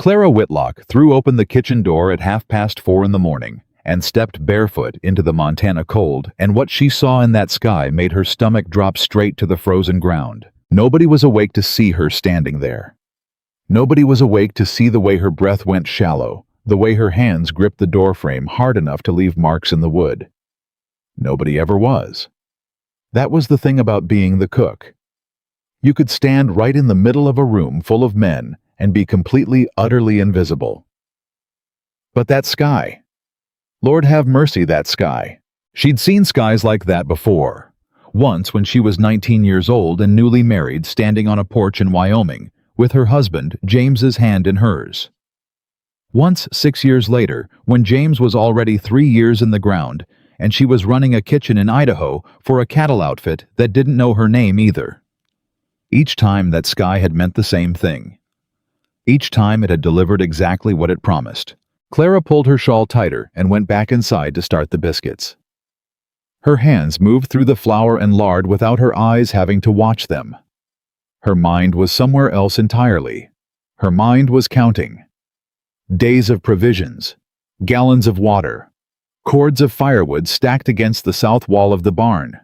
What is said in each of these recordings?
Clara Whitlock threw open the kitchen door at 4:30 in the morning and stepped barefoot into the Montana cold, and what she saw in that sky made her stomach drop straight to the frozen ground. Nobody was awake to see her standing there. Nobody was awake to see the way her breath went shallow, the way her hands gripped the doorframe hard enough to leave marks in the wood. Nobody ever was. That was the thing about being the cook. You could stand right in the middle of a room full of men and be completely, utterly invisible. But that sky. Lord have mercy, that sky. She'd seen skies like that before. Once when she was 19 years old and newly married, standing on a porch in Wyoming, with her husband, James's hand in hers. Once 6 years later, when James was already 3 years in the ground, and she was running a kitchen in Idaho for a cattle outfit that didn't know her name either. Each time that sky had meant the same thing. Each time it had delivered exactly what it promised. Clara pulled her shawl tighter and went back inside to start the biscuits. Her hands moved through the flour and lard without her eyes having to watch them. Her mind was somewhere else entirely. Her mind was counting. Days of provisions, gallons of water, cords of firewood stacked against the south wall of the barn.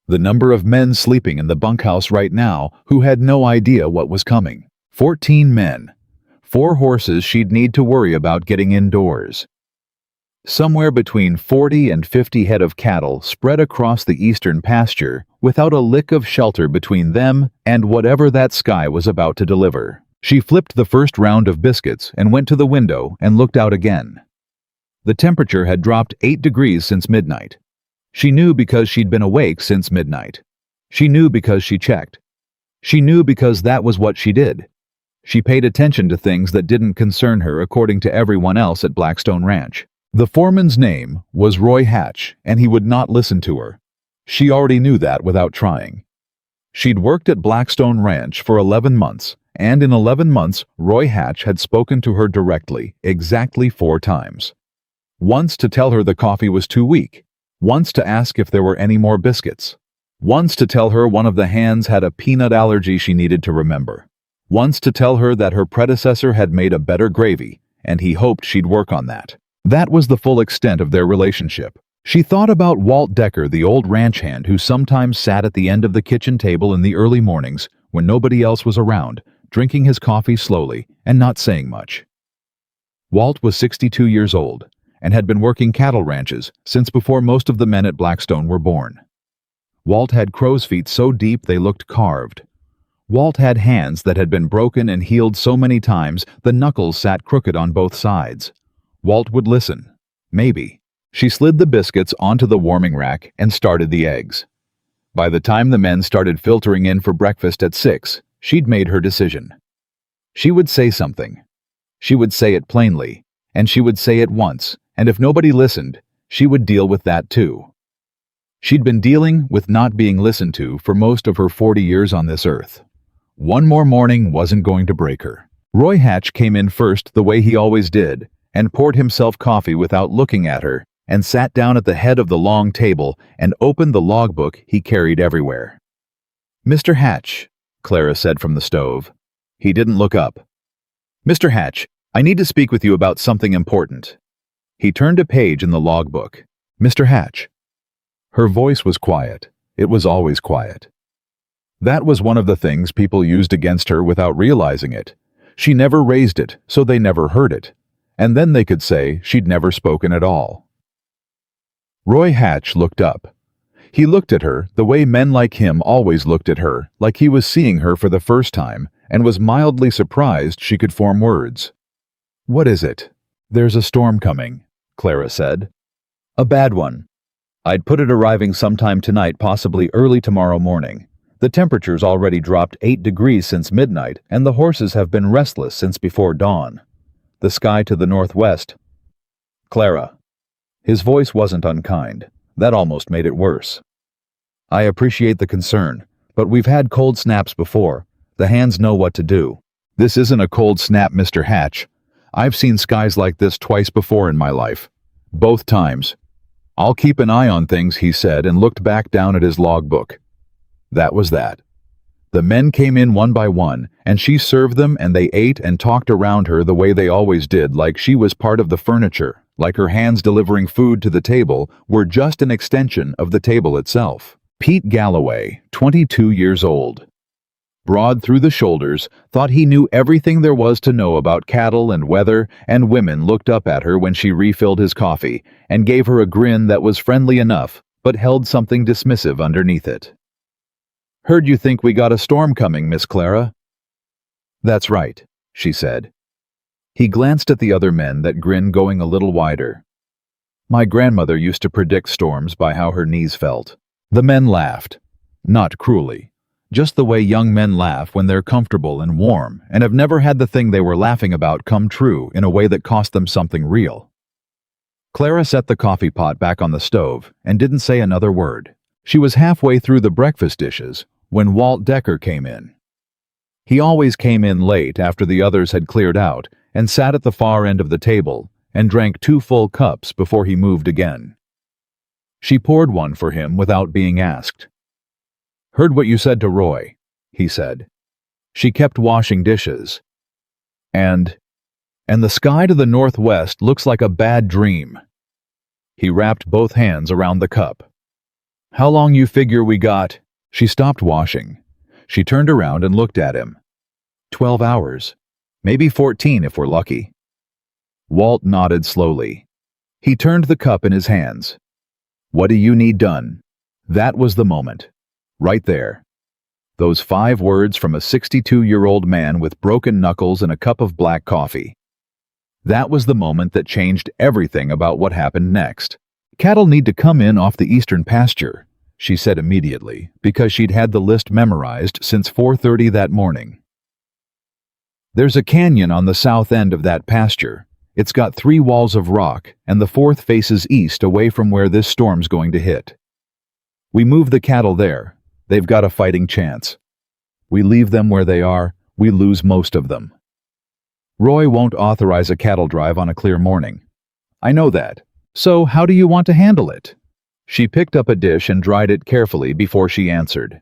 The number of men sleeping in the bunkhouse right now who had no idea what was coming. 14 men. 4 horses she'd need to worry about getting indoors. Somewhere between 40 and 50 head of cattle spread across the eastern pasture without a lick of shelter between them and whatever that sky was about to deliver. She flipped the first round of biscuits and went to the window and looked out again. The temperature had dropped 8 degrees since midnight. She knew because she'd been awake since midnight. She knew because she checked. She knew because that was what she did. She paid attention to things that didn't concern her according to everyone else at Blackstone Ranch. The foreman's name was Roy Hatch, and he would not listen to her. She already knew that without trying. She'd worked at Blackstone Ranch for 11 months, and in 11 months, Roy Hatch had spoken to her directly, exactly 4 times. Once to tell her the coffee was too weak. Once to ask if there were any more biscuits. Once to tell her one of the hands had a peanut allergy she needed to remember. Once to tell her that her predecessor had made a better gravy, and he hoped she'd work on that. That was the full extent of their relationship. She thought about Walt Decker, the old ranch hand who sometimes sat at the end of the kitchen table in the early mornings when nobody else was around, drinking his coffee slowly and not saying much. Walt was 62 years old and had been working cattle ranches since before most of the men at Blackstone were born. Walt had crow's feet so deep they looked carved. Walt had hands that had been broken and healed so many times the knuckles sat crooked on both sides. Walt would listen. Maybe. She slid the biscuits onto the warming rack and started the eggs. By the time the men started filtering in for breakfast at 6, she'd made her decision. She would say something. She would say it plainly, and she would say it once, and if nobody listened, she would deal with that too. She'd been dealing with not being listened to for most of her 40 years on this earth. One more morning wasn't going to break her. Roy Hatch came in first the way he always did, and poured himself coffee without looking at her, and sat down at the head of the long table and opened the logbook he carried everywhere. "Mr. Hatch," Clara said from the stove. He didn't look up. "Mr. Hatch, I need to speak with you about something important." He turned a page in the logbook. "Mr. Hatch." Her voice was quiet. It was always quiet. That was one of the things people used against her without realizing it. She never raised it, so they never heard it. And then they could say she'd never spoken at all. Roy Hatch looked up. He looked at her the way men like him always looked at her, like he was seeing her for the first time, and was mildly surprised she could form words. "What is it?" "There's a storm coming," Clara said. "A bad one. I'd put it arriving sometime tonight, possibly early tomorrow morning. The temperature's already dropped 8 degrees since midnight, and the horses have been restless since before dawn. The sky to the northwest." "Clara." His voice wasn't unkind. That almost made it worse. "I appreciate the concern, but we've had cold snaps before. The hands know what to do. This isn't a cold snap, Mr. Hatch. I've seen skies like this twice before in my life. Both times. I'll keep an eye on things," he said, and looked back down at his logbook. That was that. The men came in one by one, and she served them, and they ate and talked around her the way they always did, like she was part of the furniture, like her hands delivering food to the table were just an extension of the table itself. Pete Galloway, 22 years old. Broad through the shoulders, thought he knew everything there was to know about cattle and weather, and women looked up at her when she refilled his coffee and gave her a grin that was friendly enough, but held something dismissive underneath it. "Heard you think we got a storm coming, Miss Clara." "That's right," she said. He glanced at the other men, that grin going a little wider. "My grandmother used to predict storms by how her knees felt." The men laughed. Not cruelly. Just the way young men laugh when they're comfortable and warm and have never had the thing they were laughing about come true in a way that cost them something real. Clara set the coffee pot back on the stove and didn't say another word. She was halfway through the breakfast dishes when Walt Decker came in. He always came in late after the others had cleared out and sat at the far end of the table and drank 2 full cups before he moved again. She poured one for him without being asked. "Heard what you said to Roy," he said. She kept washing dishes. And the sky to the northwest looks like a bad dream." He wrapped both hands around the cup. "How long you figure we got?" She stopped washing. She turned around and looked at him. 12 hours. Maybe 14 if we're lucky." Walt nodded slowly. He turned the cup in his hands. "What do you need done?" That was the moment. Right there. Those 5 words from a 62-year-old man with broken knuckles and a cup of black coffee. That was the moment that changed everything about what happened next. "Cattle need to come in off the eastern pasture," she said immediately, because she'd had the list memorized since 4:30 that morning. "There's a canyon on the south end of that pasture. It's got 3 walls of rock, and the 4th faces east away from where this storm's going to hit. We move the cattle there. They've got a fighting chance. We leave them where they are, we lose most of them. Roy won't authorize a cattle drive on a clear morning. I know that. So how do you want to handle it?" She picked up a dish and dried it carefully before she answered.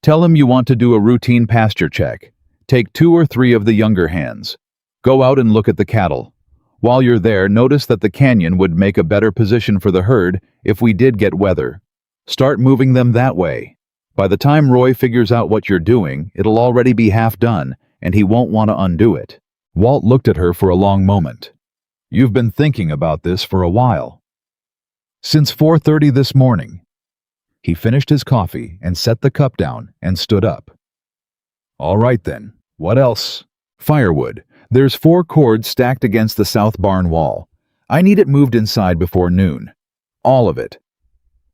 "Tell him you want to do a routine pasture check. Take 2 or 3 of the younger hands. Go out and look at the cattle. While you're there, notice that the canyon would make a better position for the herd if we did get weather. Start moving them that way. By the time Roy figures out what you're doing, it'll already be half done, and he won't want to undo it." Walt looked at her for a long moment. "You've been thinking about this for a while." "Since 4:30 this morning." He finished his coffee and set the cup down and stood up. "All right then. What else?" "Firewood. There's 4 cords stacked against the south barn wall. I need it moved inside before noon. All of it.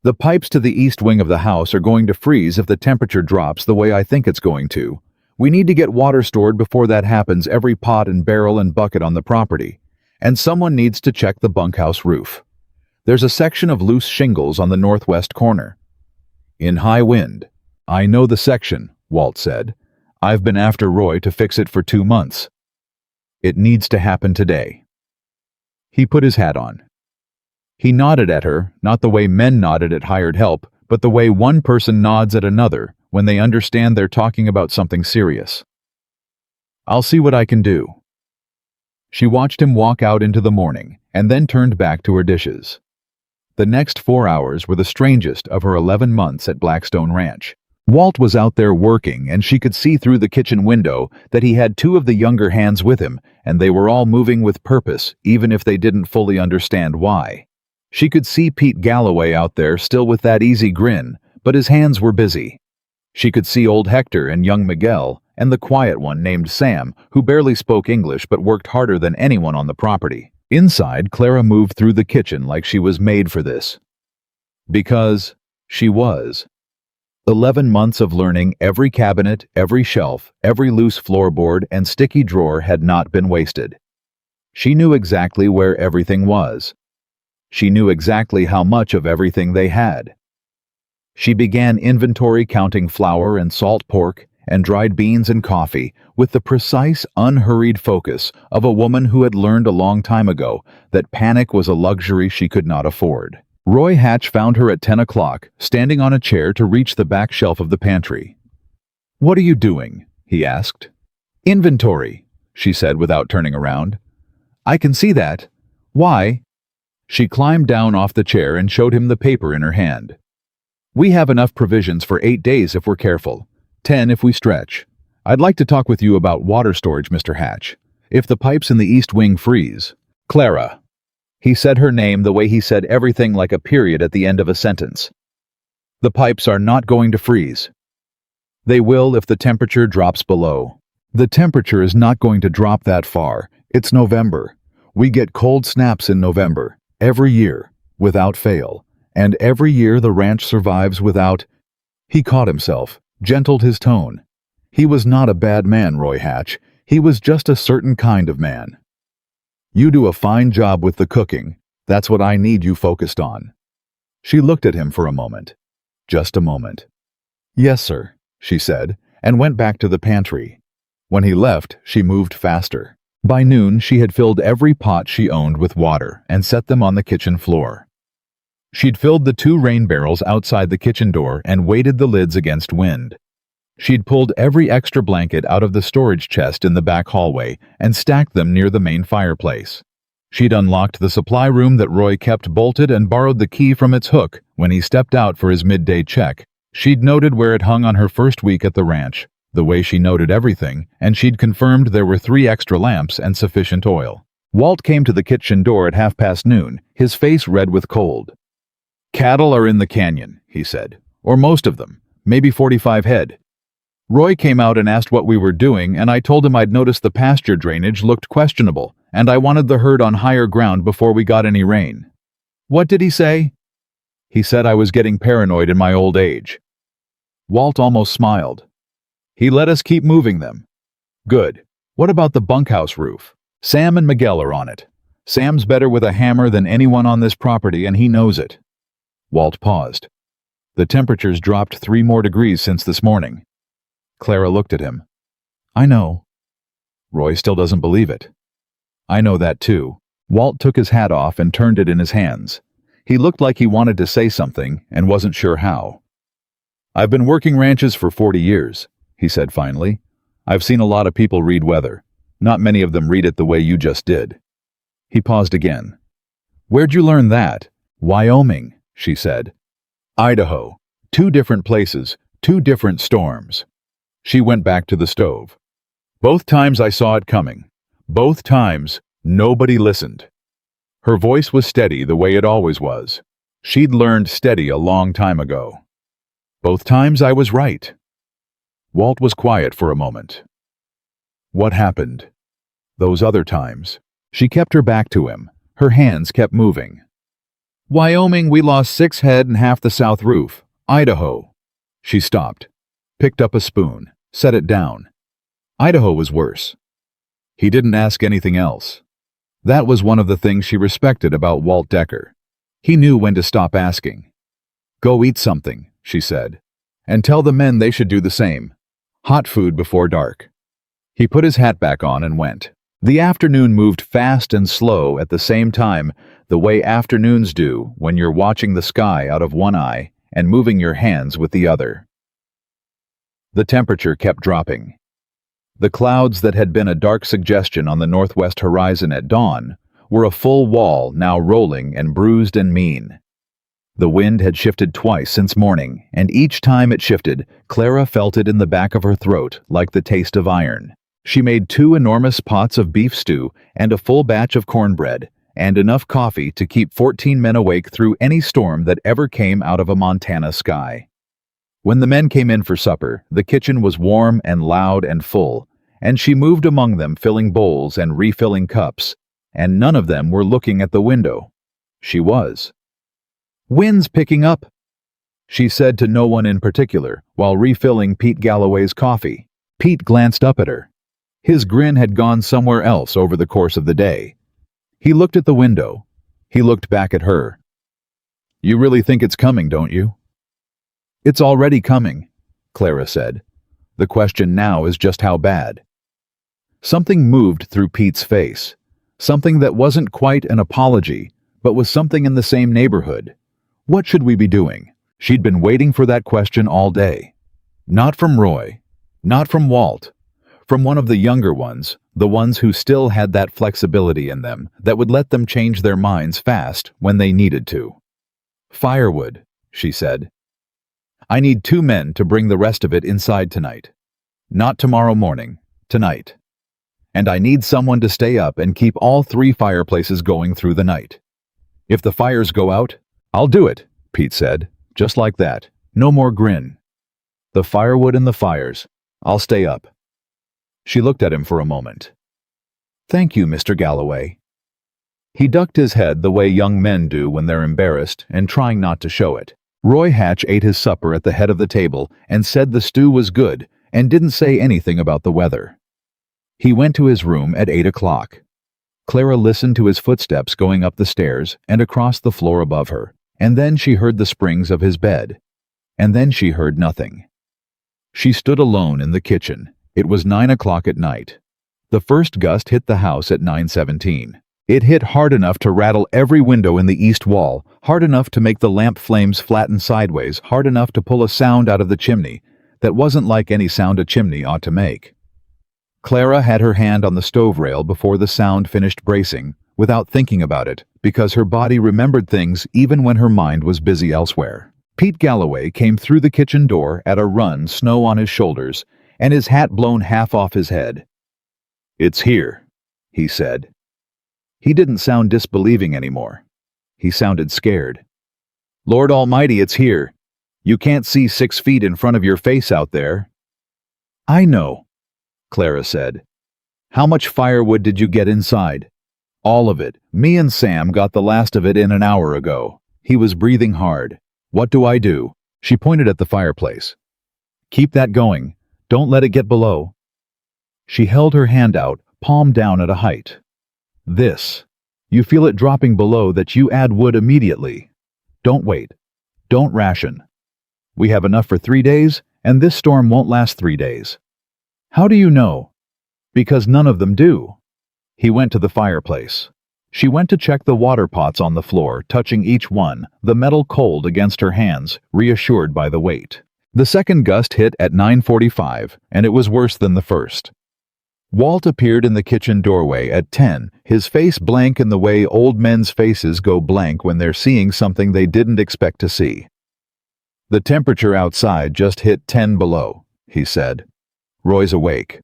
The pipes to the east wing of the house are going to freeze if the temperature drops the way I think it's going to. We need to get water stored before that happens, every pot and barrel and bucket on the property. And someone needs to check the bunkhouse roof. There's a section of loose shingles on the northwest corner. In high wind." "I know the section," Walt said. "I've been after Roy to fix it for 2 months. It needs to happen today." He put his hat on. He nodded at her, not the way men nodded at hired help, but the way one person nods at another when they understand they're talking about something serious. "I'll see what I can do." She watched him walk out into the morning and then turned back to her dishes. The next 4 hours were the strangest of her 11 months at Blackstone Ranch. Walt was out there working, and she could see through the kitchen window that he had 2 of the younger hands with him, and they were all moving with purpose, even if they didn't fully understand why. She could see Pete Galloway out there still with that easy grin, but his hands were busy. She could see old Hector and young Miguel, and the quiet one named Sam, who barely spoke English but worked harder than anyone on the property. Inside, Clara moved through the kitchen like she was made for this. Because she was. 11 months of learning every cabinet, every shelf, every loose floorboard, and sticky drawer had not been wasted. She knew exactly where everything was. She knew exactly how much of everything they had. She began inventory counting flour and salt pork and dried beans and coffee with the precise, unhurried focus of a woman who had learned a long time ago that panic was a luxury she could not afford. Roy Hatch found her at 10 o'clock, standing on a chair to reach the back shelf of the pantry. "What are you doing?" he asked. "Inventory," she said without turning around. "I can see that. Why?" She climbed down off the chair and showed him the paper in her hand. "We have enough provisions for 8 days if we're careful. 10 if we stretch. I'd like to talk with you about water storage, Mr. Hatch. If the pipes in the East Wing freeze." "Clara." He said her name the way he said everything, like a period at the end of a sentence. "The pipes are not going to freeze. They will if the temperature drops below. The temperature is not going to drop that far. It's November. We get cold snaps in November, every year, without fail. And every year the ranch survives without—" He caught himself, gentled his tone. He was not a bad man, Roy Hatch. He was just a certain kind of man. "You do a fine job with the cooking. That's what I need you focused on." She looked at him for a moment. Just a moment. "Yes, sir," she said, and went back to the pantry. When he left, she moved faster. By noon, she had filled every pot she owned with water and set them on the kitchen floor. She'd filled the 2 rain barrels outside the kitchen door and weighted the lids against wind. She'd pulled every extra blanket out of the storage chest in the back hallway and stacked them near the main fireplace. She'd unlocked the supply room that Roy kept bolted and borrowed the key from its hook when he stepped out for his midday check. She'd noted where it hung on her first week at the ranch, the way she noted everything, and she'd confirmed there were 3 extra lamps and sufficient oil. Walt came to the kitchen door at noon, his face red with cold. "Cattle are in the canyon," he said. "Or most of them, maybe 45 head. Roy came out and asked what we were doing, and I told him I'd noticed the pasture drainage looked questionable, and I wanted the herd on higher ground before we got any rain." "What did he say?" "He said I was getting paranoid in my old age." Walt almost smiled. "He let us keep moving them." "Good. What about the bunkhouse roof? Sam and Miguel are on it. Sam's better with a hammer than anyone on this property, and he knows it." Walt paused. "The temperature's dropped 3 more degrees since this morning." Clara looked at him. "I know." Roy still doesn't believe it. "I know that too." Walt took his hat off and turned it in his hands. He looked like he wanted to say something and wasn't sure how. "I've been working ranches for 40 years, he said finally. "I've seen a lot of people read weather. Not many of them read it the way you just did." He paused again. "Where'd you learn that?" "Wyoming," she said. "Idaho. 2 different places, 2 different storms." She went back to the stove. "Both times I saw it coming. Both times, nobody listened." Her voice was steady the way it always was. She'd learned steady a long time ago. "Both times I was right." Walt was quiet for a moment. "What happened? Those other times?" She kept her back to him. Her hands kept moving. "Wyoming, we lost 6 head and half the south roof. Idaho." She stopped, picked up a spoon, set it down. "Idaho was worse." He didn't ask anything else. That was one of the things she respected about Walt Decker. He knew when to stop asking. "Go eat something," she said, "and tell the men they should do the same. Hot food before dark." He put his hat back on and went. The afternoon moved fast and slow at the same time, the way afternoons do when you're watching the sky out of one eye and moving your hands with the other. The temperature kept dropping. The clouds that had been a dark suggestion on the northwest horizon at dawn were a full wall now rolling and bruised and mean. The wind had shifted twice since morning, and each time it shifted, Clara felt it in the back of her throat like the taste of iron. She made 2 enormous pots of beef stew and a full batch of cornbread, and enough coffee to keep 14 men awake through any storm that ever came out of a Montana sky. When the men came in for supper, the kitchen was warm and loud and full, and she moved among them filling bowls and refilling cups, and none of them were looking at the window. She was. "Wind's picking up," she said to no one in particular while refilling Pete Galloway's coffee. Pete glanced up at her. His grin had gone somewhere else over the course of the day. He looked at the window. He looked back at her. "You really think it's coming, don't you?" "It's already coming," Clara said. "The question now is just how bad." Something moved through Pete's face. Something that wasn't quite an apology, but was something in the same neighborhood. What should we be doing? She'd been waiting for that question all day. Not from Roy. Not from Walt. From one of the younger ones, the ones who still had that flexibility in them that would let them change their minds fast when they needed to. Firewood, she said. I need 2 men to bring the rest of it inside tonight. Not tomorrow morning, tonight. And I need someone to stay up and keep all 3 fireplaces going through the night. If the fires go out, I'll do it, Pete said, just like that. No more grin. The firewood and the fires. I'll stay up. She looked at him for a moment. Thank you, Mr. Galloway. He ducked his head the way young men do when they're embarrassed and trying not to show it. Roy Hatch ate his supper at the head of the table and said the stew was good and didn't say anything about the weather. He went to his room at 8 o'clock. Clara listened to his footsteps going up the stairs and across the floor above her, and then she heard the springs of his bed. And then she heard nothing. She stood alone in the kitchen. It was 9 o'clock at night. The first gust hit the house at 9:17. It hit hard enough to rattle every window in the east wall, hard enough to make the lamp flames flatten sideways, hard enough to pull a sound out of the chimney that wasn't like any sound a chimney ought to make. Clara had her hand on the stove rail before the sound finished bracing, without thinking about it, because her body remembered things even when her mind was busy elsewhere. Pete Galloway came through the kitchen door at a run, snow on his shoulders, and his hat blown half off his head. It's here, he said. He didn't sound disbelieving anymore. He sounded scared. Lord Almighty, it's here. You can't see 6 feet in front of your face out there. I know, Clara said. How much firewood did you get inside? All of it. Me and Sam got the last of it in an hour ago. He was breathing hard. What do I do? She pointed at the fireplace. Keep that going. Don't let it get below. She held her hand out, palm down at a height. This. You feel it dropping below that you add wood immediately. Don't wait. Don't ration. We have enough for 3 days, and this storm won't last 3 days. How do you know? Because none of them do. He went to the fireplace. She went to check the water pots on the floor, touching each one, the metal cold against her hands, reassured by the weight. The second gust hit at 9:45, and it was worse than the first. Walt appeared in the kitchen doorway at 10, his face blank in the way old men's faces go blank when they're seeing something they didn't expect to see. The temperature outside just hit 10 below, he said. Roy's awake.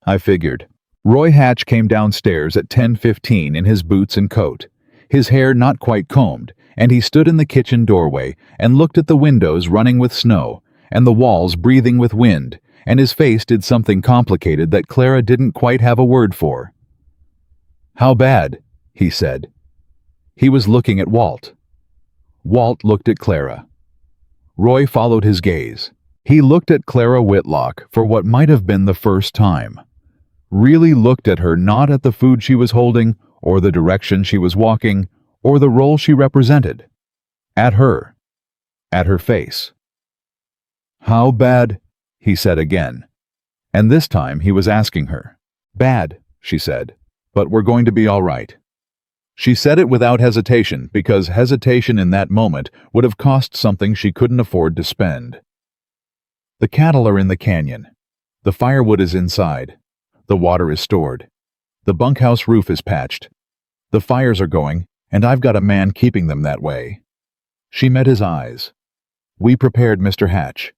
I figured. Roy Hatch came downstairs at 10:15 in his boots and coat, his hair not quite combed, and he stood in the kitchen doorway and looked at the windows running with snow and the walls breathing with wind, and his face did something complicated that Clara didn't quite have a word for. How bad? He said. He was looking at Walt. Walt looked at Clara. Roy followed his gaze. He looked at Clara Whitlock for what might have been the first time. Really looked at her, not at the food she was holding, or the direction she was walking, or the role she represented. At her. At her face. How bad? He said again. And this time he was asking her. Bad, she said, but we're going to be all right. She said it without hesitation, because hesitation in that moment would have cost something she couldn't afford to spend. The cattle are in the canyon. The firewood is inside. The water is stored. The bunkhouse roof is patched. The fires are going, and I've got a man keeping them that way. She met his eyes. We prepared, Mr. Hatch.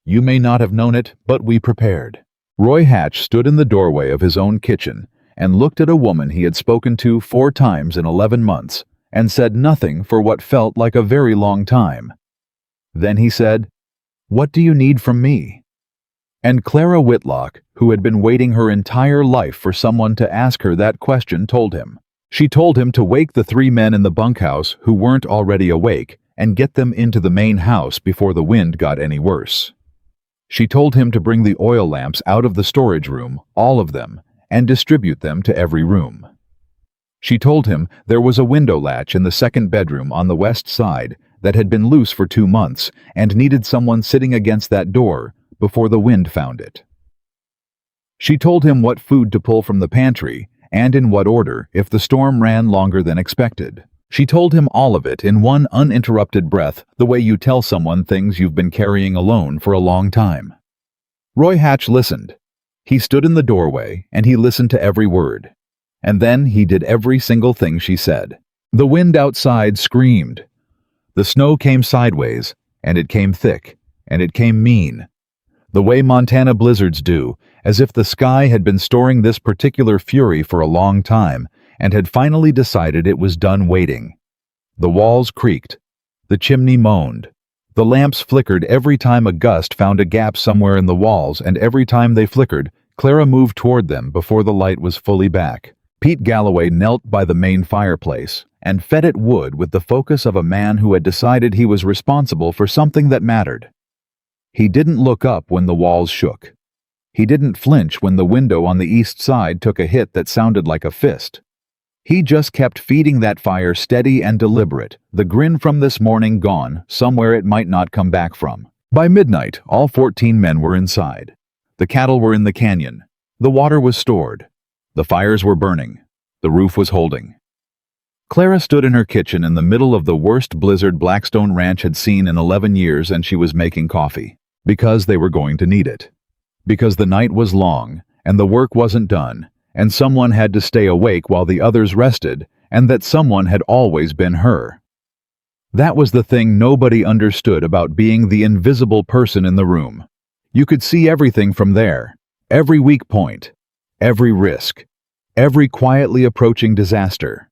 You may not have known it, but we prepared. Roy Hatch stood in the doorway of his own kitchen and looked at a woman he had spoken to 4 times in 11 months and said nothing for what felt like a very long time. Then he said, What do you need from me? And Clara Whitlock, who had been waiting her entire life for someone to ask her that question, told him. She told him to wake the 3 men in the bunkhouse who weren't already awake and get them into the main house before the wind got any worse. She told him to bring the oil lamps out of the storage room, all of them, and distribute them to every room. She told him there was a window latch in the second bedroom on the west side that had been loose for 2 months and needed someone sitting against that door before the wind found it. She told him what food to pull from the pantry and in what order if the storm ran longer than expected. She told him all of it in one uninterrupted breath, the way you tell someone things you've been carrying alone for a long time. Roy Hatch listened. He stood in the doorway, and he listened to every word. And then he did every single thing she said. The wind outside screamed. The snow came sideways, and it came thick, and it came mean. The way Montana blizzards do, as if the sky had been storing this particular fury for a long time, and had finally decided it was done waiting. The walls creaked. The chimney moaned. The lamps flickered every time a gust found a gap somewhere in the walls, and every time they flickered, Clara moved toward them before the light was fully back. Pete Galloway knelt by the main fireplace and fed it wood with the focus of a man who had decided he was responsible for something that mattered. He didn't look up when the walls shook. He didn't flinch when the window on the east side took a hit that sounded like a fist. He just kept feeding that fire steady and deliberate, the grin from this morning gone, somewhere it might not come back from. By midnight, all 14 men were inside. The cattle were in the canyon. The water was stored. The fires were burning. The roof was holding. Clara stood in her kitchen in the middle of the worst blizzard Blackstone Ranch had seen in 11 years, and she was making coffee. Because they were going to need it. Because the night was long, and the work wasn't done, and someone had to stay awake while the others rested, and that someone had always been her. That was the thing nobody understood about being the invisible person in the room. You could see everything from there, every weak point, every risk, every quietly approaching disaster.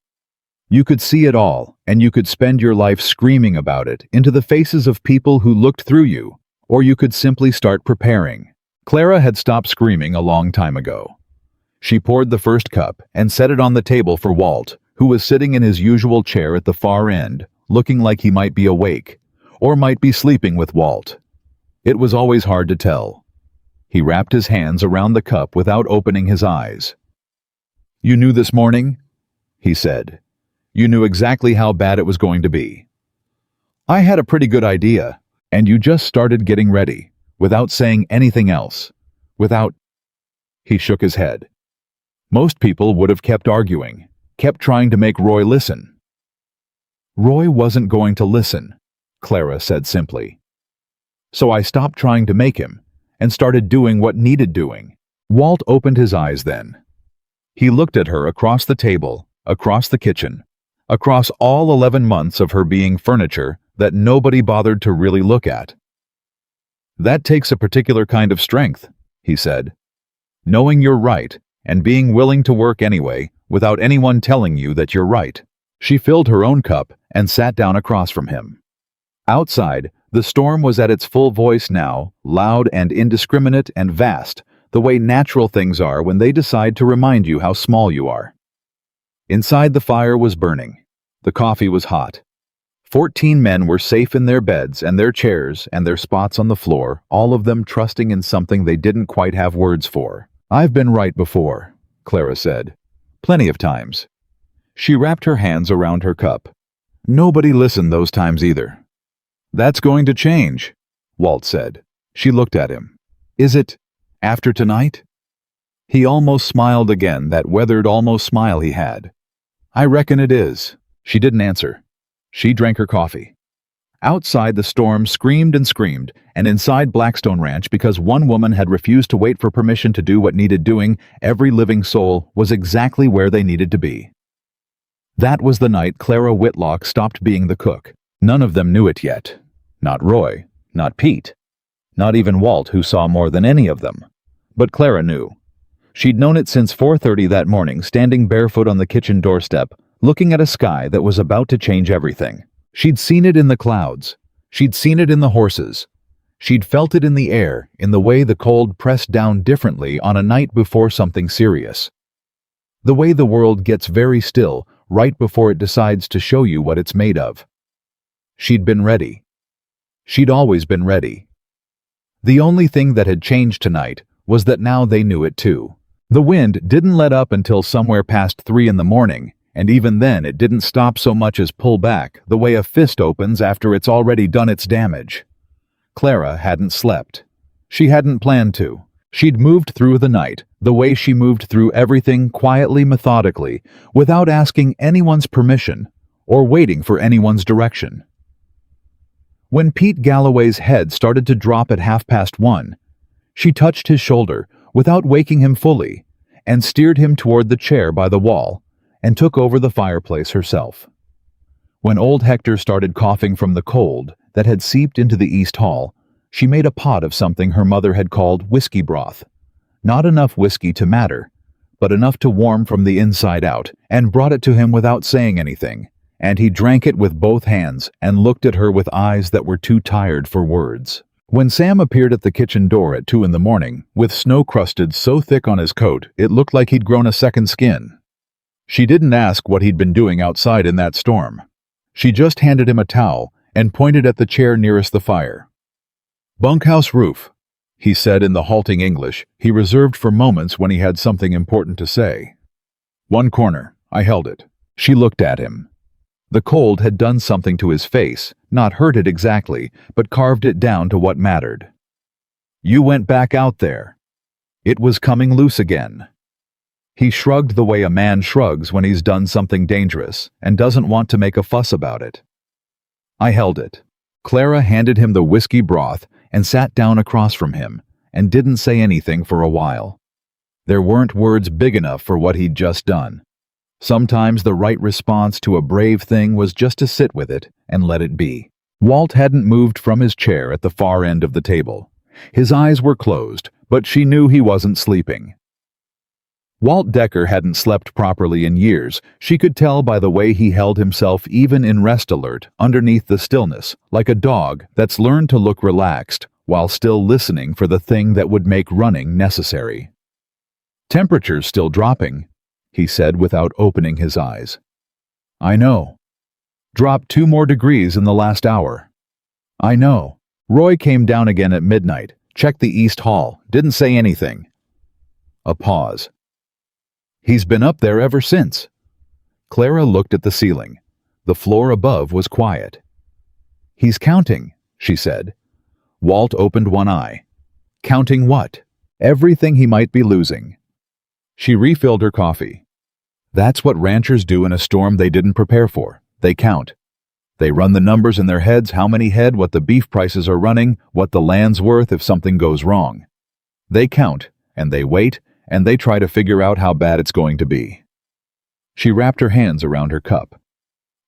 You could see it all, and you could spend your life screaming about it into the faces of people who looked through you, or you could simply start preparing. Clara had stopped screaming a long time ago. She poured the first cup and set it on the table for Walt, who was sitting in his usual chair at the far end, looking like he might be awake, or might be sleeping with Walt. It was always hard to tell. He wrapped his hands around the cup without opening his eyes. "You knew this morning?" he said. "You knew exactly how bad it was going to be. I had a pretty good idea, and you just started getting ready, without saying anything else, without—" He shook his head. Most people would have kept arguing, kept trying to make Roy listen. Roy wasn't going to listen, Clara said simply. So I stopped trying to make him, and started doing what needed doing. Walt opened his eyes then. He looked at her across the table, across the kitchen, across all 11 months of her being furniture that nobody bothered to really look at. "That takes a particular kind of strength," he said. "Knowing you're right, and being willing to work anyway, without anyone telling you that you're right." She filled her own cup and sat down across from him. Outside, the storm was at its full voice now, loud and indiscriminate and vast, the way natural things are when they decide to remind you how small you are. Inside, the fire was burning. The coffee was hot. 14 men were safe in their beds and their chairs and their spots on the floor, all of them trusting in something they didn't quite have words for. "I've been right before," Clara said. "Plenty of times." She wrapped her hands around her cup. "Nobody listened those times either." "That's going to change," Walt said. She looked at him. "Is it after tonight?" He almost smiled again, that weathered almost smile he had. "I reckon it is." She didn't answer. She drank her coffee. Outside, the storm screamed, and inside Blackstone Ranch, because one woman had refused to wait for permission to do what needed doing, every living soul was exactly where they needed to be. That was the night Clara Whitlock stopped being the cook. None of them knew it yet. Not Roy, not Pete, not even Walt, who saw more than any of them. But Clara knew. She'd known it since 4:30 that morning, standing barefoot on the kitchen doorstep, looking at a sky that was about to change everything. She'd seen it in the clouds. She'd seen it in the horses. She'd felt it in the air, in the way the cold pressed down differently on a night before something serious. The way the world gets very still right before it decides to show you what it's made of. She'd been ready. She'd always been ready. The only thing that had changed tonight was that now they knew it too. The wind didn't let up until somewhere past 3 in the morning, and even then it didn't stop so much as pull back, the way a fist opens after it's already done its damage. Clara hadn't slept. She hadn't planned to. She'd moved through the night, the way she moved through everything, quietly, methodically, without asking anyone's permission or waiting for anyone's direction. When Pete Galloway's head started to drop at 1:30, She touched his shoulder, without waking him fully, and steered him toward the chair by the wall, and took over the fireplace herself. When old Hector started coughing from the cold that had seeped into the east hall, she made a pot of something her mother had called whiskey broth. Not enough whiskey to matter, but enough to warm from the inside out, and brought it to him without saying anything, and he drank it with both hands and looked at her with eyes that were too tired for words. When Sam appeared at the kitchen door at 2 in the morning, with snow crusted so thick on his coat it looked like he'd grown a second skin, she didn't ask what he'd been doing outside in that storm. She just handed him a towel and pointed at the chair nearest the fire. "Bunkhouse roof," he said in the halting English he reserved for moments when he had something important to say. "One corner." I held it. She looked at him. The cold had done something to his face, not hurt it exactly, but carved it down to what mattered. "You went back out there." It was coming loose again. He shrugged the way a man shrugs when he's done something dangerous and doesn't want to make a fuss about it. I held it. Clara handed him the whiskey broth and sat down across from him and didn't say anything for a while. There weren't words big enough for what he'd just done. Sometimes the right response to a brave thing was just to sit with it and let it be. Walt hadn't moved from his chair at the far end of the table. His eyes were closed, but she knew he wasn't sleeping. Walt Decker hadn't slept properly in years. She could tell by the way he held himself even in rest alert, underneath the stillness, like a dog that's learned to look relaxed while still listening for the thing that would make running necessary. "Temperature's still dropping," he said without opening his eyes. "I know. Dropped 2 more degrees in the last hour." "I know." Roy came down again at midnight, checked the east hall, didn't say anything. A pause. "He's been up there ever since." Clara looked at the ceiling. The floor above was quiet. "He's counting," she said. Walt opened one eye. "Counting what?" "Everything he might be losing." She refilled her coffee. "That's what ranchers do in a storm they didn't prepare for. They count. They run the numbers in their heads, how many head, what the beef prices are running, what the land's worth if something goes wrong. They count, and they wait, and they try to figure out how bad it's going to be." She wrapped her hands around her cup.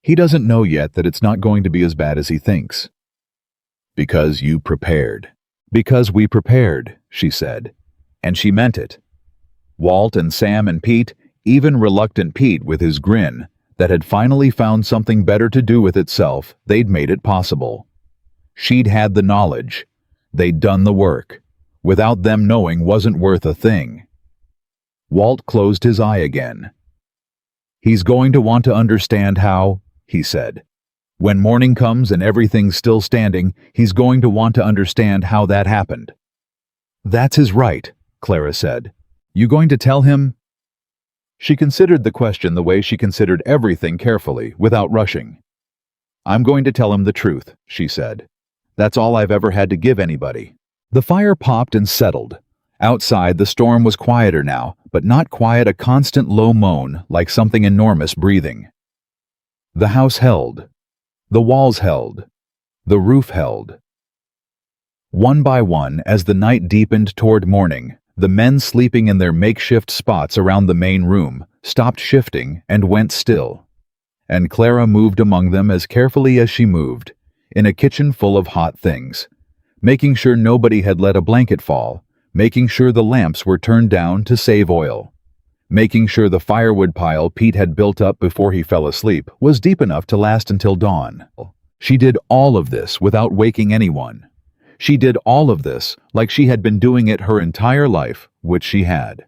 "He doesn't know yet that it's not going to be as bad as he thinks." "Because you prepared." "Because we prepared," she said. And she meant it. Walt and Sam and Pete, even reluctant Pete with his grin, that had finally found something better to do with itself, they'd made it possible. She'd had the knowledge. They'd done the work. Without them knowing wasn't worth a thing. Walt closed his eye again. "He's going to want to understand how," he said. "When morning comes and everything's still standing, he's going to want to understand how that happened." "That's his right," Clara said. "You going to tell him?" She considered the question the way she considered everything carefully, without rushing. "I'm going to tell him the truth," she said. "That's all I've ever had to give anybody." The fire popped and settled. Outside, the storm was quieter now, but not quiet, a constant low moan, like something enormous breathing. The house held. The walls held. The roof held. One by one, as the night deepened toward morning, the men sleeping in their makeshift spots around the main room stopped shifting and went still. And Clara moved among them as carefully as she moved, in a kitchen full of hot things, making sure nobody had let a blanket fall, making sure the lamps were turned down to save oil, making sure the firewood pile Pete had built up before he fell asleep was deep enough to last until dawn. She did all of this without waking anyone. She did all of this like she had been doing it her entire life, which she had.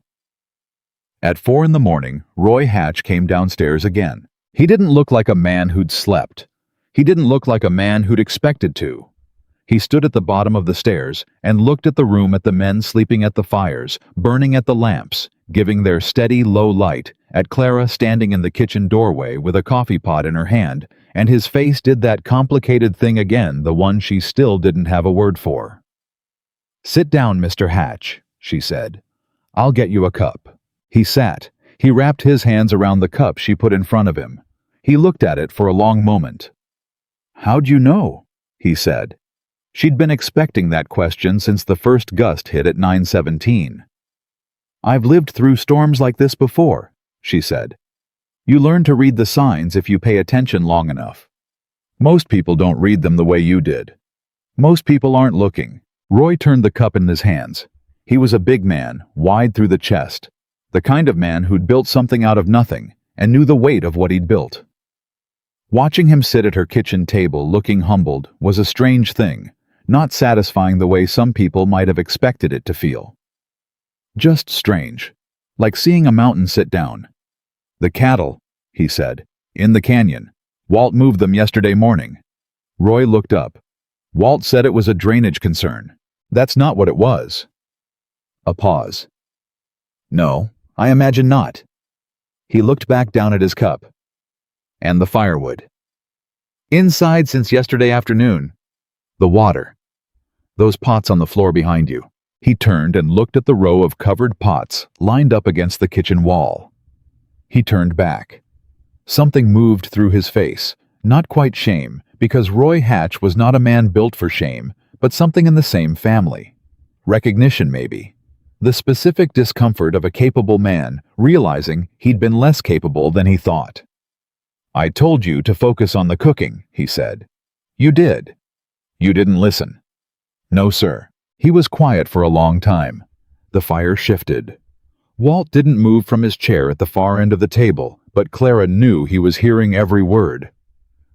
At 4 in the morning, Roy Hatch came downstairs again. He didn't look like a man who'd slept. He didn't look like a man who'd expected to. He stood at the bottom of the stairs and looked at the room, at the men sleeping at the fires, burning at the lamps, giving their steady, low light, at Clara standing in the kitchen doorway with a coffee pot in her hand, and his face did that complicated thing again, the one she still didn't have a word for. "Sit down, Mr. Hatch," she said. "I'll get you a cup." He sat. He wrapped his hands around the cup she put in front of him. He looked at it for a long moment. "How'd you know?" he said. She'd been expecting that question since the first gust hit at 9:17. "I've lived through storms like this before," she said. "You learn to read the signs if you pay attention long enough. Most people don't read them the way you did. Most people aren't looking." Roy turned the cup in his hands. He was a big man, wide through the chest, the kind of man who'd built something out of nothing and knew the weight of what he'd built. Watching him sit at her kitchen table looking humbled was a strange thing, not satisfying the way some people might have expected it to feel. Just strange, like seeing a mountain sit down. "The cattle," he said, "in the canyon. Walt moved them yesterday morning." Roy looked up. "Walt said it was a drainage concern. That's not what it was." A pause. "No, I imagine not." He looked back down at his cup. "And the firewood?" "Inside since yesterday afternoon." "The water?" "Those pots on the floor behind you." He turned and looked at the row of covered pots lined up against the kitchen wall. He turned back. Something moved through his face, not quite shame, because Roy Hatch was not a man built for shame, but something in the same family. Recognition, maybe. The specific discomfort of a capable man realizing he'd been less capable than he thought. "I told you to focus on the cooking," he said. "You did. You didn't listen." "No, sir." He was quiet for a long time. The fire shifted. Walt didn't move from his chair at the far end of the table, but Clara knew he was hearing every word.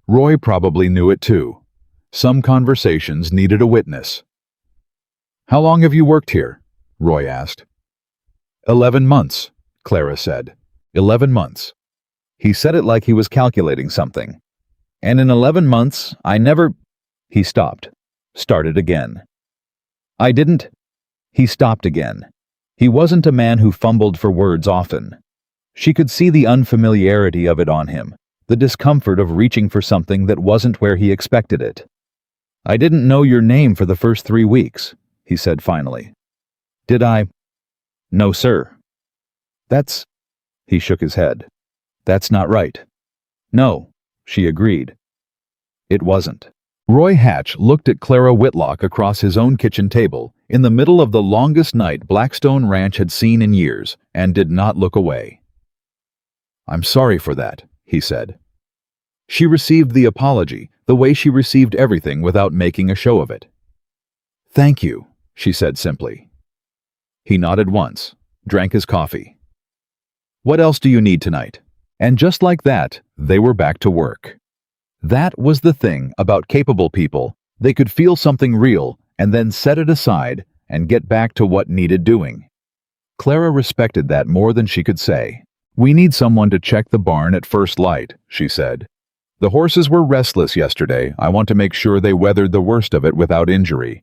Roy probably knew it too. Some conversations needed a witness. "How long have you worked here?" Roy asked. 11 months, Clara said. 11 months. He said it like he was calculating something. "And in 11 months, I never—" He stopped. Started again. "I didn't—" He stopped again. He wasn't a man who fumbled for words often. She could see the unfamiliarity of it on him, the discomfort of reaching for something that wasn't where he expected it. "I didn't know your name for the first 3 weeks, he said finally. "Did I?" "No, sir." "That's—" He shook his head. "That's not right." "No," she agreed. It wasn't. Roy Hatch looked at Clara Whitlock across his own kitchen table, in the middle of the longest night Blackstone Ranch had seen in years, and did not look away. "I'm sorry for that," he said. She received the apology the way she received everything without making a show of it. "Thank you," she said simply. He nodded once, drank his coffee. "What else do you need tonight?" And just like that, they were back to work. That was the thing about capable people. They could feel something real and then set it aside and get back to what needed doing. Clara respected that more than she could say. "We need someone to check the barn at first light," she said. "The horses were restless yesterday. I want to make sure they weathered the worst of it without injury.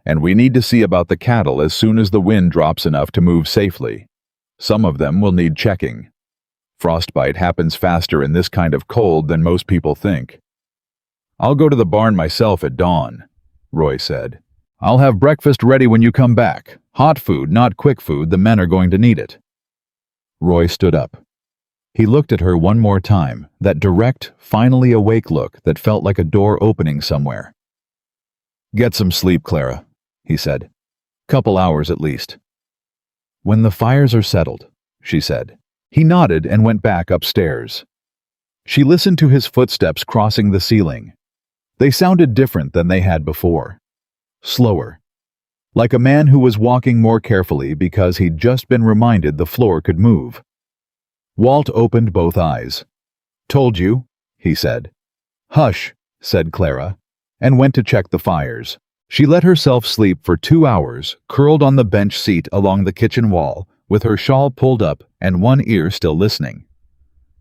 And we need to see about the cattle as soon as the wind drops enough to move safely. Some of them will need checking. Frostbite happens faster in this kind of cold than most people think." "I'll go to the barn myself at dawn," Roy said. "I'll have breakfast ready when you come back. Hot food, not quick food. The men are going to need it." Roy stood up. He looked at her one more time, that direct, finally awake look that felt like a door opening somewhere. "Get some sleep, Clara," he said. "Couple hours at least." "When the fires are settled," she said. He nodded and went back upstairs. She listened to his footsteps crossing the ceiling. They sounded different than they had before. Slower. Like a man who was walking more carefully because he'd just been reminded the floor could move. Walt opened both eyes. "Told you," he said. "Hush," said Clara, and went to check the fires. She let herself sleep for 2 hours, curled on the bench seat along the kitchen wall, with her shawl pulled up and one ear still listening.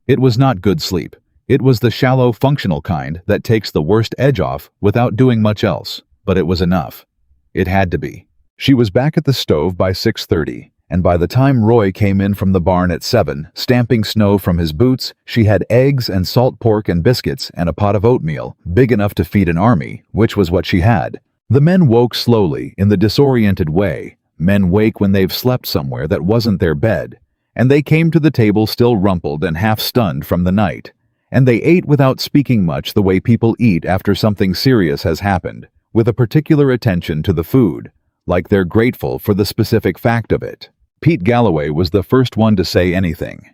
It was not good sleep. It was the shallow, functional kind that takes the worst edge off without doing much else, but it was enough. It had to be. She was back at the stove by 6:30, and by the time Roy came in from the barn at 7, stamping snow from his boots, she had eggs and salt pork and biscuits and a pot of oatmeal, big enough to feed an army, which was what she had. The men woke slowly, in the disoriented way. Men wake when they've slept somewhere that wasn't their bed. And they came to the table still rumpled and half-stunned from the night. And they ate without speaking much the way people eat after something serious has happened, with a particular attention to the food, like they're grateful for the specific fact of it. Pete Galloway was the first one to say anything.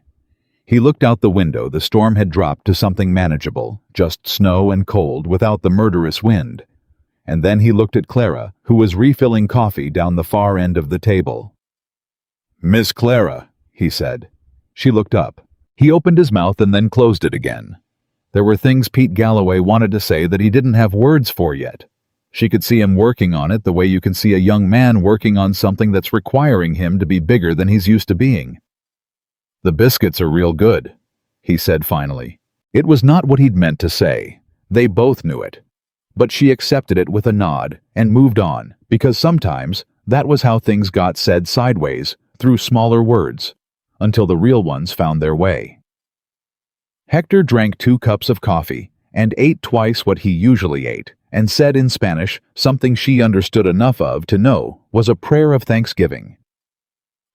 He looked out the window. The storm had dropped to something manageable, just snow and cold without the murderous wind. And then he looked at Clara, who was refilling coffee down the far end of the table. "Miss Clara," he said. She looked up. He opened his mouth and then closed it again. There were things Pete Galloway wanted to say that he didn't have words for yet. She could see him working on it the way you can see a young man working on something that's requiring him to be bigger than he's used to being. "The biscuits are real good," he said finally. It was not what he'd meant to say. They both knew it. But she accepted it with a nod and moved on, because sometimes that was how things got said sideways, through smaller words, until the real ones found their way. Hector drank 2 cups of coffee and ate twice what he usually ate, and said in Spanish something she understood enough of to know was a prayer of thanksgiving.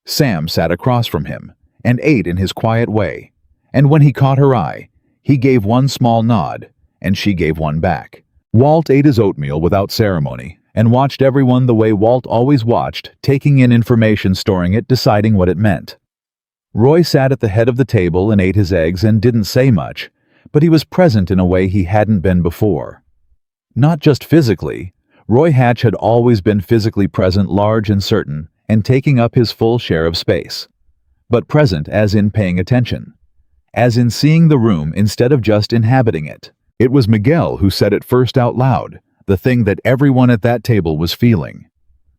Sam sat across from him and ate in his quiet way, and when he caught her eye, he gave one small nod, and she gave one back. Walt ate his oatmeal without ceremony and watched everyone the way Walt always watched, taking in information, storing it, deciding what it meant. Roy sat at the head of the table and ate his eggs and didn't say much, but he was present in a way he hadn't been before. Not just physically. Roy Hatch had always been physically present, large and certain, and taking up his full share of space. But present as in paying attention. As in seeing the room instead of just inhabiting it. It was Miguel who said it first out loud, the thing that everyone at that table was feeling.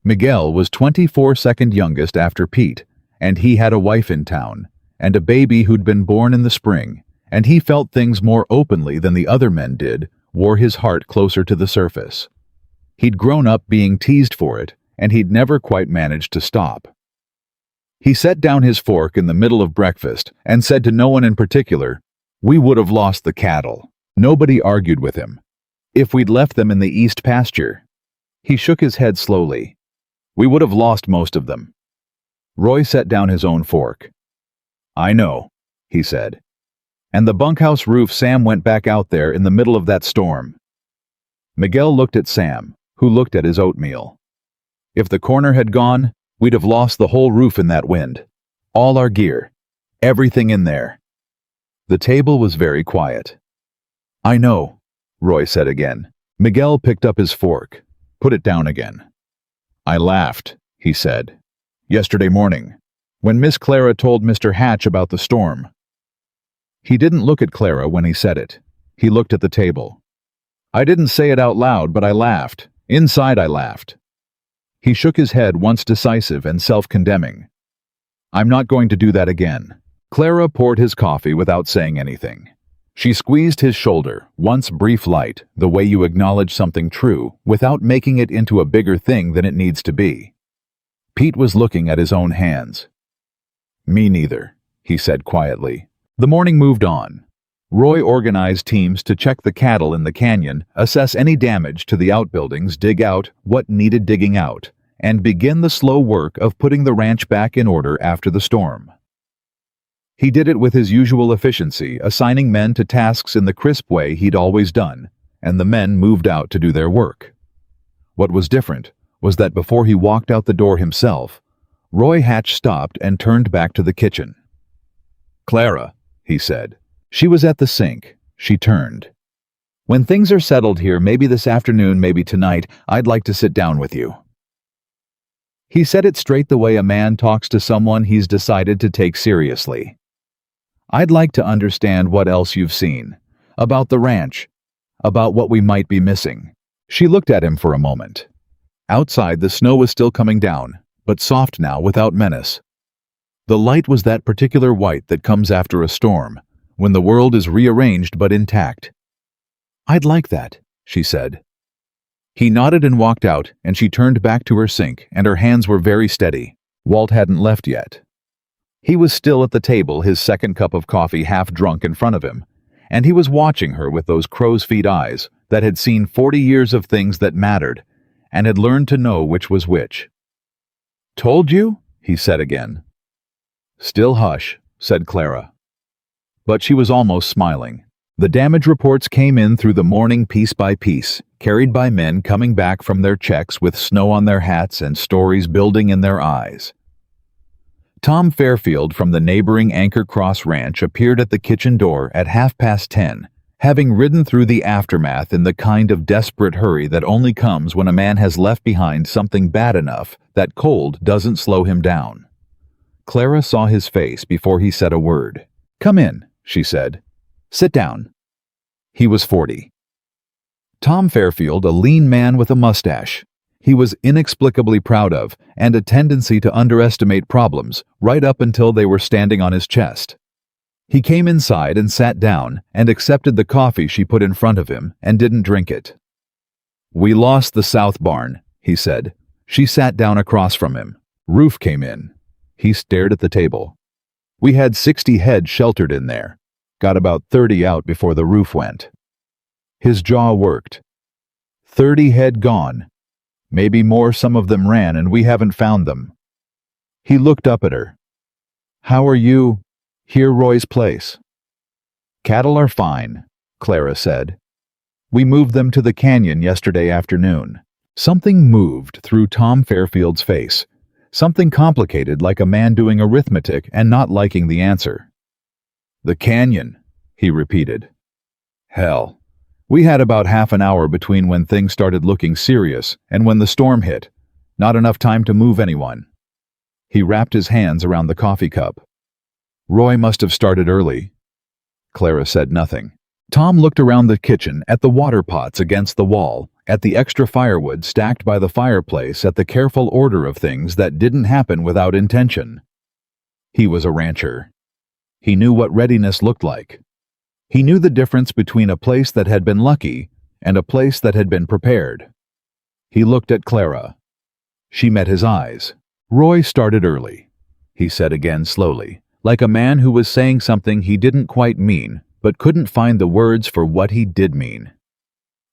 Miguel was 24-second youngest after Pete, and he had a wife in town, and a baby who'd been born in the spring, and he felt things more openly than the other men did, wore his heart closer to the surface. He'd grown up being teased for it, and he'd never quite managed to stop. He set down his fork in the middle of breakfast and said to no one in particular, "We would have lost the cattle." Nobody argued with him. "If we'd left them in the east pasture." He shook his head slowly. "We would have lost most of them." Roy set down his own fork. "I know," he said. "And the bunkhouse roof." Sam went back out there in the middle of that storm. Miguel looked at Sam, who looked at his oatmeal. "If the corner had gone, we'd have lost the whole roof in that wind. All our gear. Everything in there." The table was very quiet. "I know," Roy said again. Miguel picked up his fork, put it down again. "I laughed," he said. "Yesterday morning, when Miss Clara told Mr. Hatch about the storm." He didn't look at Clara when he said it. He looked at the table. "I didn't say it out loud, but I laughed. Inside I laughed." He shook his head, once decisive and self-condemning. "I'm not going to do that again." Clara poured his coffee without saying anything. She squeezed his shoulder, once brief light, the way you acknowledge something true, without making it into a bigger thing than it needs to be. Pete was looking at his own hands. "Me neither," he said quietly. The morning moved on. Roy organized teams to check the cattle in the canyon, assess any damage to the outbuildings, dig out what needed digging out, and begin the slow work of putting the ranch back in order after the storm. He did it with his usual efficiency, assigning men to tasks in the crisp way he'd always done, and the men moved out to do their work. What was different was that before he walked out the door himself, Roy Hatch stopped and turned back to the kitchen. "Clara," he said. She was at the sink. She turned. "When things are settled here, maybe this afternoon, maybe tonight, I'd like to sit down with you." He said it straight, the way a man talks to someone he's decided to take seriously. "I'd like to understand what else you've seen. About the ranch. About what we might be missing." She looked at him for a moment. Outside, the snow was still coming down, but soft now, without menace. The light was that particular white that comes after a storm, when the world is rearranged but intact. "I'd like that," she said. He nodded and walked out, and she turned back to her sink, and her hands were very steady. Walt hadn't left yet. He was still at the table, his second cup of coffee half drunk in front of him, and he was watching her with those crow's feet eyes that had seen 40 years of things that mattered, and had learned to know which was which. "Told you?" he said again. "Still hush," said Clara. But she was almost smiling. The damage reports came in through the morning piece by piece, carried by men coming back from their checks with snow on their hats and stories building in their eyes. Tom Fairfield from the neighboring Anchor Cross Ranch appeared at the kitchen door at 10:30, having ridden through the aftermath in the kind of desperate hurry that only comes when a man has left behind something bad enough that cold doesn't slow him down. Clara saw his face before he said a word. "Come in," she said. "Sit down." He was 40. Tom Fairfield, a lean man with a mustache. He was inexplicably proud of, and a tendency to underestimate problems, right up until they were standing on his chest. He came inside and sat down and accepted the coffee she put in front of him and didn't drink it. "We lost the south barn," he said. She sat down across from him. "Roof came in." He stared at the table. "We had 60 head sheltered in there. Got about 30 out before the roof went." His jaw worked. 30 head gone. Maybe more, some of them ran and we haven't found them. He looked up at her. "How are you? Here, Roy's place." "Cattle are fine," Clara said. "We moved them to the canyon yesterday afternoon." Something moved through Tom Fairfield's face. Something complicated, like a man doing arithmetic and not liking the answer. "The canyon," he repeated. "Hell. We had about half an hour between when things started looking serious and when the storm hit. Not enough time to move anyone." He wrapped his hands around the coffee cup. "Roy must have started early." Clara said nothing. Tom looked around the kitchen, at the water pots against the wall, at the extra firewood stacked by the fireplace, at the careful order of things that didn't happen without intention. He was a rancher. He knew what readiness looked like. He knew the difference between a place that had been lucky and a place that had been prepared. He looked at Clara. She met his eyes. "Roy started early," he said again slowly, like a man who was saying something he didn't quite mean, but couldn't find the words for what he did mean.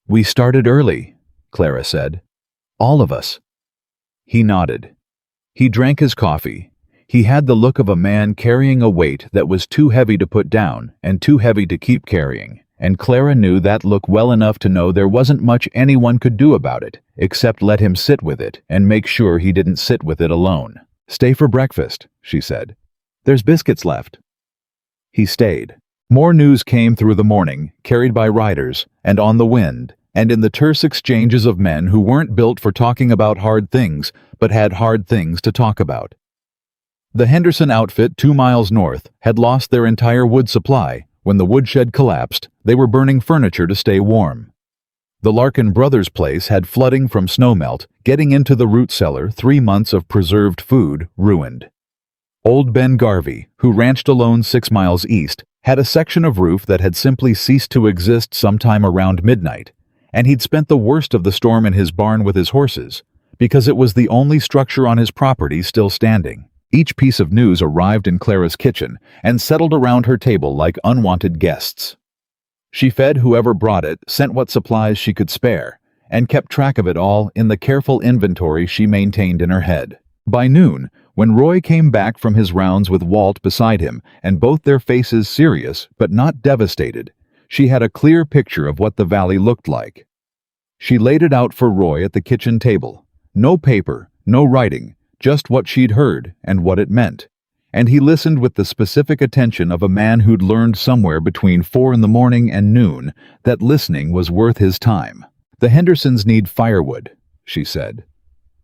"We started early," Clara said. "All of us." He nodded. He drank his coffee. He had the look of a man carrying a weight that was too heavy to put down and too heavy to keep carrying, and Clara knew that look well enough to know there wasn't much anyone could do about it, except let him sit with it and make sure he didn't sit with it alone. "Stay for breakfast," she said. "There's biscuits left." He stayed. More news came through the morning, carried by riders, and on the wind, and in the terse exchanges of men who weren't built for talking about hard things, but had hard things to talk about. The Henderson outfit 2 miles north had lost their entire wood supply. When the woodshed collapsed, they were burning furniture to stay warm. The Larkin brothers' place had flooding from snowmelt, getting into the root cellar, 3 months of preserved food ruined. Old Ben Garvey, who ranched alone 6 miles east, had a section of roof that had simply ceased to exist sometime around midnight, and he'd spent the worst of the storm in his barn with his horses, because it was the only structure on his property still standing. Each piece of news arrived in Clara's kitchen and settled around her table like unwanted guests. She fed whoever brought it, sent what supplies she could spare, and kept track of it all in the careful inventory she maintained in her head. By noon, when Roy came back from his rounds with Walt beside him, and both their faces serious but not devastated, she had a clear picture of what the valley looked like. She laid it out for Roy at the kitchen table. No paper, no writing, just what she'd heard and what it meant. And he listened with the specific attention of a man who'd learned somewhere between 4 in the morning and noon that listening was worth his time. "The Hendersons need firewood," she said.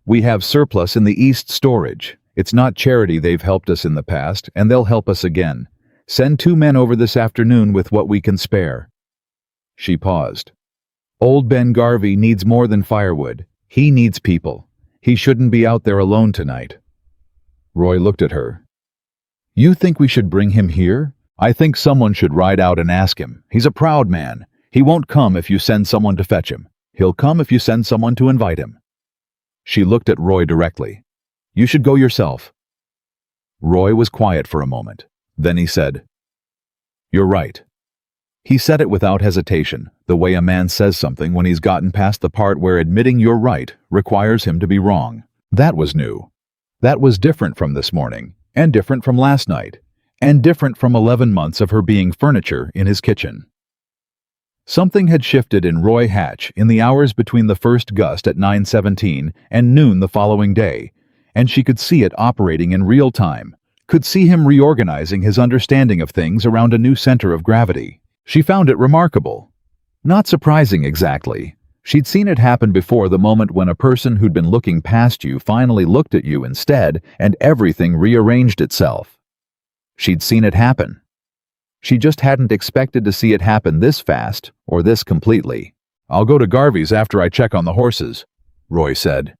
"We have surplus in the east storage. It's not charity, they've helped us in the past, and they'll help us again. Send 2 men over this afternoon with what we can spare." She paused. "Old Ben Garvey needs more than firewood. He needs people. He shouldn't be out there alone tonight." Roy looked at her. "You think we should bring him here? I think someone should ride out and ask him. He's a proud man. He won't come if you send someone to fetch him. He'll come if you send someone to invite him." She looked at Roy directly. "You should go yourself." Roy was quiet for a moment. Then he said, "You're right." He said it without hesitation, the way a man says something when he's gotten past the part where admitting you're right requires him to be wrong. That was new. That was different from this morning, and different from last night, and different from 11 months of her being furniture in his kitchen. Something had shifted in Roy Hatch in the hours between the first gust at 9:17 and noon the following day, and she could see it operating in real time, could see him reorganizing his understanding of things around a new center of gravity. She found it remarkable. Not surprising exactly. She'd seen it happen before, the moment when a person who'd been looking past you finally looked at you instead, and everything rearranged itself. She'd seen it happen. She just hadn't expected to see it happen this fast, or this completely. "I'll go to Garvey's after I check on the horses," Roy said.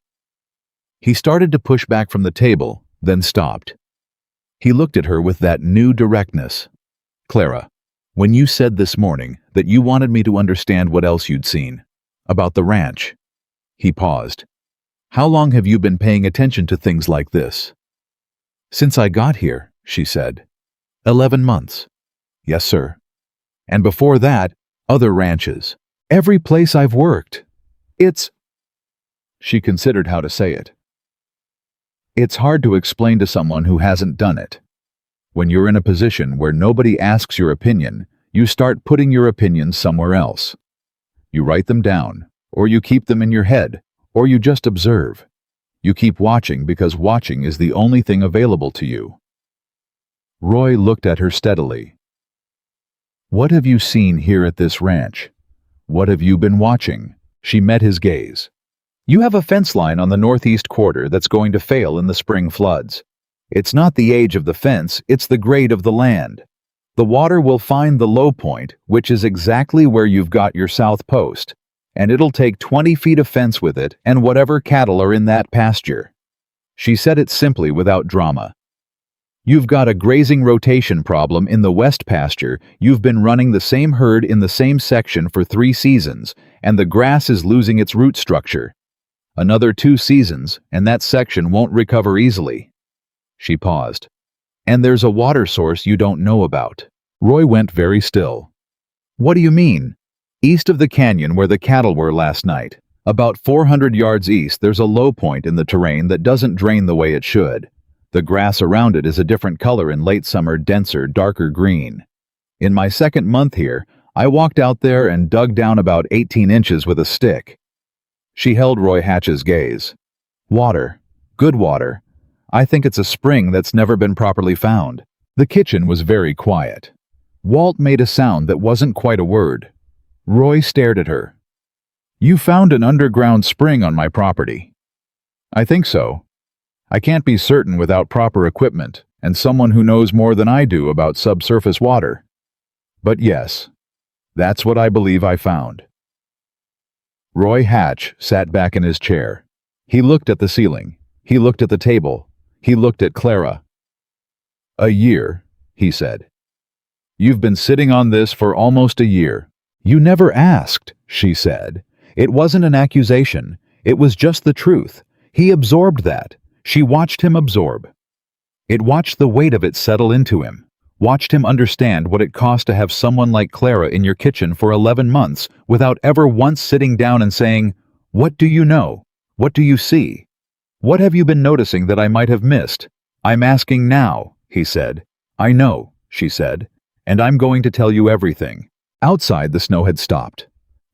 He started to push back from the table, then stopped. He looked at her with that new directness. "Clara, when you said this morning that you wanted me to understand what else you'd seen, about the ranch." He paused. "How long have you been paying attention to things like this?" "Since I got here," she said. 11 months. "Yes, sir. And before that, other ranches. Every place I've worked. It's—" She considered how to say it. "It's hard to explain to someone who hasn't done it. When you're in a position where nobody asks your opinion, you start putting your opinions somewhere else. You write them down, or you keep them in your head, or you just observe. You keep watching because watching is the only thing available to you." Roy looked at her steadily. "What have you seen here at this ranch? What have you been watching?" She met his gaze. "You have a fence line on the northeast quarter that's going to fail in the spring floods. It's not the age of the fence, it's the grade of the land. The water will find the low point, which is exactly where you've got your south post, and it'll take 20 feet of fence with it and whatever cattle are in that pasture." She said it simply, without drama. "You've got a grazing rotation problem in the west pasture. You've been running the same herd in the same section for 3 seasons, and the grass is losing its root structure. Another 2 seasons, and that section won't recover easily." She paused. "And there's a water source you don't know about." Roy went very still. "What do you mean?" "East of the canyon where the cattle were last night, about 400 yards east, there's a low point in the terrain that doesn't drain the way it should. The grass around it is a different color in late summer, denser, darker green. In my second month here, I walked out there and dug down about 18 inches with a stick." She held Roy Hatch's gaze. "Water. Good water. I think it's a spring that's never been properly found." The kitchen was very quiet. Walt made a sound that wasn't quite a word. Roy stared at her. "You found an underground spring on my property." "I think so. I can't be certain without proper equipment and someone who knows more than I do about subsurface water. But yes, that's what I believe I found." Roy Hatch sat back in his chair. He looked at the ceiling. He looked at the table. He looked at Clara. "A year," he said. "You've been sitting on this for almost a year." "You never asked," she said. It wasn't an accusation. It was just the truth. He absorbed that. She watched him absorb. It watched the weight of it settle into him, watched him understand what it cost to have someone like Clara in your kitchen for 11 months without ever once sitting down and saying, "What do you know? What do you see? What have you been noticing that I might have missed?" "I'm asking now," he said. "I know," she said, "and I'm going to tell you everything." Outside, the snow had stopped.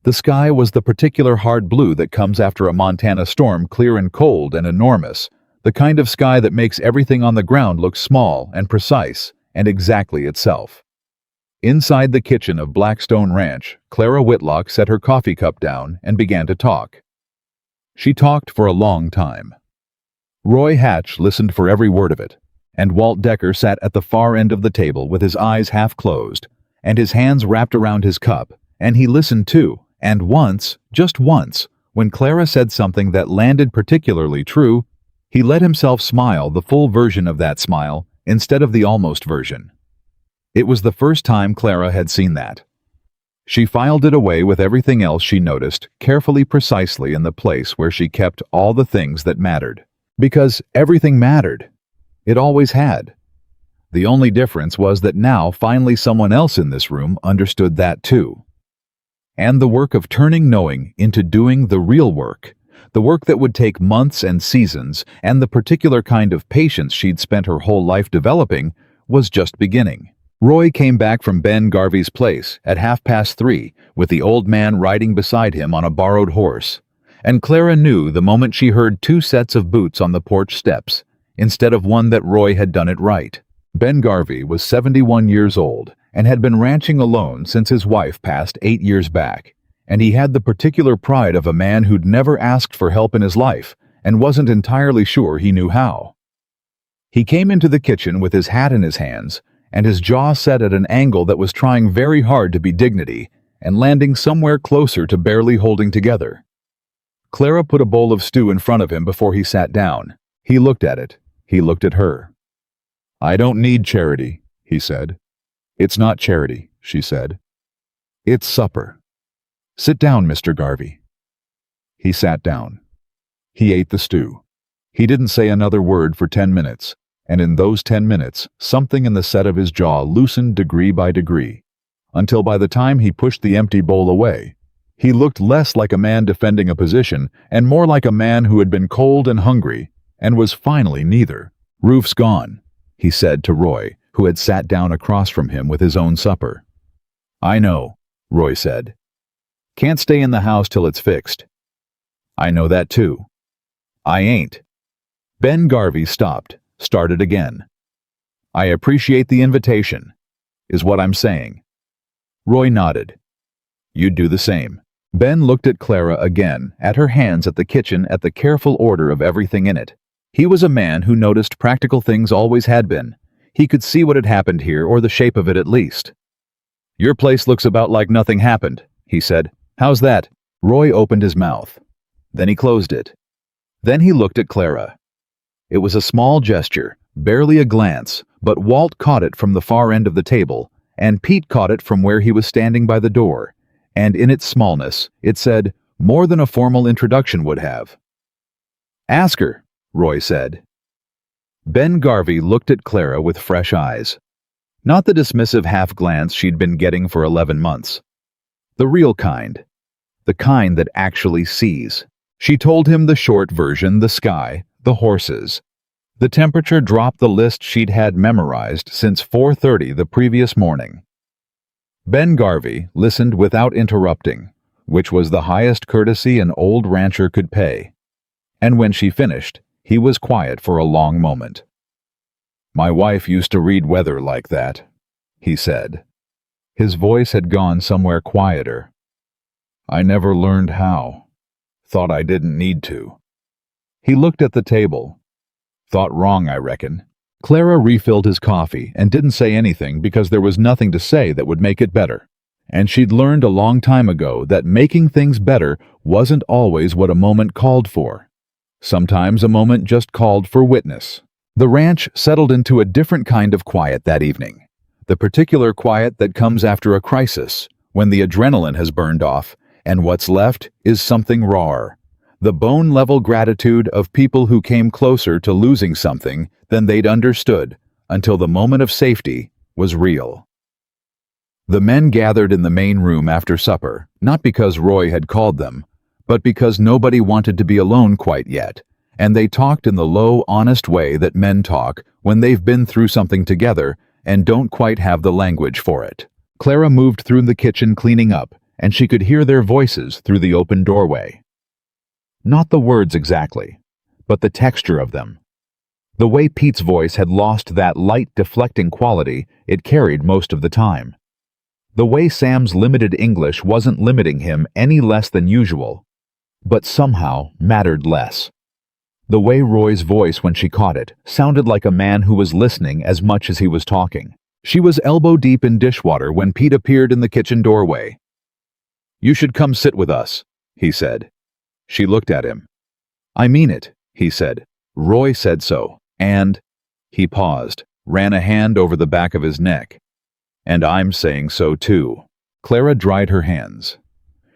The sky was the particular hard blue that comes after a Montana storm, clear and cold and enormous. The kind of sky that makes everything on the ground look small and precise and exactly itself. Inside the kitchen of Blackstone Ranch, Clara Whitlock set her coffee cup down and began to talk. She talked for a long time. Roy Hatch listened for every word of it, and Walt Decker sat at the far end of the table with his eyes half closed and his hands wrapped around his cup, and he listened too, and once, just once, when Clara said something that landed particularly true, he let himself smile, the full version of that smile, instead of the almost version. It was the first time Clara had seen that. She filed it away with everything else she noticed, carefully, precisely in the place where she kept all the things that mattered. Because everything mattered. It always had. The only difference was that now finally someone else in this room understood that too. And the work of turning knowing into doing the real work, the work that would take months and seasons, and the particular kind of patience she'd spent her whole life developing, was just beginning. Roy came back from Ben Garvey's place at 3:30 with the old man riding beside him on a borrowed horse, and Clara knew the moment she heard 2 sets of boots on the porch steps, instead of one that Roy had done it right. Ben Garvey was 71 years old and had been ranching alone since his wife passed 8 years back, and he had the particular pride of a man who'd never asked for help in his life and wasn't entirely sure he knew how. He came into the kitchen with his hat in his hands, and his jaw set at an angle that was trying very hard to be dignity and landing somewhere closer to barely holding together. Clara put a bowl of stew in front of him before he sat down. He looked at it. He looked at her. "I don't need charity," he said. "It's not charity," she said. "It's supper. Sit down, Mr. Garvey." He sat down. He ate the stew. He didn't say another word for 10 minutes, and in those 10 minutes, something in the set of his jaw loosened degree by degree, until by the time he pushed the empty bowl away, he looked less like a man defending a position and more like a man who had been cold and hungry and was finally neither. "Roof's gone," he said to Roy, who had sat down across from him with his own supper. "I know," Roy said. "Can't stay in the house till it's fixed." "I know that too." "I ain't." Ben Garvey stopped, started again. "I appreciate the invitation, is what I'm saying." Roy nodded. "You'd do the same." Ben looked at Clara again, at her hands at the kitchen, at the careful order of everything in it. He was a man who noticed practical things, always had been. He could see what had happened here, or the shape of it at least. "Your place looks about like nothing happened," he said. "How's that?" Roy opened his mouth. Then he closed it. Then he looked at Clara. It was a small gesture, barely a glance, but Walt caught it from the far end of the table, and Pete caught it from where he was standing by the door, and in its smallness, it said more than a formal introduction would have. "Ask her," Roy said. Ben Garvey looked at Clara with fresh eyes. Not the dismissive half-glance she'd been getting for 11 months. The real kind. The kind that actually sees. She told him the short version, the sky, the horses. The temperature dropped the list she'd had memorized since 4:30 the previous morning. Ben Garvey listened without interrupting, which was the highest courtesy an old rancher could pay. And when she finished, he was quiet for a long moment. "My wife used to read weather like that," he said. His voice had gone somewhere quieter. "I never learned how. Thought I didn't need to." He looked at the table. "Thought wrong, I reckon." Clara refilled his coffee and didn't say anything because there was nothing to say that would make it better. And she'd learned a long time ago that making things better wasn't always what a moment called for. Sometimes a moment just called for witness. The ranch settled into a different kind of quiet that evening. The particular quiet that comes after a crisis, when the adrenaline has burned off, and what's left is something rawer. The bone-level gratitude of people who came closer to losing something than they'd understood until the moment of safety was real. The men gathered in the main room after supper, not because Roy had called them, but because nobody wanted to be alone quite yet, and they talked in the low, honest way that men talk when they've been through something together and don't quite have the language for it. Clara moved through the kitchen cleaning up, and she could hear their voices through the open doorway. Not the words exactly, but the texture of them. The way Pete's voice had lost that light, deflecting quality it carried most of the time. The way Sam's limited English wasn't limiting him any less than usual, but somehow mattered less. The way Roy's voice, when she caught it, sounded like a man who was listening as much as he was talking. She was elbow-deep in dishwater when Pete appeared in the kitchen doorway. "You should come sit with us," he said. She looked at him. "I mean it," he said. "Roy said so, and—" He paused, ran a hand over the back of his neck. "And I'm saying so too." Clara dried her hands.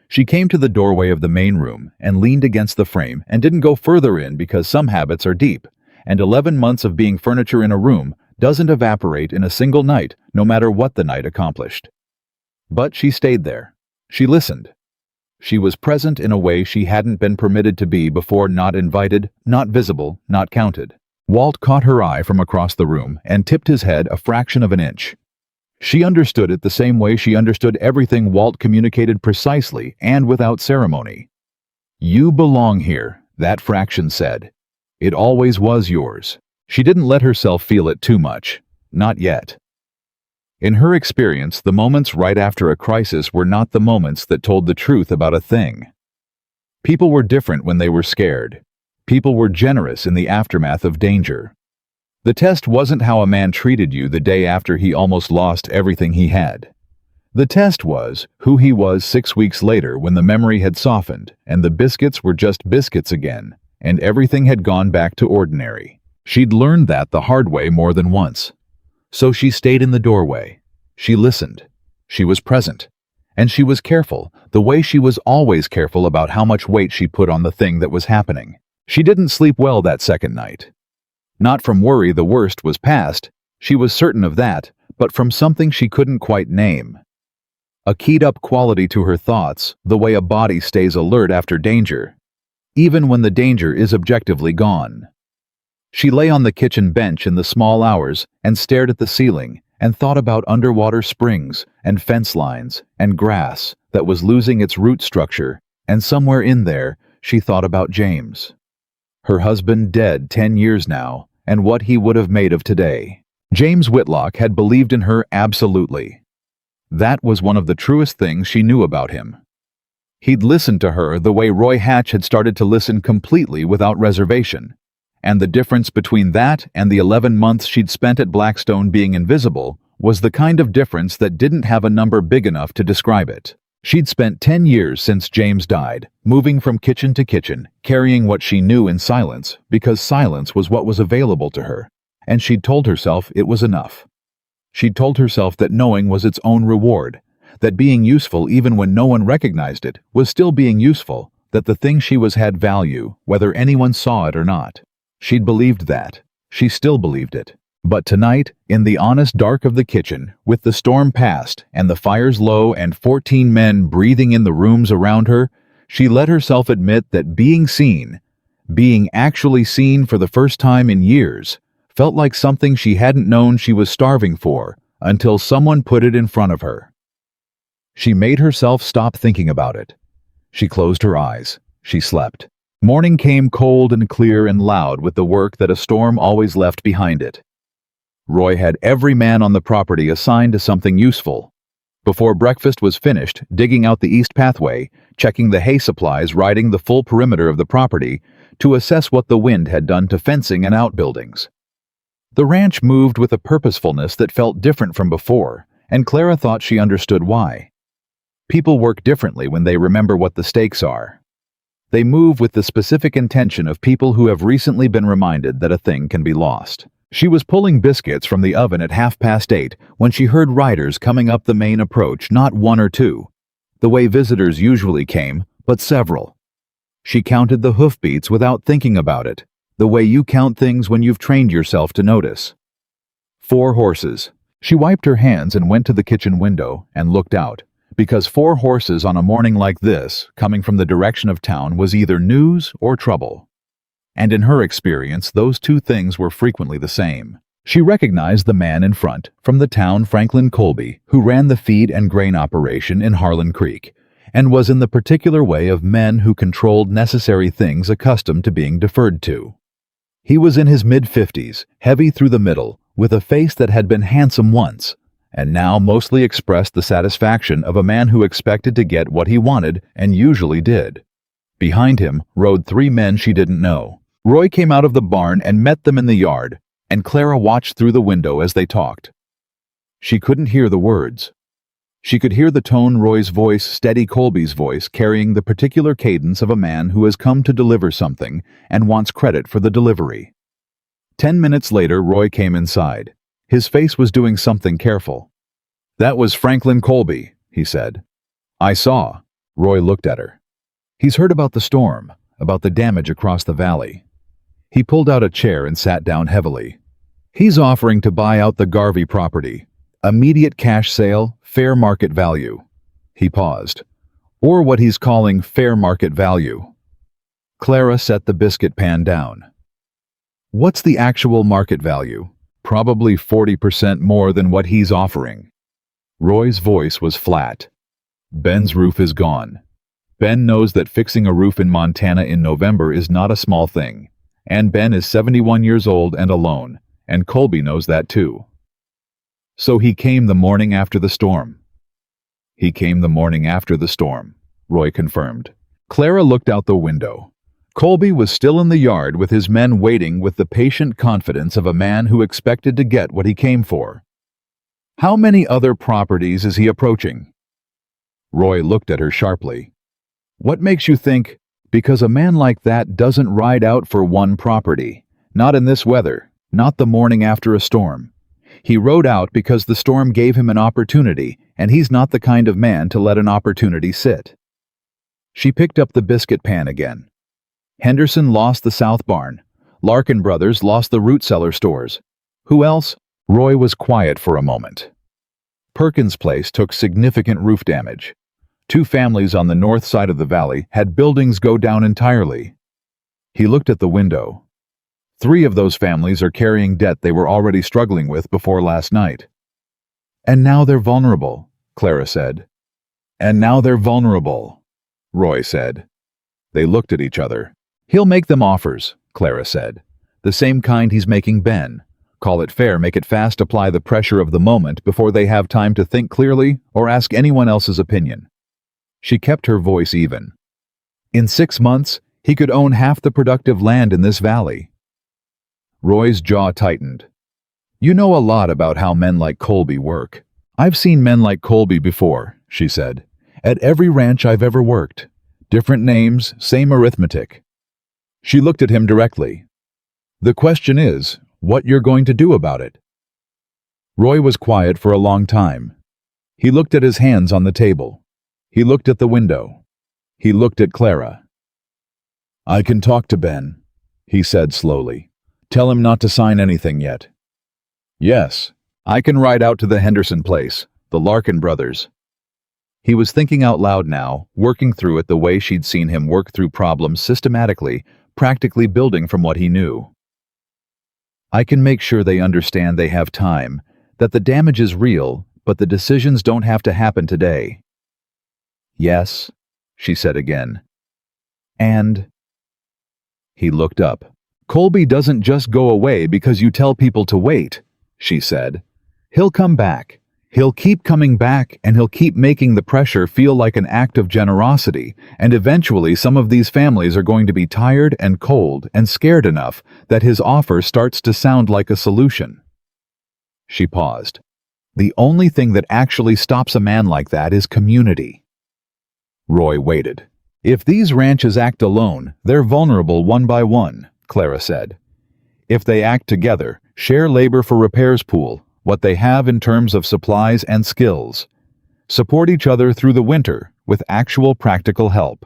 She came to the doorway of the main room and leaned against the frame and didn't go further in because some habits are deep, and 11 months of being furniture in a room doesn't evaporate in a single night, no matter what the night accomplished. But she stayed there. She listened. She was present in a way she hadn't been permitted to be before, not invited, not visible, not counted. Walt caught her eye from across the room and tipped his head a fraction of an inch. She understood it the same way she understood everything Walt communicated precisely and without ceremony. "You belong here," that fraction said. It always was yours. She didn't let herself feel it too much. Not yet. In her experience, the moments right after a crisis were not the moments that told the truth about a thing. People were different when they were scared. People were generous in the aftermath of danger. The test wasn't how a man treated you the day after he almost lost everything he had. The test was who he was 6 weeks later when the memory had softened and the biscuits were just biscuits again, and everything had gone back to ordinary. She'd learned that the hard way more than once. So she stayed in the doorway. She listened. She was present. And she was careful, the way she was always careful about how much weight she put on the thing that was happening. She didn't sleep well that second night. Not from worry the worst was past, she was certain of that, but from something she couldn't quite name. A keyed-up quality to her thoughts, the way a body stays alert after danger, even when the danger is objectively gone. She lay on the kitchen bench in the small hours and stared at the ceiling and thought about underwater springs and fence lines and grass that was losing its root structure, and somewhere in there, she thought about James. Her husband dead 10 years now, and what he would have made of today. James Whitlock had believed in her absolutely. That was one of the truest things she knew about him. He'd listened to her the way Roy Hatch had started to listen completely without reservation. And the difference between that and the 11 months she'd spent at Blackstone being invisible was the kind of difference that didn't have a number big enough to describe it. She'd spent 10 years since James died, moving from kitchen to kitchen, carrying what she knew in silence, because silence was what was available to her, and she'd told herself it was enough. She'd told herself that knowing was its own reward, that being useful even when no one recognized it was still being useful, that the thing she was had value, whether anyone saw it or not. She'd believed that. She still believed it. But tonight, in the honest dark of the kitchen, with the storm past and the fires low and 14 men breathing in the rooms around her, she let herself admit that being seen, being actually seen for the first time in years, felt like something she hadn't known she was starving for until someone put it in front of her. She made herself stop thinking about it. She closed her eyes. She slept. Morning came cold and clear and loud with the work that a storm always left behind it. Roy had every man on the property assigned to something useful. Before breakfast was finished, digging out the east pathway, checking the hay supplies, riding the full perimeter of the property to assess what the wind had done to fencing and outbuildings. The ranch moved with a purposefulness that felt different from before, and Clara thought she understood why. People work differently when they remember what the stakes are. They move with the specific intention of people who have recently been reminded that a thing can be lost. She was pulling biscuits from the oven at 8:30 when she heard riders coming up the main approach, not one or two, the way visitors usually came, but several. She counted the hoofbeats without thinking about it, the way you count things when you've trained yourself to notice. 4 horses. She wiped her hands and went to the kitchen window and looked out, because 4 horses on a morning like this, coming from the direction of town, was either news or trouble. And in her experience, those two things were frequently the same. She recognized the man in front, from the town, Franklin Colby, who ran the feed and grain operation in Harlan Creek, and was in the particular way of men who controlled necessary things accustomed to being deferred to. He was in his mid-50s, heavy through the middle, with a face that had been handsome once, and now mostly expressed the satisfaction of a man who expected to get what he wanted and usually did. Behind him rode 3 men she didn't know. Roy came out of the barn and met them in the yard, and Clara watched through the window as they talked. She couldn't hear the words. She could hear the tone Roy's voice steady Colby's voice, carrying the particular cadence of a man who has come to deliver something and wants credit for the delivery. 10 minutes later, Roy came inside. His face was doing something careful. "That was Franklin Colby," he said. "I saw." Roy looked at her. "He's heard about the storm, about the damage across the valley." He pulled out a chair and sat down heavily. "He's offering to buy out the Garvey property. Immediate cash sale, fair market value." He paused. "Or what he's calling fair market value." Clara set the biscuit pan down. "What's the actual market value?" "Probably 40% more than what he's offering." Roy's voice was flat. Ben's roof is gone. Ben knows that fixing a roof in Montana in November is not a small thing. And Ben is 71 years old and alone, and Colby knows that too. So he came the morning after the storm. He came the morning after the storm, Roy confirmed. Clara looked out the window. Colby was still in the yard with his men waiting with the patient confidence of a man who expected to get what he came for. How many other properties is he approaching? Roy looked at her sharply. What makes you think? Because a man like that doesn't ride out for one property. Not in this weather, not the morning after a storm. He rode out because the storm gave him an opportunity, and he's not the kind of man to let an opportunity sit. She picked up the biscuit pan again. Henderson lost the South Barn. Larkin brothers lost the root cellar stores. Who else? Roy was quiet for a moment. Perkins' place took significant roof damage. 2 families on the north side of the valley had buildings go down entirely. He looked at the window. 3 of those families are carrying debt they were already struggling with before last night. And now they're vulnerable, Clara said. And now they're vulnerable, Roy said. They looked at each other. He'll make them offers, Clara said. The same kind he's making Ben. Call it fair, make it fast, apply the pressure of the moment before they have time to think clearly or ask anyone else's opinion. She kept her voice even. In 6 months, he could own half the productive land in this valley. Roy's jaw tightened. You know a lot about how men like Colby work. I've seen men like Colby before, she said. At every ranch I've ever worked. Different names, same arithmetic. She looked at him directly. The question is, what you're going to do about it? Roy was quiet for a long time. He looked at his hands on the table. He looked at the window. He looked at Clara. I can talk to Ben, he said slowly. Tell him not to sign anything yet. Yes, I can ride out to the Henderson place, the Larkin brothers. He was thinking out loud now, working through it the way she'd seen him work through problems systematically, practically building from what he knew. I can make sure they understand they have time, that the damage is real, but the decisions don't have to happen today. Yes, she said again. And? He looked up. Colby doesn't just go away because you tell people to wait, she said. He'll come back. He'll keep coming back, and he'll keep making the pressure feel like an act of generosity, and eventually some of these families are going to be tired and cold and scared enough that his offer starts to sound like a solution. She paused. The only thing that actually stops a man like that is community. Roy waited. If these ranches act alone, they're vulnerable one by one, Clara said. If they act together, share labor for repairs pool, what they have in terms of supplies and skills. Support each other through the winter with actual practical help.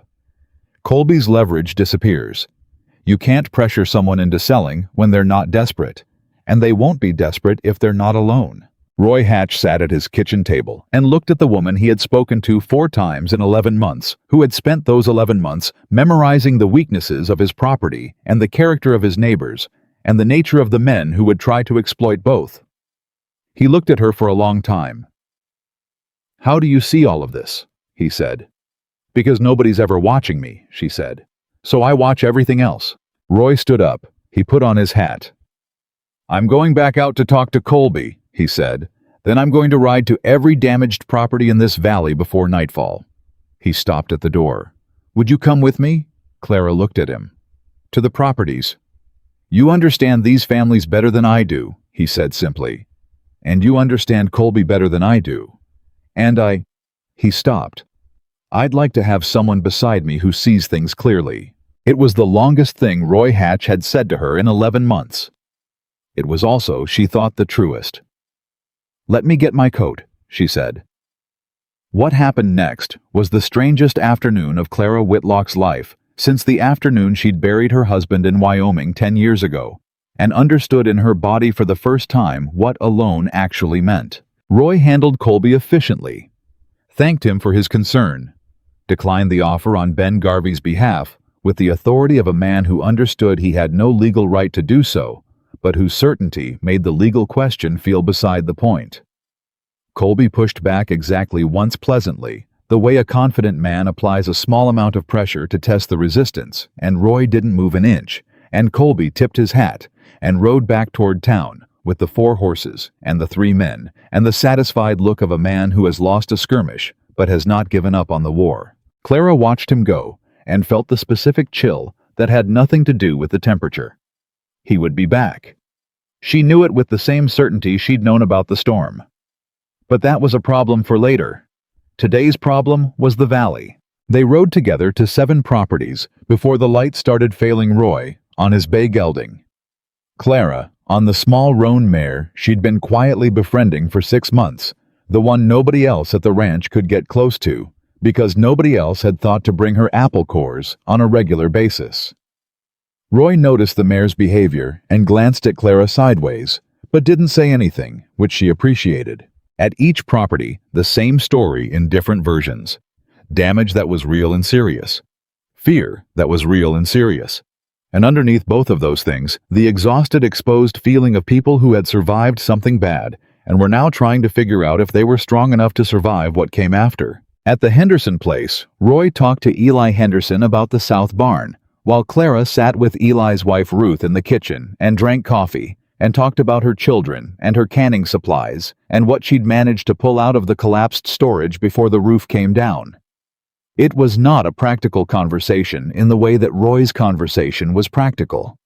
Colby's leverage disappears. You can't pressure someone into selling when they're not desperate, and they won't be desperate if they're not alone. Roy Hatch sat at his kitchen table and looked at the woman he had spoken to 4 times in 11 months, who had spent those 11 months memorizing the weaknesses of his property and the character of his neighbors, and the nature of the men who would try to exploit both. He looked at her for a long time. How do you see all of this? He said. Because nobody's ever watching me, she said. So I watch everything else. Roy stood up. He put on his hat. I'm going back out to talk to Colby, he said. Then I'm going to ride to every damaged property in this valley before nightfall. He stopped at the door. Would you come with me? Clara looked at him. To the properties. You understand these families better than I do, he said simply. And you understand Colby better than I do. And He stopped. I'd like to have someone beside me who sees things clearly. It was the longest thing Roy Hatch had said to her in 11 months. It was also, she thought, the truest. Let me get my coat, she said. What happened next was the strangest afternoon of Clara Whitlock's life since the afternoon she'd buried her husband in Wyoming 10 years ago, and understood in her body for the first time what alone actually meant. Roy handled Colby efficiently, thanked him for his concern, declined the offer on Ben Garvey's behalf with the authority of a man who understood he had no legal right to do so, but whose certainty made the legal question feel beside the point. Colby pushed back exactly once pleasantly, the way a confident man applies a small amount of pressure to test the resistance, and Roy didn't move an inch, and Colby tipped his hat and rode back toward town with the 4 horses and the 3 men and the satisfied look of a man who has lost a skirmish but has not given up on the war. Clara watched him go and felt the specific chill that had nothing to do with the temperature. He would be back. She knew it with the same certainty she'd known about the storm. But that was a problem for later. Today's problem was the valley. They rode together to 7 properties before the light started failing Roy on his bay gelding. Clara, on the small roan mare she'd been quietly befriending for 6 months, the one nobody else at the ranch could get close to, because nobody else had thought to bring her apple cores on a regular basis. Roy noticed the mare's behavior and glanced at Clara sideways, but didn't say anything, which she appreciated. At each property, the same story in different versions. Damage that was real and serious. Fear that was real and serious. And underneath both of those things, the exhausted, exposed feeling of people who had survived something bad and were now trying to figure out if they were strong enough to survive what came after. At the Henderson place, Roy talked to Eli Henderson about the South Barn, while Clara sat with Eli's wife Ruth in the kitchen and drank coffee and talked about her children and her canning supplies and what she'd managed to pull out of the collapsed storage before the roof came down. It was not a practical conversation in the way that Roy's conversation was practical.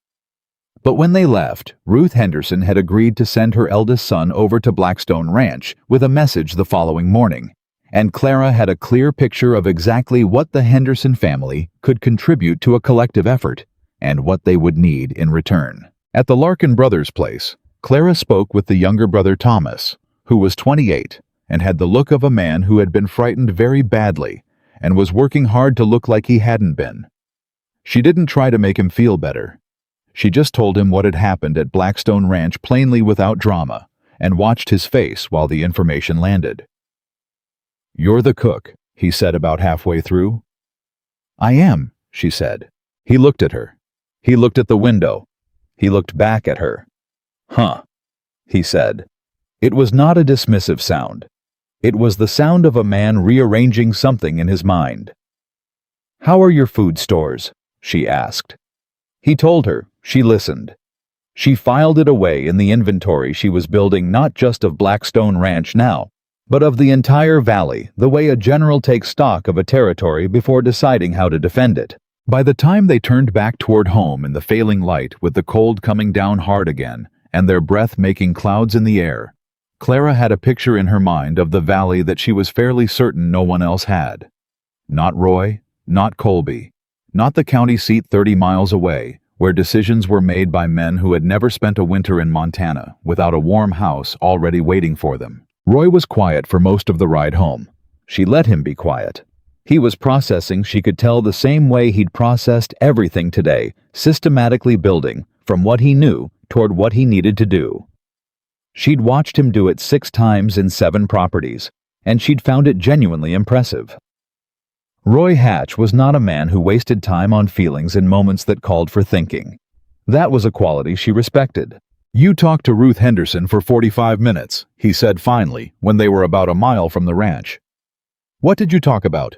But when they left, Ruth Henderson had agreed to send her eldest son over to Blackstone Ranch with a message the following morning, and Clara had a clear picture of exactly what the Henderson family could contribute to a collective effort and what they would need in return. At the Larkin brothers' place, Clara spoke with the younger brother Thomas, who was 28 and had the look of a man who had been frightened very badly and was working hard to look like he hadn't been. She didn't try to make him feel better. She just told him what had happened at Blackstone Ranch plainly without drama and watched his face while the information landed. "You're the cook," he said about halfway through. "I am," she said. He looked at her. He looked at the window. He looked back at her. "Huh," he said. It was not a dismissive sound. It was the sound of a man rearranging something in his mind. "How are your food stores?" she asked. He told her. She listened. She filed it away in the inventory she was building, not just of Blackstone Ranch now, but of the entire valley, the way a general takes stock of a territory before deciding how to defend it. By the time they turned back toward home in the failing light with the cold coming down hard again and their breath making clouds in the air, Clara had a picture in her mind of the valley that she was fairly certain no one else had. Not Roy, not Colby, not the county seat 30 miles away, where decisions were made by men who had never spent a winter in Montana without a warm house already waiting for them. Roy was quiet for most of the ride home. She let him be quiet. He was processing, she could tell, the same way he'd processed everything today, systematically building from what he knew toward what he needed to do. She'd watched him do it 6 times in 7 properties, and she'd found it genuinely impressive. Roy Hatch was not a man who wasted time on feelings in moments that called for thinking. That was a quality she respected. "You talked to Ruth Henderson for 45 minutes, he said finally, when they were about a mile from the ranch. "What did you talk about?"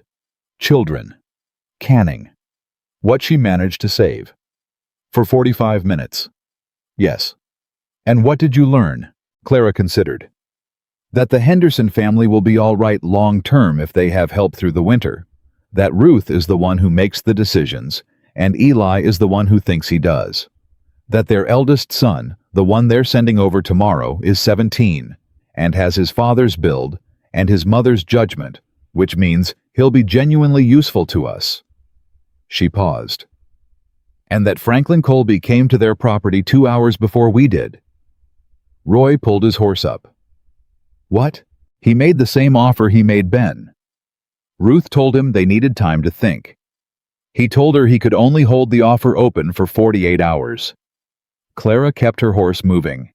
"Children. Canning. What she managed to save." "For 45 minutes. "Yes." "And what did you learn?" Clara considered. "That the Henderson family will be all right long-term if they have help through the winter. That Ruth is the one who makes the decisions, and Eli is the one who thinks he does. That their eldest son, the one they're sending over tomorrow, is 17, and has his father's build and his mother's judgment, which means he'll be genuinely useful to us." She paused. "And that Franklin Colby came to their property 2 hours before we did." Roy pulled his horse up. "What? He made the same offer he made Ben." Ruth told him they needed time to think. He told her he could only hold the offer open for 48 hours. Clara kept her horse moving.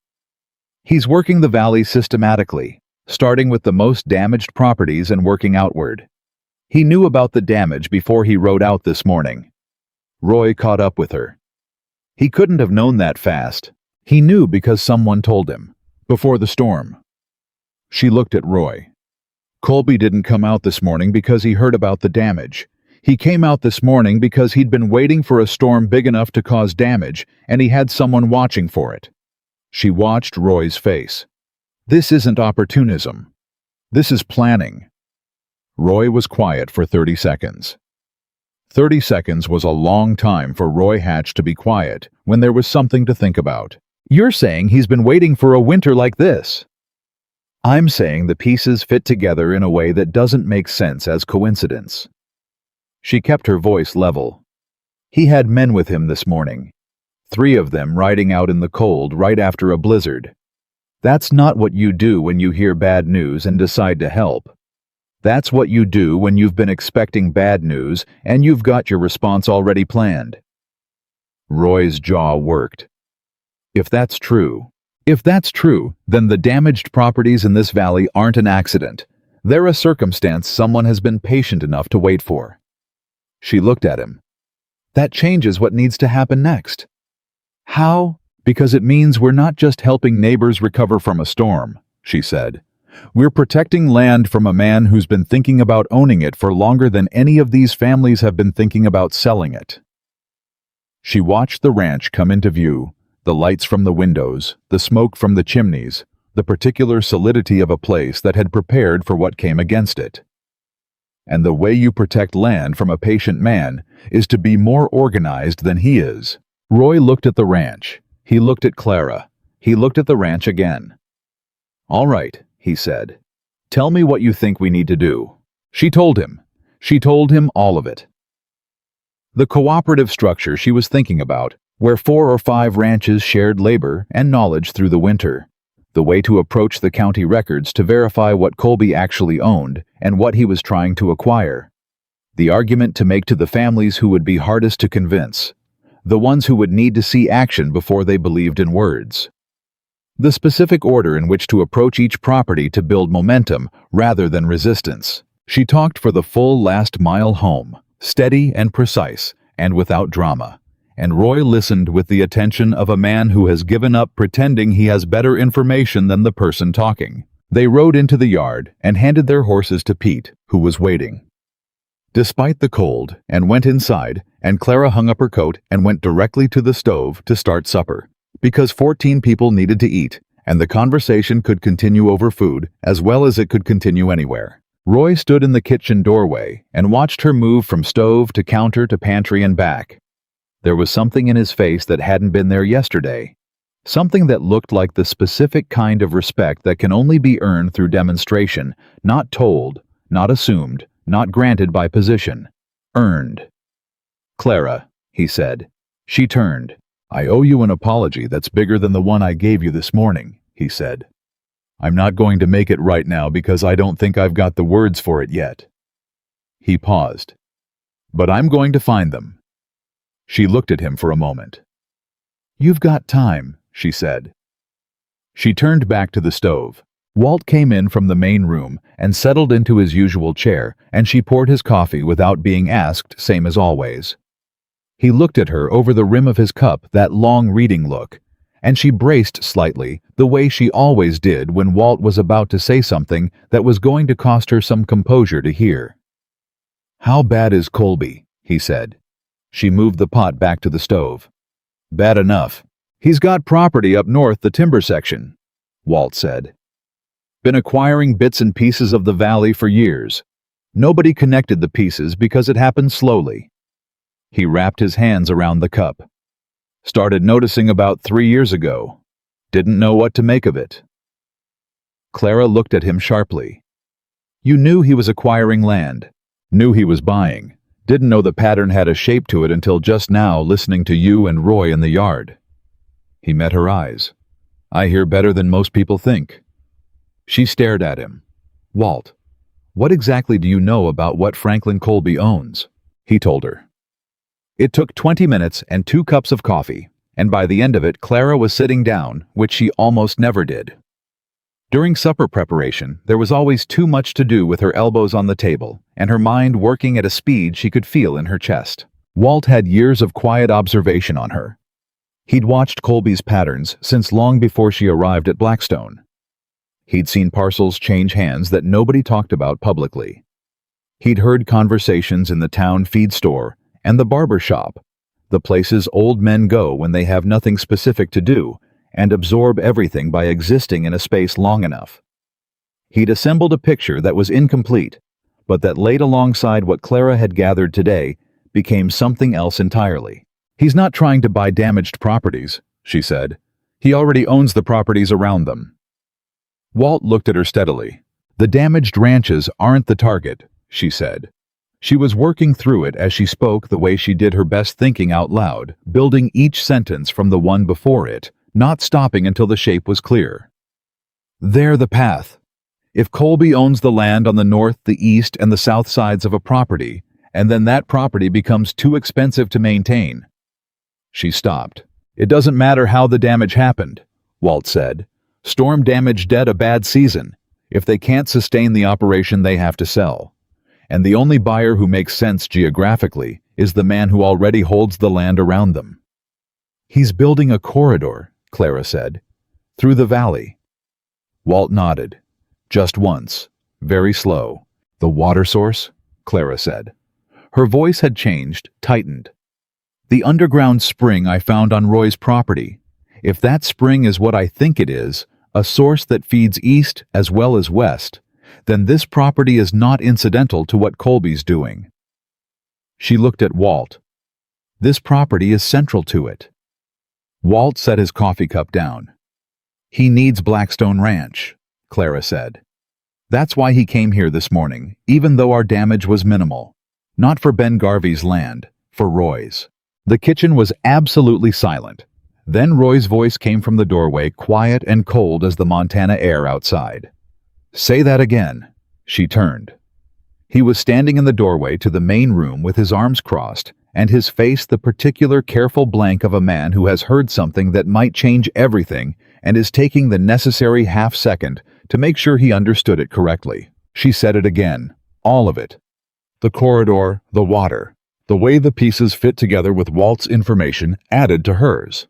"He's working the valley systematically, starting with the most damaged properties and working outward. He knew about the damage before he rode out this morning." Roy caught up with her. "He couldn't have known that fast. He knew because someone told him. Before the storm." She looked at Roy. Colby didn't come out this morning because he heard about the damage. He came out this morning because he'd been waiting for a storm big enough to cause damage, and he had someone watching for it. She watched Roy's face. This isn't opportunism. This is planning. Roy was quiet for 30 seconds. 30 seconds was a long time for Roy Hatch to be quiet when there was something to think about. You're saying he's been waiting for a winter like this? I'm saying the pieces fit together in a way that doesn't make sense as coincidence. She kept her voice level. He had men with him this morning. 3 of them riding out in the cold right after a blizzard. That's not what you do when you hear bad news and decide to help. That's what you do when you've been expecting bad news and you've got your response already planned. Roy's jaw worked. If that's true, then the damaged properties in this valley aren't an accident. They're a circumstance someone has been patient enough to wait for. She looked at him. That changes what needs to happen next. How? Because it means we're not just helping neighbors recover from a storm, she said. We're protecting land from a man who's been thinking about owning it for longer than any of these families have been thinking about selling it. She watched the ranch come into view, the lights from the windows, the smoke from the chimneys, the particular solidity of a place that had prepared for what came against it. And the way you protect land from a patient man is to be more organized than he is. Roy looked at the ranch. He looked at Clara. He looked at the ranch again. All right, he said. Tell me what you think we need to do. She told him. She told him all of it. The cooperative structure she was thinking about, where 4 or 5 ranches shared labor and knowledge through the winter. The way to approach the county records to verify what Colby actually owned and what he was trying to acquire. The argument to make to the families who would be hardest to convince. The ones who would need to see action before they believed in words. The specific order in which to approach each property to build momentum rather than resistance. She talked for the full last mile home, steady and precise, and without drama. And Roy listened with the attention of a man who has given up pretending he has better information than the person talking. They rode into the yard and handed their horses to Pete, who was waiting. Despite the cold, and went inside, and Clara hung up her coat and went directly to the stove to start supper. Because 14 people needed to eat, and the conversation could continue over food as well as it could continue anywhere. Roy stood in the kitchen doorway and watched her move from stove to counter to pantry and back. There was something in his face that hadn't been there yesterday. Something that looked like the specific kind of respect that can only be earned through demonstration, not told, not assumed, not granted by position. Earned. Clara, he said. She turned. I owe you an apology that's bigger than the one I gave you this morning, he said. I'm not going to make it right now because I don't think I've got the words for it yet. He paused. But I'm going to find them. She looked at him for a moment. You've got time, she said. She turned back to the stove. Walt came in from the main room and settled into his usual chair, and she poured his coffee without being asked, same as always. He looked at her over the rim of his cup, that long reading look, and she braced slightly, the way she always did when Walt was about to say something that was going to cost her some composure to hear. How bad is Colby? He said. She moved the pot back to the stove. Bad enough. He's got property up north the timber section, Walt said. Been acquiring bits and pieces of the valley for years. Nobody connected the pieces because it happened slowly. He wrapped his hands around the cup. Started noticing about 3 years ago. Didn't know what to make of it. Clara looked at him sharply. You knew he was acquiring land. Knew he was buying. Didn't know the pattern had a shape to it until just now, listening to you and Roy in the yard. He met her eyes. I hear better than most people think. She stared at him. Walt, what exactly do you know about what Franklin Colby owns? He told her. It took 20 minutes and 2 cups of coffee, and by the end of it Clara was sitting down, which she almost never did. During supper preparation, there was always too much to do with her elbows on the table, and her mind working at a speed she could feel in her chest. Walt had years of quiet observation on her. He'd watched Colby's patterns since long before she arrived at Blackstone. He'd seen parcels change hands that nobody talked about publicly. He'd heard conversations in the town feed store and the barber shop, the places old men go when they have nothing specific to do and absorb everything by existing in a space long enough. He'd assembled a picture that was incomplete, but that laid alongside what Clara had gathered today became something else entirely. "He's not trying to buy damaged properties," she said. "He already owns the properties around them." Walt looked at her steadily. "The damaged ranches aren't the target," she said. She was working through it as she spoke the way she did her best, thinking out loud, building each sentence from the one before it, not stopping until the shape was clear. "They're the path. If Colby owns the land on the north, the east, and the south sides of a property, and then that property becomes too expensive to maintain." She stopped. "It doesn't matter how the damage happened," Walt said. "Storm damage dead a bad season. If they can't sustain the operation, they have to sell. And the only buyer who makes sense geographically is the man who already holds the land around them." "He's building a corridor," Clara said, "through the valley." Walt nodded. "Just once. Very slow." "The water source?" Clara said. Her voice had changed, tightened. "The underground spring I found on Roy's property. If that spring is what I think it is, a source that feeds east as well as west, then this property is not incidental to what Colby's doing." She looked at Walt. "This property is central to it." Walt set his coffee cup down. "He needs Blackstone Ranch," Clara said. "That's why he came here this morning, even though our damage was minimal. Not for Ben Garvey's land, for Roy's." The kitchen was absolutely silent. Then Roy's voice came from the doorway, quiet and cold as the Montana air outside. "Say that again." She turned. He was standing in the doorway to the main room with his arms crossed, and his face the particular careful blank of a man who has heard something that might change everything and is taking the necessary half-second to make sure he understood it correctly. She said it again, all of it. The corridor, the water, the way the pieces fit together with Walt's information added to hers.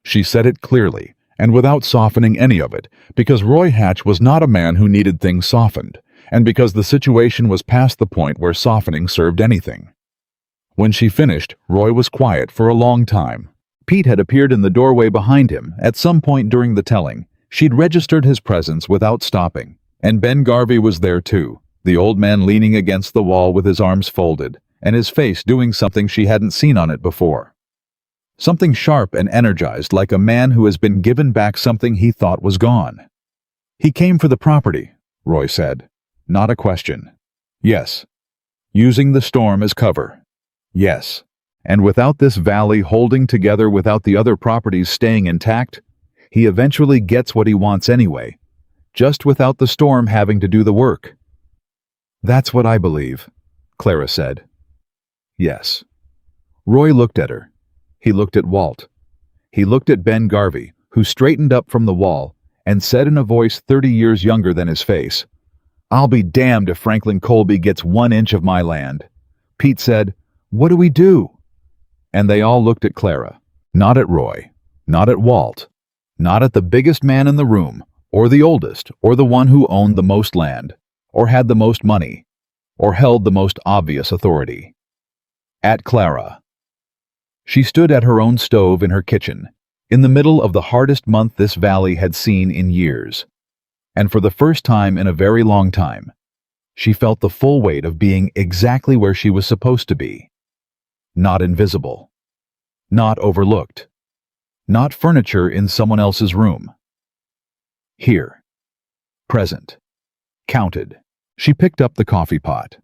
She said it clearly, and without softening any of it, because Roy Hatch was not a man who needed things softened, and because the situation was past the point where softening served anything. When she finished, Roy was quiet for a long time. Pete had appeared in the doorway behind him at some point during the telling. She'd registered his presence without stopping. And Ben Garvey was there too, the old man leaning against the wall with his arms folded, and his face doing something she hadn't seen on it before. Something sharp and energized, like a man who has been given back something he thought was gone. "He came for the property," Roy said. Not a question. "Yes." "Using the storm as cover." "Yes." "And without this valley holding together, without the other properties staying intact, he eventually gets what he wants anyway, just without the storm having to do the work." "That's what I believe," Clara said. "Yes." Roy looked at her. He looked at Walt. He looked at Ben Garvey, who straightened up from the wall and said in a voice 30 years younger than his face, "I'll be damned if Franklin Colby gets 1 inch of my land." Pete said, "What do we do?" And they all looked at Clara. Not at Roy. Not at Walt. Not at the biggest man in the room, or the oldest, or the one who owned the most land, or had the most money, or held the most obvious authority. At Clara. She stood at her own stove in her kitchen, in the middle of the hardest month this valley had seen in years. And for the first time in a very long time, she felt the full weight of being exactly where she was supposed to be. Not invisible. Not overlooked. Not furniture in someone else's room. Here. Present. Counted. She picked up the coffee pot.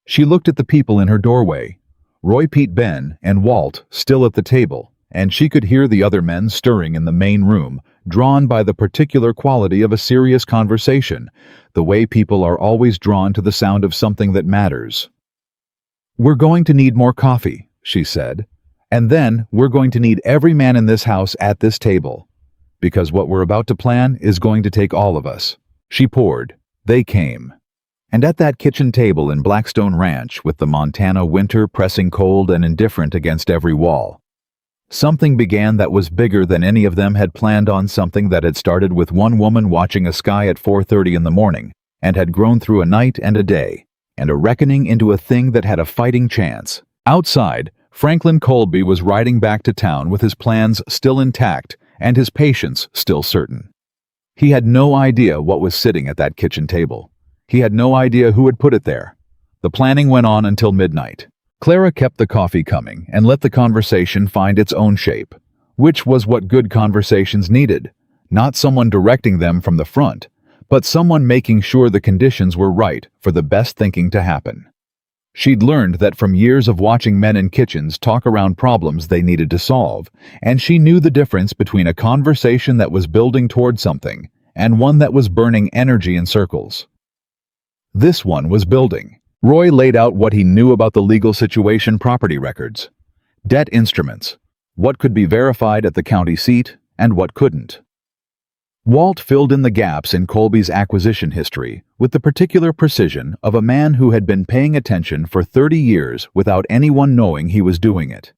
She looked at the people in her doorway, Roy, Pete, Ben, and Walt still at the table, and she could hear the other men stirring in the main room, drawn by the particular quality of a serious conversation, the way people are always drawn to the sound of something that matters. "We're going to need more coffee," she said, "and then we're going to need every man in this house at this table, because what we're about to plan is going to take all of us." She poured. They came. And at that kitchen table in Blackstone Ranch, with the Montana winter pressing cold and indifferent against every wall, Something began that was bigger than any of them had planned on, something that had started with one woman watching a sky at 4:30 in the morning and had grown through a night and a day, and a reckoning into a thing that had a fighting chance. Outside, Franklin Colby was riding back to town with his plans still intact and his patience still certain. He had no idea what was sitting at that kitchen table. He had no idea who had put it there. The planning went on until midnight. Clara kept the coffee coming and let the conversation find its own shape, which was what good conversations needed. Not someone directing them from the front, but someone making sure the conditions were right for the best thinking to happen. She'd learned that from years of watching men in kitchens talk around problems they needed to solve, and she knew the difference between a conversation that was building toward something and one that was burning energy in circles. This one was building. Roy laid out what he knew about the legal situation: property records, debt instruments, what could be verified at the county seat and what couldn't. Walt filled in the gaps in Colby's acquisition history with the particular precision of a man who had been paying attention for 30 years without anyone knowing he was doing it.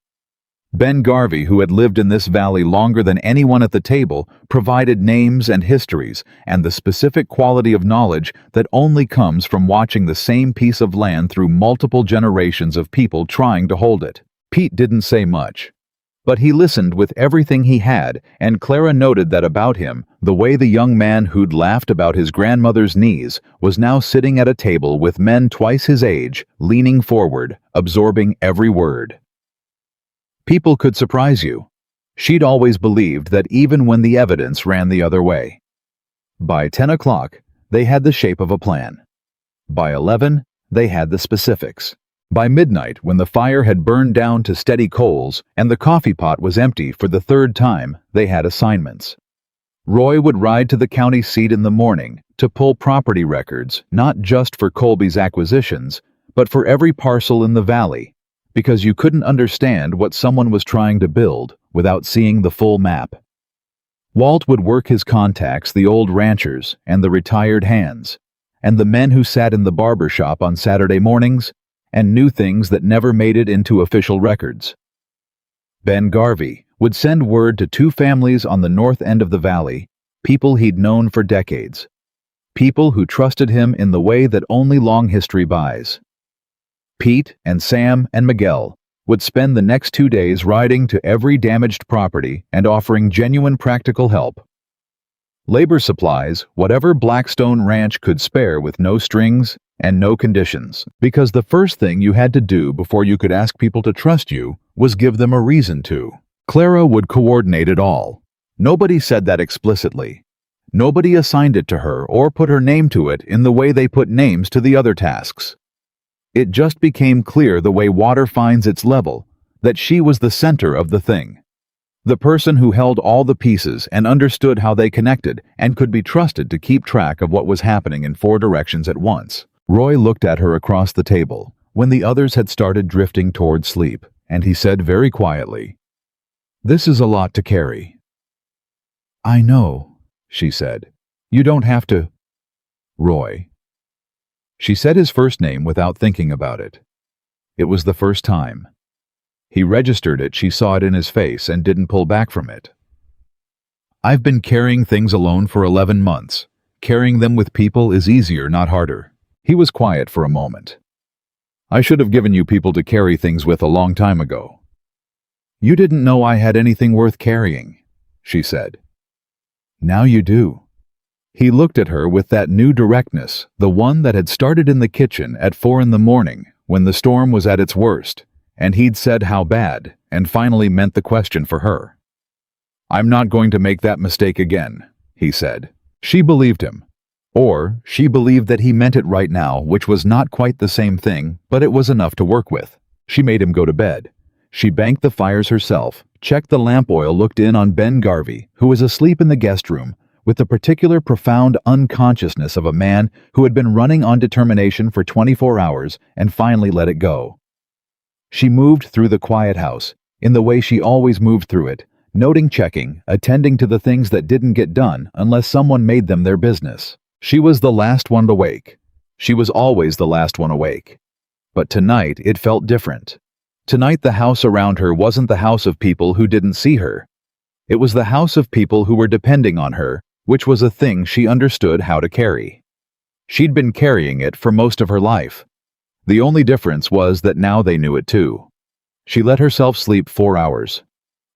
Ben Garvey, who had lived in this valley longer than anyone at the table, provided names and histories and the specific quality of knowledge that only comes from watching the same piece of land through multiple generations of people trying to hold it. Pete didn't say much, but he listened with everything he had, and Clara noted that about him, the way the young man who'd laughed about his grandmother's knees was now sitting at a table with men twice his age, leaning forward, absorbing every word. People could surprise you. She'd always believed that, even when the evidence ran the other way. By 10 o'clock, they had the shape of a plan. By 11, they had the specifics. By midnight, when the fire had burned down to steady coals and the coffee pot was empty for the third time, they had assignments. Roy would ride to the county seat in the morning to pull property records, not just for Colby's acquisitions, but for every parcel in the valley, because you couldn't understand what someone was trying to build without seeing the full map. Walt would work his contacts, the old ranchers and the retired hands, and the men who sat in the barber shop on Saturday mornings and knew things that never made it into official records. Ben Garvey would send word to two families on the north end of the valley, people he'd known for decades, people who trusted him in the way that only long history buys. Pete and Sam and Miguel would spend the next 2 days riding to every damaged property and offering genuine practical help. Labor supplies, whatever Blackstone Ranch could spare, with no strings and no conditions, because the first thing you had to do before you could ask people to trust you was give them a reason to. Clara would coordinate it all. Nobody said that explicitly. Nobody assigned it to her or put her name to it in the way they put names to the other tasks. It just became clear, the way water finds its level, that she was the center of the thing. The person who held all the pieces and understood how they connected and could be trusted to keep track of what was happening in 4 directions at once. Roy looked at her across the table when the others had started drifting toward sleep, and he said very quietly, "This is a lot to carry." "I know," she said. "You don't have to." "Roy." She said his first name without thinking about it. It was the first time. He registered it, she saw it in his face, and didn't pull back from it. "I've been carrying things alone for 11 months. Carrying them with people is easier, not harder." He was quiet for a moment. "I should have given you people to carry things with a long time ago." "You didn't know I had anything worth carrying," she said. "Now you do." He looked at her with that new directness, the one that had started in the kitchen at 4 in the morning when the storm was at its worst, and he'd said how bad, and finally meant the question for her. "I'm not going to make that mistake again," he said. She believed him. Or she believed that he meant it right now, which was not quite the same thing, but it was enough to work with. She made him go to bed. She banked the fires herself, checked the lamp oil, looked in on Ben Garvey, who was asleep in the guest room, with the particular profound unconsciousness of a man who had been running on determination for 24 hours and finally let it go. She moved through the quiet house, in the way she always moved through it, noting, checking, attending to the things that didn't get done unless someone made them their business. She was the last one awake. She was always the last one awake. But tonight it felt different. Tonight the house around her wasn't the house of people who didn't see her. It was the house of people who were depending on her, which was a thing she understood how to carry. She'd been carrying it for most of her life. The only difference was that now they knew it too. She let herself sleep 4 hours.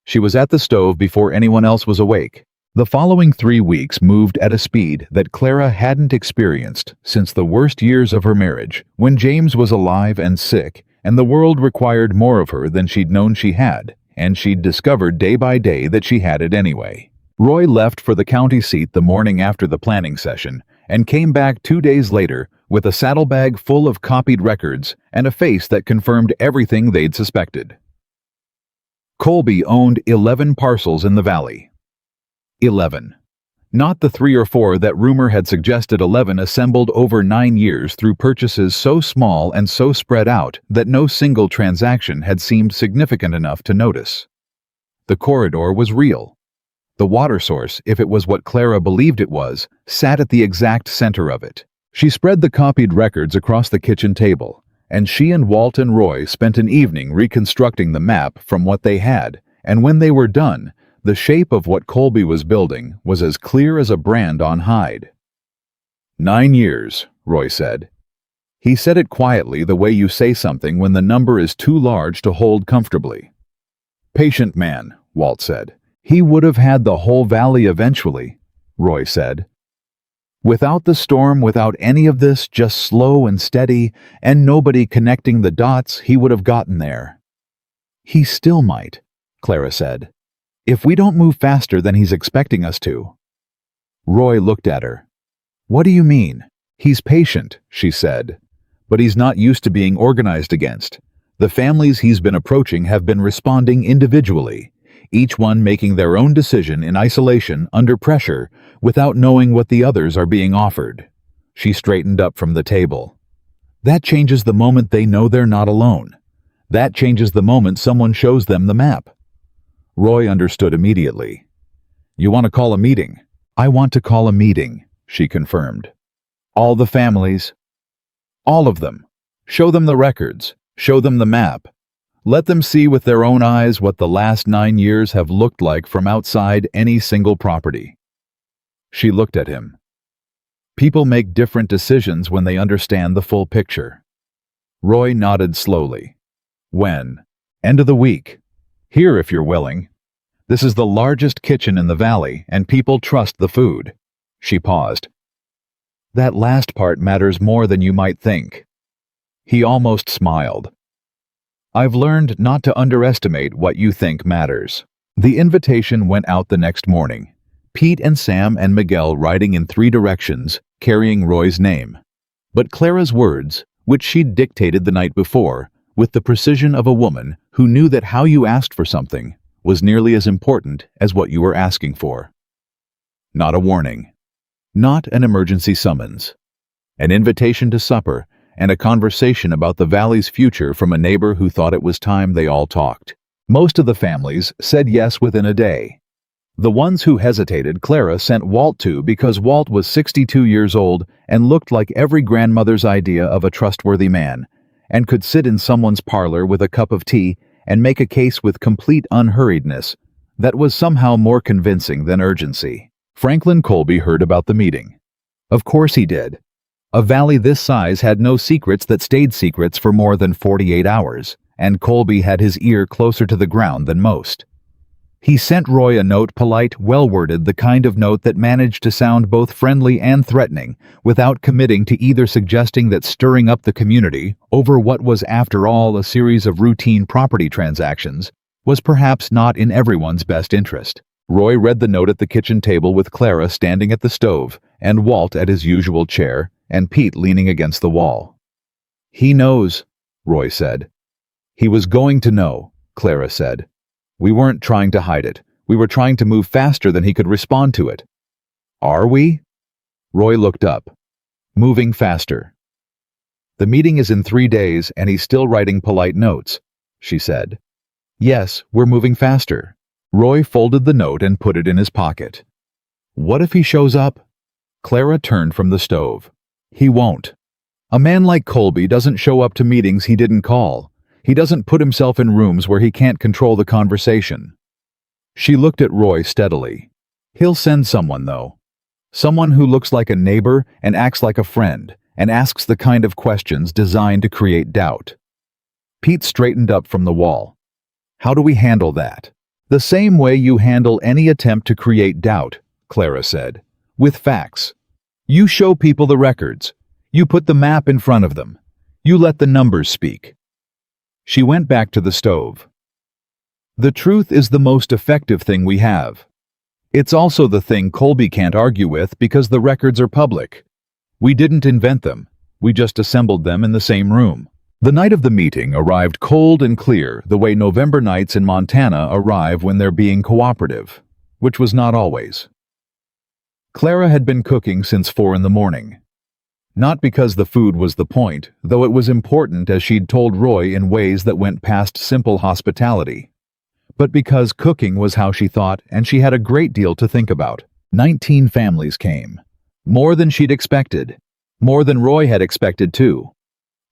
She was at the stove before anyone else was awake. The following 3 weeks moved at a speed that Clara hadn't experienced since the worst years of her marriage, when James was alive and sick, and the world required more of her than she'd known she had, and she'd discovered day by day that she had it anyway. Roy left for the county seat the morning after the planning session, and came back 2 days later with a saddlebag full of copied records and a face that confirmed everything they'd suspected. Colby owned 11 parcels in the valley. 11. Not the 3 or 4 that rumor had suggested. 11 assembled over 9 years through purchases so small and so spread out that no single transaction had seemed significant enough to notice. The corridor was real. The water source, if it was what Clara believed it was, sat at the exact center of it. She spread the copied records across the kitchen table, and she and Walt and Roy spent an evening reconstructing the map from what they had, and when they were done, the shape of what Colby was building was as clear as a brand on hide. 9 years, Roy said. He said it quietly, the way you say something when the number is too large to hold comfortably. Patient man, Walt said. He would have had the whole valley eventually, Roy said. Without the storm, without any of this, just slow and steady, and nobody connecting the dots, he would have gotten there. He still might, Clara said. If we don't move faster than he's expecting us to. Roy looked at her. What do you mean? He's patient, she said. But he's not used to being organized against. The families he's been approaching have been responding individually, each one making their own decision in isolation, under pressure, without knowing what the others are being offered. She straightened up from the table. That changes the moment they know they're not alone. That changes the moment someone shows them the map. Roy understood immediately. You want to call a meeting? I want to call a meeting, she confirmed. All the families. All of them. Show them the records. Show them the map. Let them see with their own eyes what the last 9 years have looked like from outside any single property. She looked at him. People make different decisions when they understand the full picture. Roy nodded slowly. When? End of the week. Here if you're willing. This is the largest kitchen in the valley, and people trust the food. She paused. That last part matters more than you might think. He almost smiled. I've learned not to underestimate what you think matters. The invitation went out the next morning. Pete and Sam and Miguel riding in 3 directions, carrying Roy's name. But Clara's words, which she'd dictated the night before, with the precision of a woman who knew that how you asked for something was nearly as important as what you were asking for. Not a warning. Not an emergency summons. An invitation to supper and a conversation about the valley's future from a neighbor who thought it was time they all talked. Most of the families said yes within a day. The ones who hesitated, Clara sent Walt to because Walt was 62 years old and looked like every grandmother's idea of a trustworthy man, and could sit in someone's parlor with a cup of tea and make a case with complete unhurriedness that was somehow more convincing than urgency. Franklin Colby heard about the meeting. Of course he did. A valley this size had no secrets that stayed secrets for more than 48 hours, and Colby had his ear closer to the ground than most. He sent Roy a note, polite, well-worded, the kind of note that managed to sound both friendly and threatening, without committing to either suggesting that stirring up the community over what was after all a series of routine property transactions was perhaps not in everyone's best interest. Roy read the note at the kitchen table with Clara standing at the stove, and Walt at his usual chair, and Pete leaning against the wall. He knows, Roy said. He was going to know, Clara said. We weren't trying to hide it. We were trying to move faster than he could respond to it. Are we? Roy looked up. Moving faster. The meeting is in 3 days and he's still writing polite notes, she said. Yes, we're moving faster. Roy folded the note and put it in his pocket. What if he shows up? Clara turned from the stove. He won't. A man like Colby doesn't show up to meetings he didn't call. He doesn't put himself in rooms where he can't control the conversation. She looked at Roy steadily. He'll send someone, though. Someone who looks like a neighbor and acts like a friend, and asks the kind of questions designed to create doubt. Pete straightened up from the wall. How do we handle that? The same way you handle any attempt to create doubt, Clara said. With facts. You show people the records. You put the map in front of them. You let the numbers speak. She went back to the stove. The truth is the most effective thing we have. It's also the thing Colby can't argue with because the records are public. We didn't invent them. We just assembled them in the same room. The night of the meeting arrived cold and clear, the way November nights in Montana arrive when they're being cooperative, which was not always. Clara had been cooking since 4 in the morning. Not because the food was the point, though it was important as she'd told Roy in ways that went past simple hospitality. But because cooking was how she thought, and she had a great deal to think about. 19 families came. More than she'd expected. More than Roy had expected, too.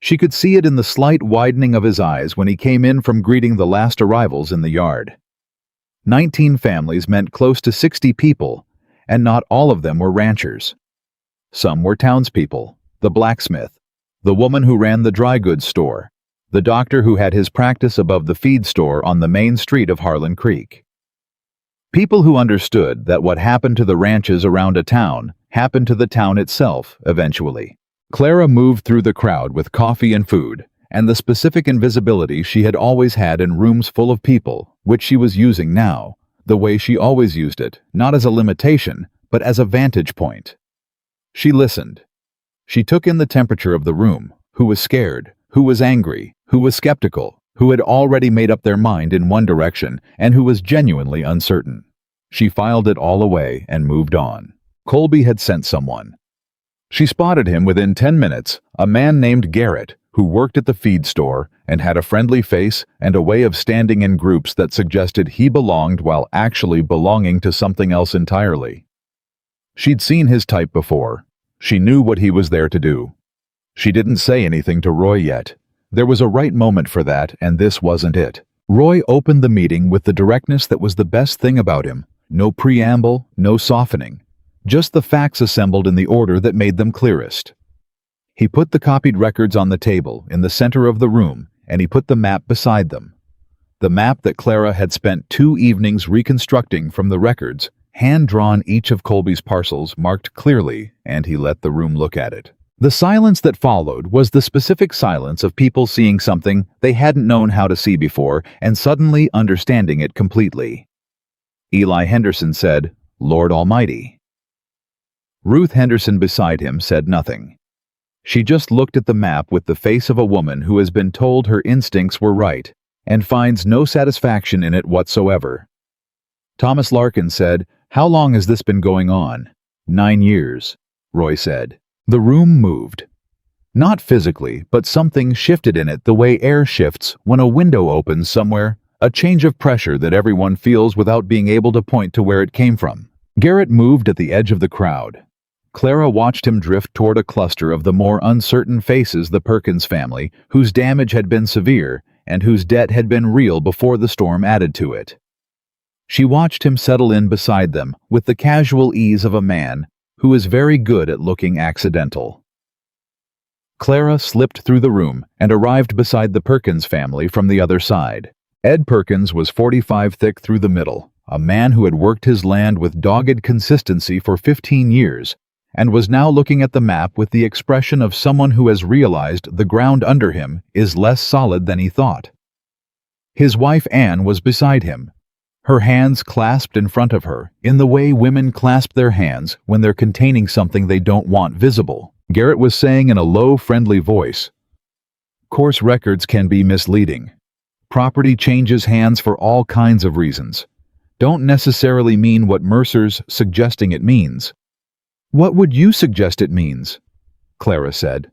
She could see it in the slight widening of his eyes when he came in from greeting the last arrivals in the yard. 19 families meant close to 60 people, and not all of them were ranchers. Some were townspeople, the blacksmith, the woman who ran the dry goods store, the doctor who had his practice above the feed store on the main street of Harlan Creek. People who understood that what happened to the ranches around a town happened to the town itself eventually. Clara moved through the crowd with coffee and food, and the specific invisibility she had always had in rooms full of people, which she was using now, the way she always used it, not as a limitation, but as a vantage point. She listened. She took in the temperature of the room, who was scared, who was angry, who was skeptical, who had already made up their mind in one direction, and who was genuinely uncertain. She filed it all away and moved on. Colby had sent someone. She spotted him within 10 minutes, a man named Garrett, who worked at the feed store and had a friendly face and a way of standing in groups that suggested he belonged while actually belonging to something else entirely. She'd seen his type before. She knew what he was there to do. She didn't say anything to Roy yet. There was a right moment for that, and this wasn't it. Roy opened the meeting with the directness that was the best thing about him. No preamble, no softening. Just the facts assembled in the order that made them clearest. He put the copied records on the table in the center of the room, and he put the map beside them. The map that Clara had spent 2 evenings reconstructing from the records, hand-drawn each of Colby's parcels marked clearly, and he let the room look at it. The silence that followed was the specific silence of people seeing something they hadn't known how to see before and suddenly understanding it completely. Eli Henderson said, "Lord Almighty." Ruth Henderson beside him said nothing. She just looked at the map with the face of a woman who has been told her instincts were right and finds no satisfaction in it whatsoever. Thomas Larkin said, "How long has this been going on?" 9 years, Roy said. The room moved. Not physically, but something shifted in it the way air shifts when a window opens somewhere, a change of pressure that everyone feels without being able to point to where it came from. Garrett moved at the edge of the crowd. Clara watched him drift toward a cluster of the more uncertain faces, the Perkins family, whose damage had been severe and whose debt had been real before the storm added to it. She watched him settle in beside them with the casual ease of a man who is very good at looking accidental. Clara slipped through the room and arrived beside the Perkins family from the other side. Ed Perkins was 45 thick through the middle, a man who had worked his land with dogged consistency for 15 years, and was now looking at the map with the expression of someone who has realized the ground under him is less solid than he thought. His wife Anne was beside him, her hands clasped in front of her, in the way women clasp their hands when they're containing something they don't want visible. Garrett was saying in a low, friendly voice, "Course records can be misleading. Property changes hands for all kinds of reasons. Don't necessarily mean what Mercer's suggesting it means." "What would you suggest it means?" Clara said,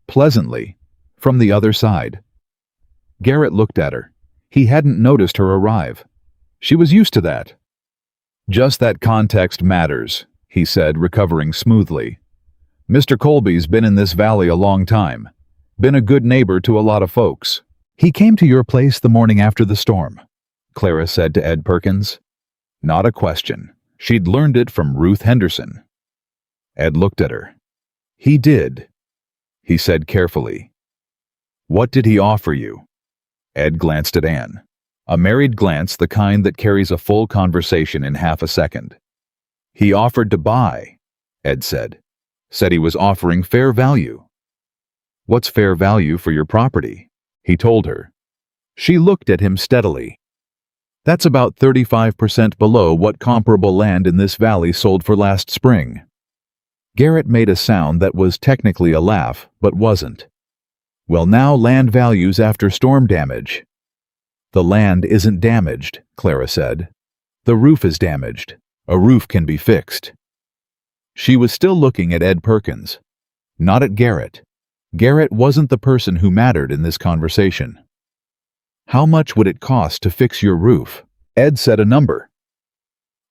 pleasantly, from the other side. Garrett looked at her. He hadn't noticed her arrive. She was used to that. "Just that context matters," he said, recovering smoothly. "Mr. Colby's been in this valley a long time. Been a good neighbor to a lot of folks. He came to your place the morning after the storm, Clara said to Ed Perkins. Not a question. She'd learned it from Ruth Henderson. Ed looked at her. He did, he said carefully. What did he offer you? Ed glanced at Anne. A married glance, the kind that carries a full conversation in half a second. He offered to buy, Ed said. Said he was offering fair value. What's fair value for your property? He told her. She looked at him steadily. That's about 35% below what comparable land in this valley sold for last spring. Garrett made a sound that was technically a laugh, but wasn't. Well, now land values after storm damage. The land isn't damaged, Clara said. The roof is damaged. A roof can be fixed. She was still looking at Ed Perkins, not at Garrett. Garrett wasn't the person who mattered in this conversation. How much would it cost to fix your roof? Ed said a number.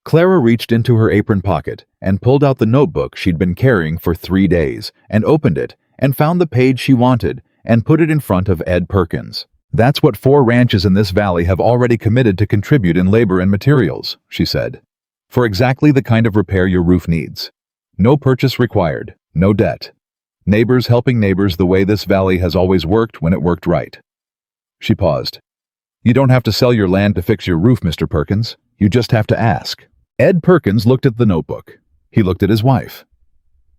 Clara reached into her apron pocket and pulled out the notebook she'd been carrying for 3 days and opened it and found the page she wanted and put it in front of Ed Perkins. That's what 4 ranches in this valley have already committed to contribute in labor and materials, she said, for exactly the kind of repair your roof needs. No purchase required, no debt. Neighbors helping neighbors the way this valley has always worked when it worked right. She paused. You don't have to sell your land to fix your roof, Mr. Perkins. You just have to ask. Ed Perkins looked at the notebook. He looked at his wife.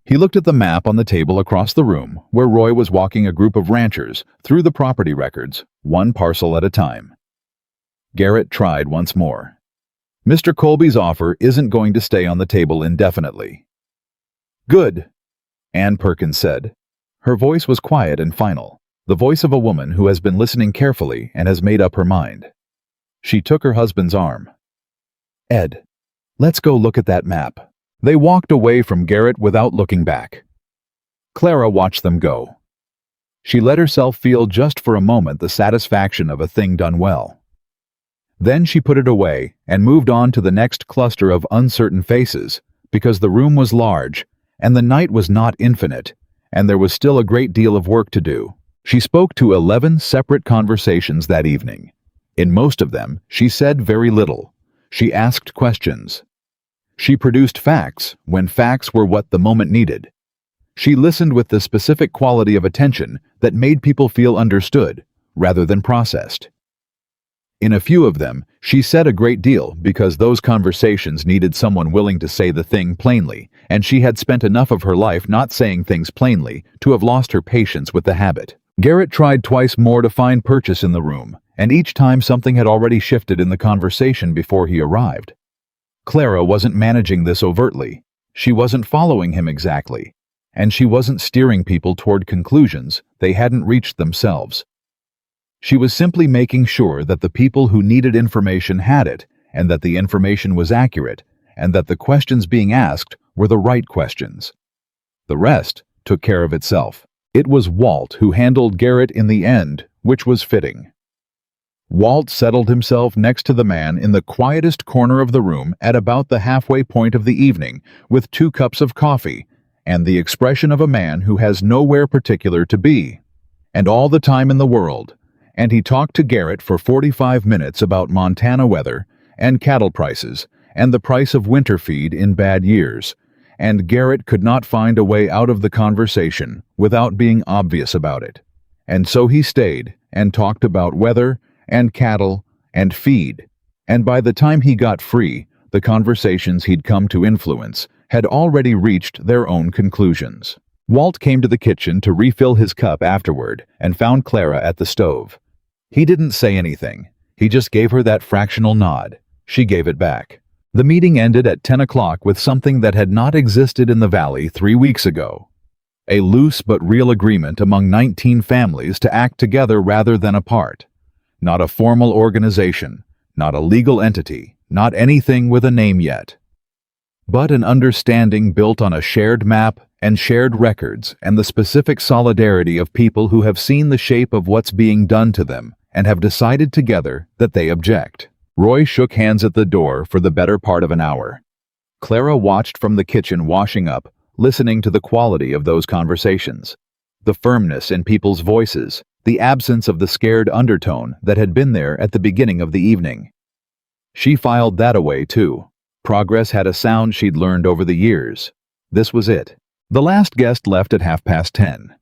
He looked at the map on the table across the room where Roy was walking a group of ranchers through the property records, one parcel at a time. Garrett tried once more. Mr. Colby's offer isn't going to stay on the table indefinitely. Good, Ann Perkins said. Her voice was quiet and final, the voice of a woman who has been listening carefully and has made up her mind. She took her husband's arm. Ed, let's go look at that map. They walked away from Garrett without looking back. Clara watched them go. She let herself feel just for a moment the satisfaction of a thing done well. Then she put it away and moved on to the next cluster of uncertain faces, because the room was large, and the night was not infinite, and there was still a great deal of work to do. She spoke to 11 separate conversations that evening. In most of them, she said very little. She asked questions. She produced facts when facts were what the moment needed. She listened with the specific quality of attention that made people feel understood, rather than processed. In a few of them, she said a great deal because those conversations needed someone willing to say the thing plainly, and she had spent enough of her life not saying things plainly to have lost her patience with the habit. Garrett tried twice more to find purchase in the room, and each time something had already shifted in the conversation before he arrived. Clara wasn't managing this overtly. She wasn't following him exactly, and she wasn't steering people toward conclusions they hadn't reached themselves. She was simply making sure that the people who needed information had it, and that the information was accurate, and that the questions being asked were the right questions. The rest took care of itself. It was Walt who handled Garrett in the end, which was fitting. Walt settled himself next to the man in the quietest corner of the room at about the halfway point of the evening, with 2 cups of coffee, and the expression of a man who has nowhere particular to be, and all the time in the world. And he talked to Garrett for 45 minutes about Montana weather, and cattle prices, and the price of winter feed in bad years, and Garrett could not find a way out of the conversation without being obvious about it. And so he stayed and talked about weather, and cattle, and feed, and by the time he got free, the conversations he'd come to influence had already reached their own conclusions. Walt came to the kitchen to refill his cup afterward and found Clara at the stove. He didn't say anything. He just gave her that fractional nod. She gave it back. The meeting ended at 10 o'clock with something that had not existed in the valley 3 weeks ago. A loose but real agreement among 19 families to act together rather than apart. Not a formal organization, not a legal entity, not anything with a name yet. But an understanding built on a shared map and shared records and the specific solidarity of people who have seen the shape of what's being done to them and have decided together that they object. Roy shook hands at the door for the better part of an hour. Clara watched from the kitchen washing up, listening to the quality of those conversations. The firmness in people's voices, the absence of the scared undertone that had been there at the beginning of the evening. She filed that away too. Progress had a sound she'd learned over the years. This was it. The last guest left at 10:30.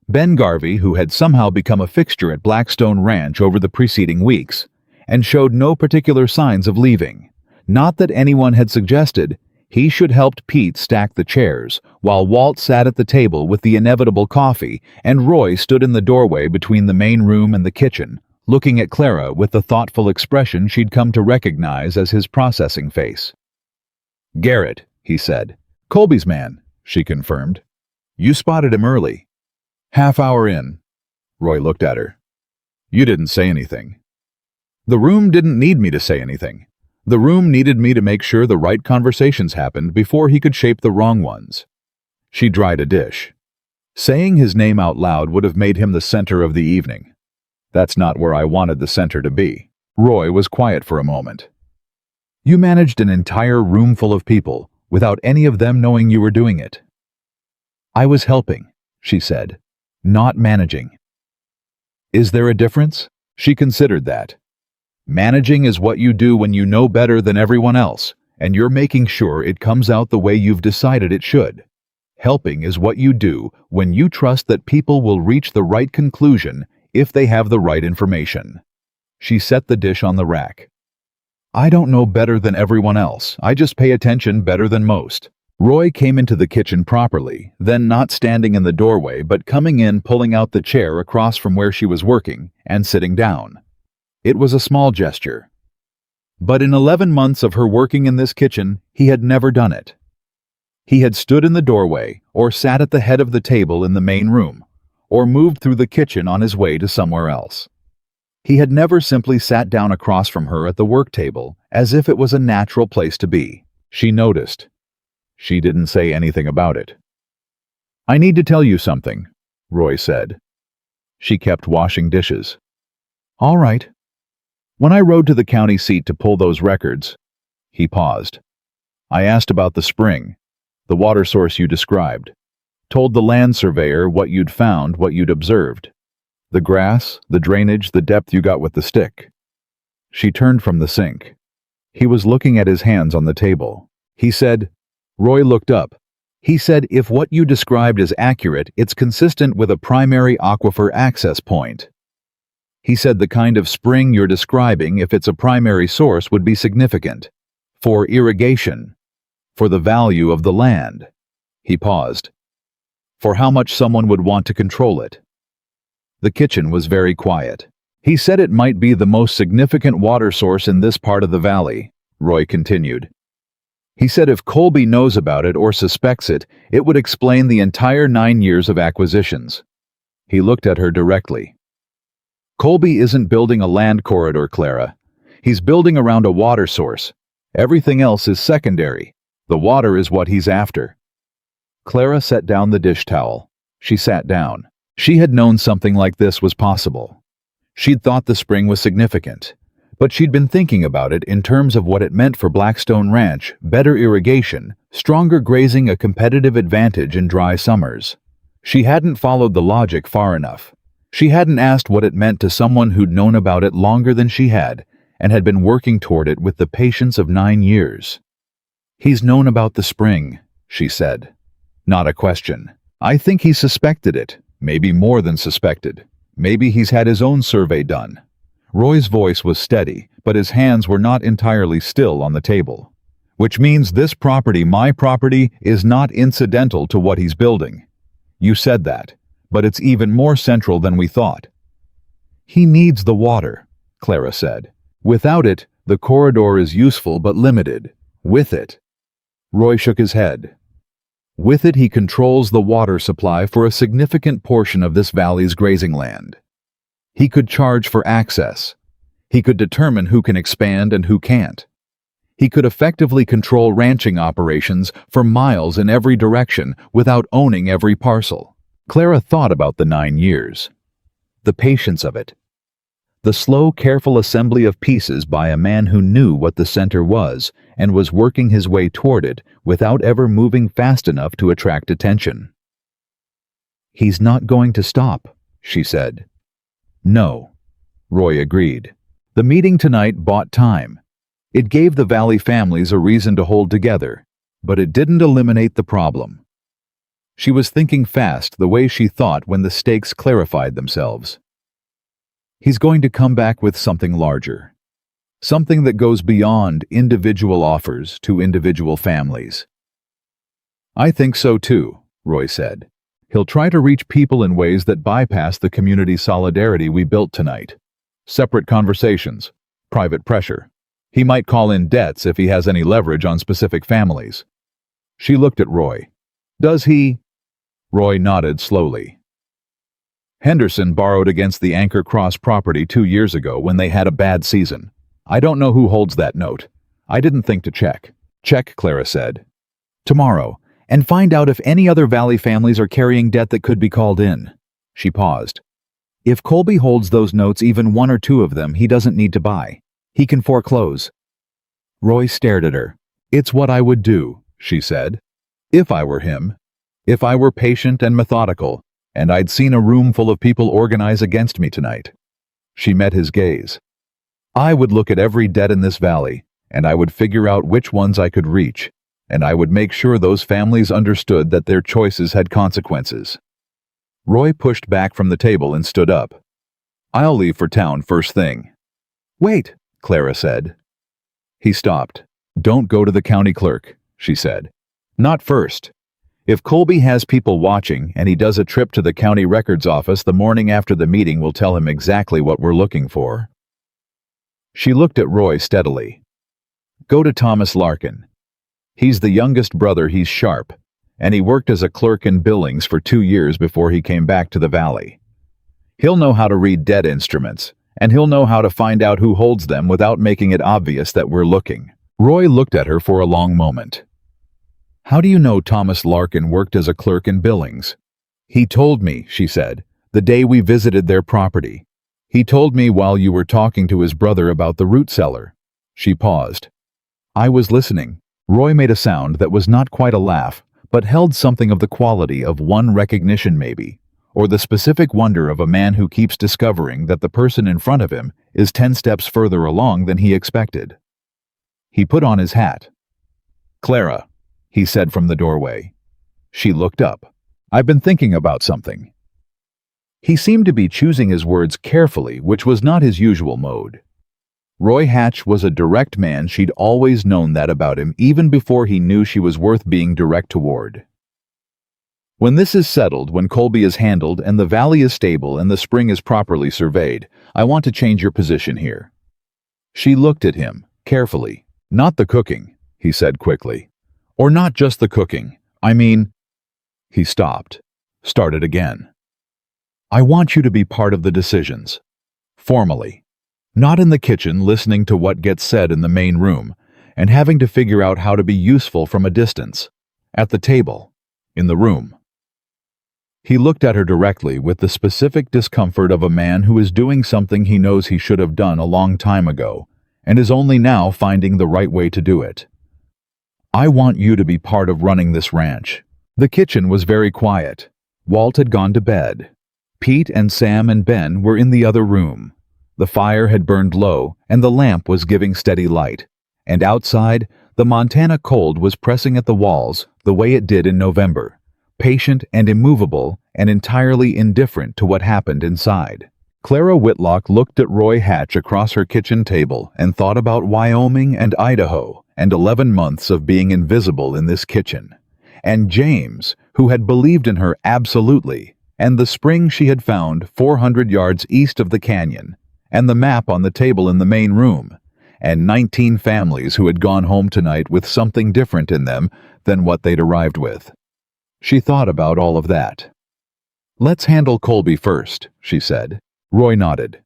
Ben Garvey, who had somehow become a fixture at Blackstone Ranch over the preceding weeks, and showed no particular signs of leaving. Not that anyone had suggested. He should helped Pete stack the chairs, while Walt sat at the table with the inevitable coffee, and Roy stood in the doorway between the main room and the kitchen, looking at Clara with the thoughtful expression she'd come to recognize as his processing face. "Garrett," he said. "Colby's man," she confirmed. "You spotted him early." "Half hour in." Roy looked at her. "You didn't say anything." "The room didn't need me to say anything. The room needed me to make sure the right conversations happened before he could shape the wrong ones." She dried a dish. Saying his name out loud would have made him the center of the evening. "That's not where I wanted the center to be." Roy was quiet for a moment. "You managed an entire room full of people without any of them knowing you were doing it." "I was helping," she said, "not managing." "Is there a difference?" She considered that. "Managing is what you do when you know better than everyone else, and you're making sure it comes out the way you've decided it should. Helping is what you do when you trust that people will reach the right conclusion if they have the right information." She set the dish on the rack. "I don't know better than everyone else. I just pay attention better than most." Roy came into the kitchen properly, then not standing in the doorway but coming in, pulling out the chair across from where she was working, and sitting down. It was a small gesture. But in 11 months of her working in this kitchen, he had never done it. He had stood in the doorway, or sat at the head of the table in the main room, or moved through the kitchen on his way to somewhere else. He had never simply sat down across from her at the work table, as if it was a natural place to be. She noticed. She didn't say anything about it. "I need to tell you something," Roy said. She kept washing dishes. "All right." "When I rode to the county seat to pull those records," he paused, "I asked about the spring, the water source you described, told the land surveyor what you'd found, what you'd observed. The grass, the drainage, the depth you got with the stick." She turned from the sink. He was looking at his hands on the table. He said, Roy looked up. He said, "If what you described is accurate, it's consistent with a primary aquifer access point." He said the kind of spring you're describing, if it's a primary source, would be significant. For irrigation. For the value of the land. He paused. For how much someone would want to control it. The kitchen was very quiet. "He said it might be the most significant water source in this part of the valley," Roy continued. "He said if Colby knows about it or suspects it, it would explain the entire 9 years of acquisitions." He looked at her directly. "Colby isn't building a land corridor, Clara. He's building around a water source. Everything else is secondary. The water is what he's after." Clara set down the dish towel. She sat down. She had known something like this was possible. She'd thought the spring was significant, but she'd been thinking about it in terms of what it meant for Blackstone Ranch: better irrigation, stronger grazing, a competitive advantage in dry summers. She hadn't followed the logic far enough. She hadn't asked what it meant to someone who'd known about it longer than she had and had been working toward it with the patience of 9 years. "He's known about the spring," she said. Not a question. "I think he suspected it, maybe more than suspected. Maybe he's had his own survey done." Roy's voice was steady, but his hands were not entirely still on the table. "Which means this property, my property, is not incidental to what he's building. You said that, but it's even more central than we thought." "He needs the water," Clara said. "Without it, the corridor is useful but limited. With it..." Roy shook his head. "With it, he controls the water supply for a significant portion of this valley's grazing land. He could charge for access. He could determine who can expand and who can't. He could effectively control ranching operations for miles in every direction without owning every parcel." Clara thought about the 9 years. The patience of it. The slow, careful assembly of pieces by a man who knew what the center was and was working his way toward it without ever moving fast enough to attract attention. "He's not going to stop," she said. No, Roy agreed. The meeting tonight bought time. It gave the Valley families a reason to hold together, but it didn't eliminate the problem. She was thinking fast the way she thought when the stakes clarified themselves. He's going to come back with something larger. Something that goes beyond individual offers to individual families. I think so too, Roy said. He'll try to reach people in ways that bypass the community solidarity we built tonight. Separate conversations, private pressure. He might call in debts if he has any leverage on specific families. She looked at Roy. Does he? Roy nodded slowly. Henderson borrowed against the Anchor Cross property 2 years ago when they had a bad season. I don't know who holds that note. I didn't think to check. Check, Clara said. Tomorrow, and find out if any other Valley families are carrying debt that could be called in. She paused. If Colby holds those notes, even one or two of them, he doesn't need to buy. He can foreclose. Roy stared at her. It's what I would do, she said. If I were him. If I were patient and methodical, and I'd seen a room full of people organize against me tonight. She met his gaze. I would look at every debt in this valley, and I would figure out which ones I could reach, and I would make sure those families understood that their choices had consequences. Roy pushed back from the table and stood up. I'll leave for town first thing. Wait, Clara said. He stopped. Don't go to the county clerk, she said. Not first. If Colby has people watching and he does a trip to the county records office the morning after the meeting, we'll tell him exactly what we're looking for. She looked at Roy steadily. Go to Thomas Larkin. He's the youngest brother, he's sharp, and he worked as a clerk in Billings for 2 years before he came back to the valley. He'll know how to read debt instruments, and he'll know how to find out who holds them without making it obvious that we're looking. Roy looked at her for a long moment. How do you know Thomas Larkin worked as a clerk in Billings? He told me, she said, the day we visited their property. He told me while you were talking to his brother about the root cellar. She paused. I was listening. Roy made a sound that was not quite a laugh, but held something of the quality of one recognition maybe, or the specific wonder of a man who keeps discovering that the person in front of him is 10 steps further along than he expected. He put on his hat. Clara, he said from the doorway. She looked up. I've been thinking about something. He seemed to be choosing his words carefully, which was not his usual mode. Roy Hatch was a direct man. She'd always known that about him, even before he knew she was worth being direct toward. When this is settled, when Colby is handled, and the valley is stable, and the spring is properly surveyed, I want to change your position here. She looked at him, carefully. Not the cooking, he said quickly. Or not just the cooking. I mean... He stopped. Started again. I want you to be part of the decisions. Formally. Not in the kitchen listening to what gets said in the main room, and having to figure out how to be useful from a distance. At the table. In the room. He looked at her directly with the specific discomfort of a man who is doing something he knows he should have done a long time ago, and is only now finding the right way to do it. I want you to be part of running this ranch. The kitchen was very quiet. Walt had gone to bed. Pete and Sam and Ben were in the other room. The fire had burned low, and the lamp was giving steady light. And outside, the Montana cold was pressing at the walls the way it did in November, patient and immovable and entirely indifferent to what happened inside. Clara Whitlock looked at Roy Hatch across her kitchen table and thought about Wyoming and Idaho and 11 months of being invisible in this kitchen. And James, who had believed in her absolutely, and the spring she had found 400 yards east of the canyon, and the map on the table in the main room, and 19 families who had gone home tonight with something different in them than what they'd arrived with. She thought about all of that. Let's handle Colby first, she said. Roy nodded.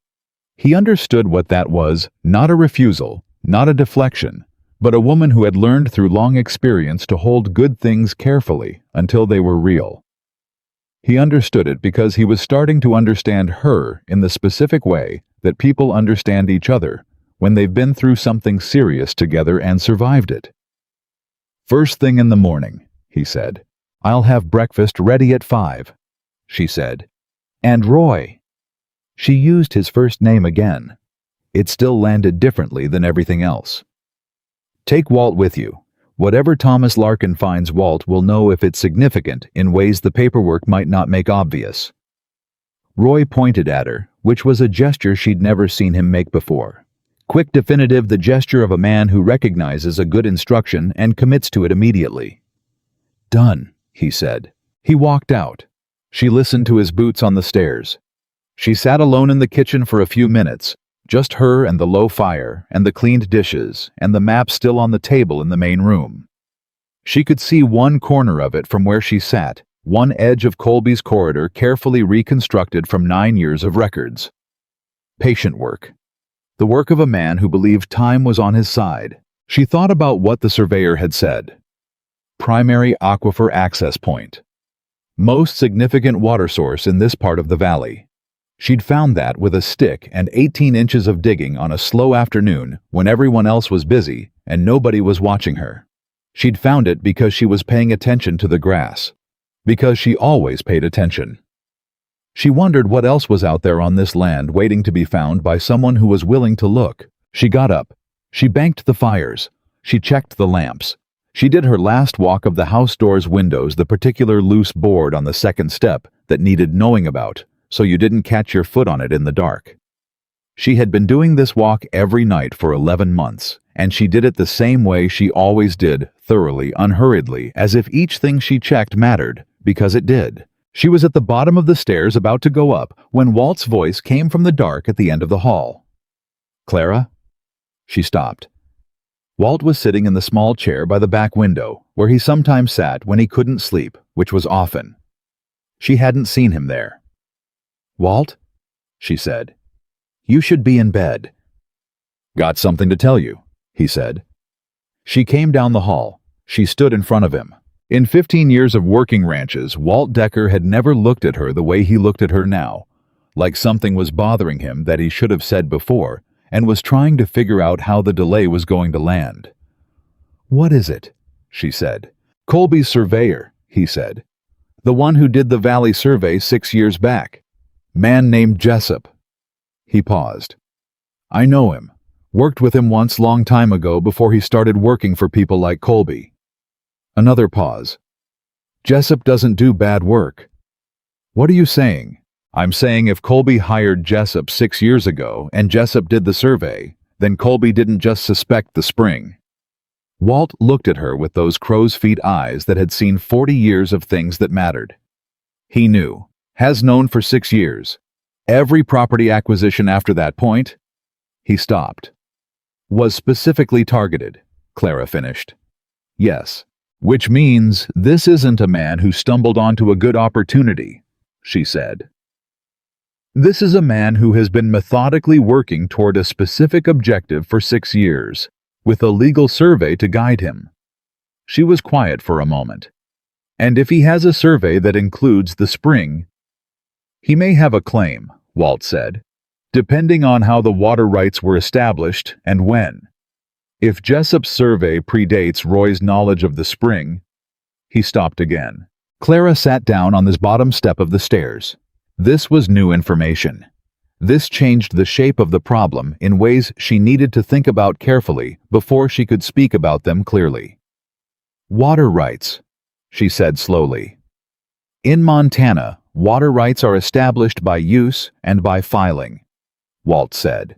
He understood what that was, not a refusal, not a deflection, but a woman who had learned through long experience to hold good things carefully until they were real. He understood it because he was starting to understand her in the specific way that people understand each other when they've been through something serious together and survived it. First thing in the morning, he said. I'll have breakfast ready at 5, she said. And Roy. She used his first name again. It still landed differently than everything else. Take Walt with you. Whatever Thomas Larkin finds, Walt will know if it's significant in ways the paperwork might not make obvious. Roy pointed at her, which was a gesture she'd never seen him make before. Quick, definitive, the gesture of a man who recognizes a good instruction and commits to it immediately. Done, he said. He walked out. She listened to his boots on the stairs. She sat alone in the kitchen for a few minutes, just her and the low fire, and the cleaned dishes, and the map still on the table in the main room. She could see one corner of it from where she sat, one edge of Colby's corridor carefully reconstructed from 9 years of records. Patient work. The work of a man who believed time was on his side. She thought about what the surveyor had said. Primary aquifer access point. Most significant water source in this part of the valley. She'd found that with a stick and 18 inches of digging on a slow afternoon when everyone else was busy and nobody was watching her. She'd found it because she was paying attention to the grass. Because she always paid attention. She wondered what else was out there on this land waiting to be found by someone who was willing to look. She got up. She banked the fires. She checked the lamps. She did her last walk of the house door's windows, the particular loose board on the second step that needed knowing about, so you didn't catch your foot on it in the dark. She had been doing this walk every night for 11 months, and she did it the same way she always did, thoroughly, unhurriedly, as if each thing she checked mattered, because it did. She was at the bottom of the stairs about to go up when Walt's voice came from the dark at the end of the hall. Clara? She stopped. Walt was sitting in the small chair by the back window, where he sometimes sat when he couldn't sleep, which was often. She hadn't seen him there. Walt, she said, you should be in bed. Got something to tell you, he said. She came down the hall. She stood in front of him. In 15 years of working ranches, Walt Decker had never looked at her the way he looked at her now, like something was bothering him that he should have said before, and was trying to figure out how the delay was going to land. What is it? She said. Colby's surveyor, he said. The one who did the valley survey 6 years back. Man named Jessup. He paused. I know him. Worked with him once long time ago before he started working for people like Colby. Another pause. Jessup doesn't do bad work. What are you saying? I'm saying if Colby hired Jessup 6 years ago and Jessup did the survey, then Colby didn't just suspect the spring. Walt looked at her with those crow's feet eyes that had seen 40 years of things that mattered. He knew. Has known for 6 years. Every property acquisition after that point. He stopped. Was specifically targeted, Clara finished. Yes. Which means this isn't a man who stumbled onto a good opportunity, she said. This is a man who has been methodically working toward a specific objective for 6 years, with a legal survey to guide him. She was quiet for a moment. And if he has a survey that includes the spring, he may have a claim, Walt said, depending on how the water rights were established and when. If Jessup's survey predates Roy's knowledge of the spring, he stopped again. Clara sat down on this bottom step of the stairs. This was new information. This changed the shape of the problem in ways she needed to think about carefully before she could speak about them clearly. Water rights, she said slowly. In Montana, water rights are established by use and by filing, Walt said.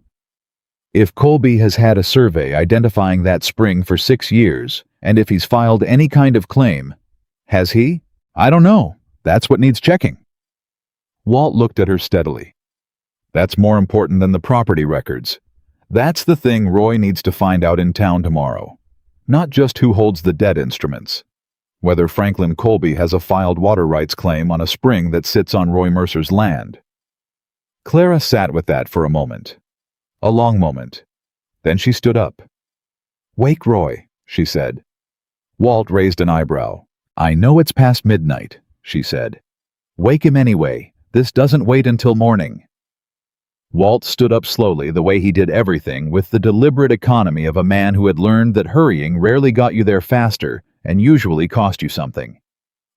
If Colby has had a survey identifying that spring for 6 years, and if he's filed any kind of claim, has he? I don't know. That's what needs checking. Walt looked at her steadily. That's more important than the property records. That's the thing Roy needs to find out in town tomorrow. Not just who holds the debt instruments. Whether Franklin Colby has a filed water rights claim on a spring that sits on Roy Mercer's land. Clara sat with that for a moment. A long moment. Then she stood up. Wake Roy, she said. Walt raised an eyebrow. I know it's past midnight, she said. Wake him anyway. This doesn't wait until morning. Walt stood up slowly the way he did everything with the deliberate economy of a man who had learned that hurrying rarely got you there faster and usually cost you something.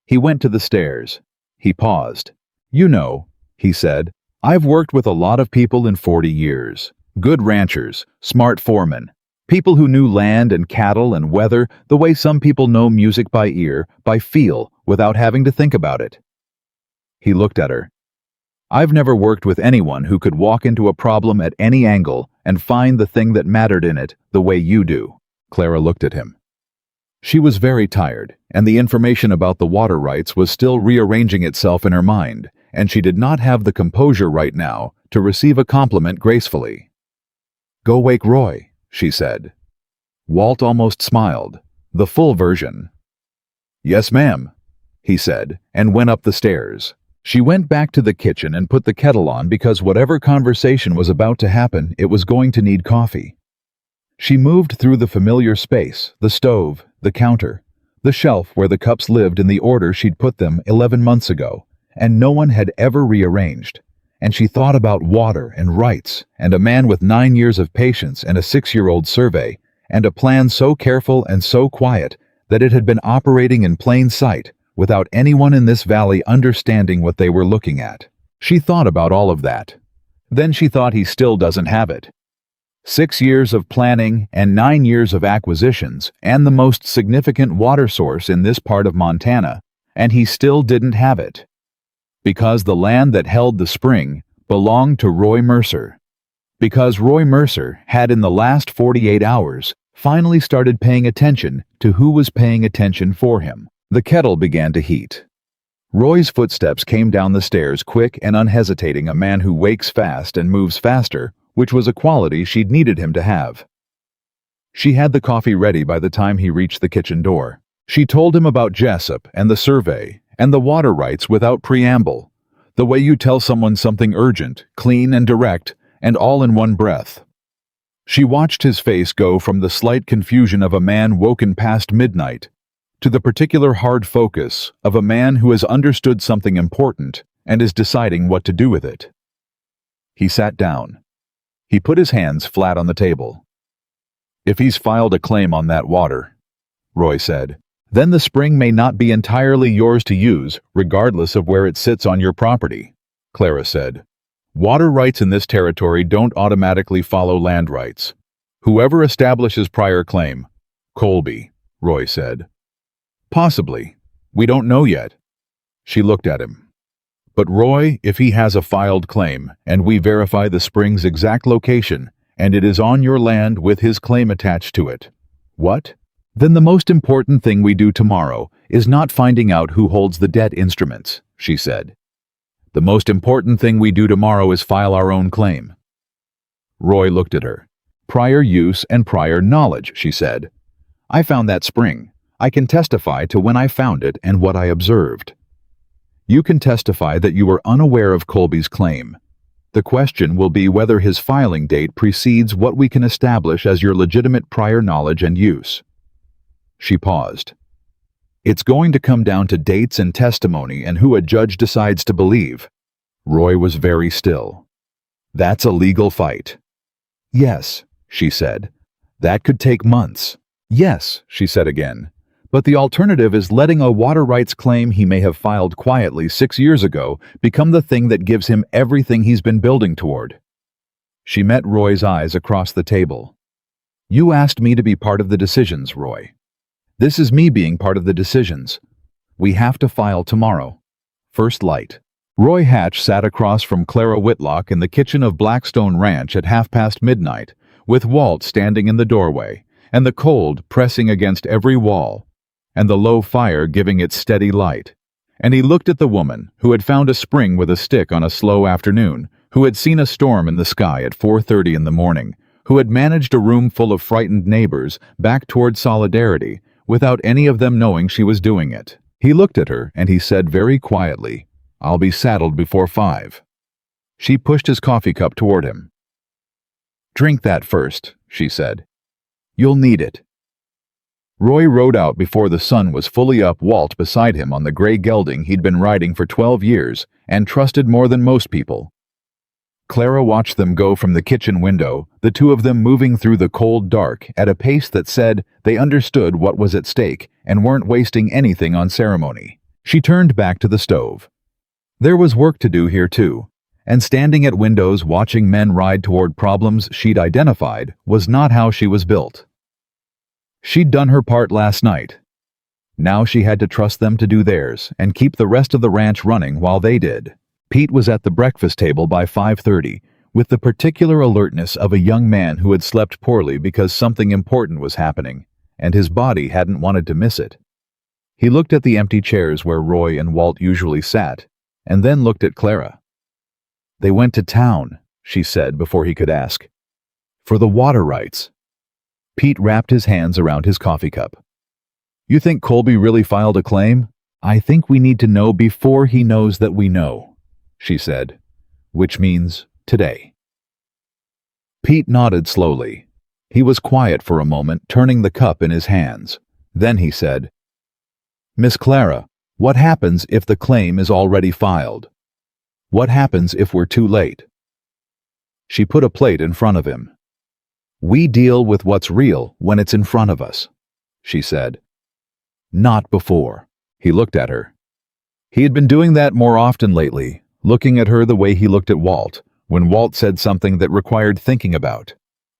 He went to the stairs. He paused. You know, he said, I've worked with a lot of people in 40 years. Good ranchers, smart foremen, people who knew land and cattle and weather the way some people know music by ear, by feel, without having to think about it. He looked at her. I've never worked with anyone who could walk into a problem at any angle and find the thing that mattered in it the way you do. Clara looked at him. She was very tired, and the information about the water rights was still rearranging itself in her mind, and she did not have the composure right now to receive a compliment gracefully. "Go wake Roy," she said. Walt almost smiled, the full version. "Yes, ma'am," he said, and went up the stairs. She went back to the kitchen and put the kettle on because whatever conversation was about to happen, it was going to need coffee. She moved through the familiar space, the stove, the counter, the shelf where the cups lived in the order she'd put them 11 months ago, and no one had ever rearranged. And she thought about water and rights, and a man with 9 years of patience and a 6-year-old survey, and a plan so careful and so quiet that it had been operating in plain sight, without anyone in this valley understanding what they were looking at. She thought about all of that. Then she thought he still doesn't have it. 6 years of planning and 9 years of acquisitions and the most significant water source in this part of Montana, and he still didn't have it. Because the land that held the spring belonged to Roy Mercer. Because Roy Mercer had in the last 48 hours finally started paying attention to who was paying attention for him. The kettle began to heat. Roy's footsteps came down the stairs quick and unhesitating, a man who wakes fast and moves faster, which was a quality she'd needed him to have. She had the coffee ready by the time he reached the kitchen door. She told him about Jessup and the survey and the water rights without preamble, the way you tell someone something urgent, clean and direct, and all in one breath. She watched his face go from the slight confusion of a man woken past midnight to the particular hard focus of a man who has understood something important and is deciding what to do with it. He sat down. He put his hands flat on the table. "If he's filed a claim on that water," Roy said, "then the spring may not be entirely yours to use, regardless of where it sits on your property," Clara said. "Water rights in this territory don't automatically follow land rights. Whoever establishes prior claim." "Colby," Roy said. "Possibly. We don't know yet." She looked at him. "But Roy, if he has a filed claim, and we verify the spring's exact location, and it is on your land with his claim attached to it." "What?" "Then the most important thing we do tomorrow is not finding out who holds the debt instruments," she said. "The most important thing we do tomorrow is file our own claim." Roy looked at her. "Prior use and prior knowledge," she said. "I found that spring. I can testify to when I found it and what I observed. You can testify that you were unaware of Colby's claim. The question will be whether his filing date precedes what we can establish as your legitimate prior knowledge and use." She paused. "It's going to come down to dates and testimony and who a judge decides to believe." Roy was very still. "That's a legal fight." "Yes," she said. "That could take months." "Yes," she said again. "But the alternative is letting a water rights claim he may have filed quietly 6 years ago become the thing that gives him everything he's been building toward." She met Roy's eyes across the table. "You asked me to be part of the decisions, Roy. This is me being part of the decisions. We have to file tomorrow. First light." Roy Hatch sat across from Clara Whitlock in the kitchen of Blackstone Ranch at midnight, with Walt standing in the doorway, and the cold pressing against every wall, and the low fire giving it steady light. And he looked at the woman who had found a spring with a stick on a slow afternoon, who had seen a storm in the sky at 4:30 in the morning, who had managed a room full of frightened neighbors back toward solidarity without any of them knowing she was doing it. He looked at her and he said very quietly, "I'll be saddled before 5. She pushed his coffee cup toward him. "Drink that first," she said. "You'll need it." Roy rode out before the sun was fully up, Walt beside him on the gray gelding he'd been riding for 12 years and trusted more than most people. Clara watched them go from the kitchen window, the two of them moving through the cold dark at a pace that said they understood what was at stake and weren't wasting anything on ceremony. She turned back to the stove. There was work to do here too, and standing at windows watching men ride toward problems she'd identified was not how she was built. She'd done her part last night. Now she had to trust them to do theirs and keep the rest of the ranch running while they did. Pete was at the breakfast table by 5:30, with the particular alertness of a young man who had slept poorly because something important was happening, and his body hadn't wanted to miss it. He looked at the empty chairs where Roy and Walt usually sat, and then looked at Clara. "They went to town," she said before he could ask. "For the water rights." Pete wrapped his hands around his coffee cup. "You think Colby really filed a claim?" "I think we need to know before he knows that we know," she said, "which means today." Pete nodded slowly. He was quiet for a moment, turning the cup in his hands. Then he said, "Miss Clara, what happens if the claim is already filed? What happens if we're too late?" She put a plate in front of him. "We deal with what's real when it's in front of us," she said. "Not before." He looked at her. He had been doing that more often lately, looking at her the way he looked at Walt, when Walt said something that required thinking about.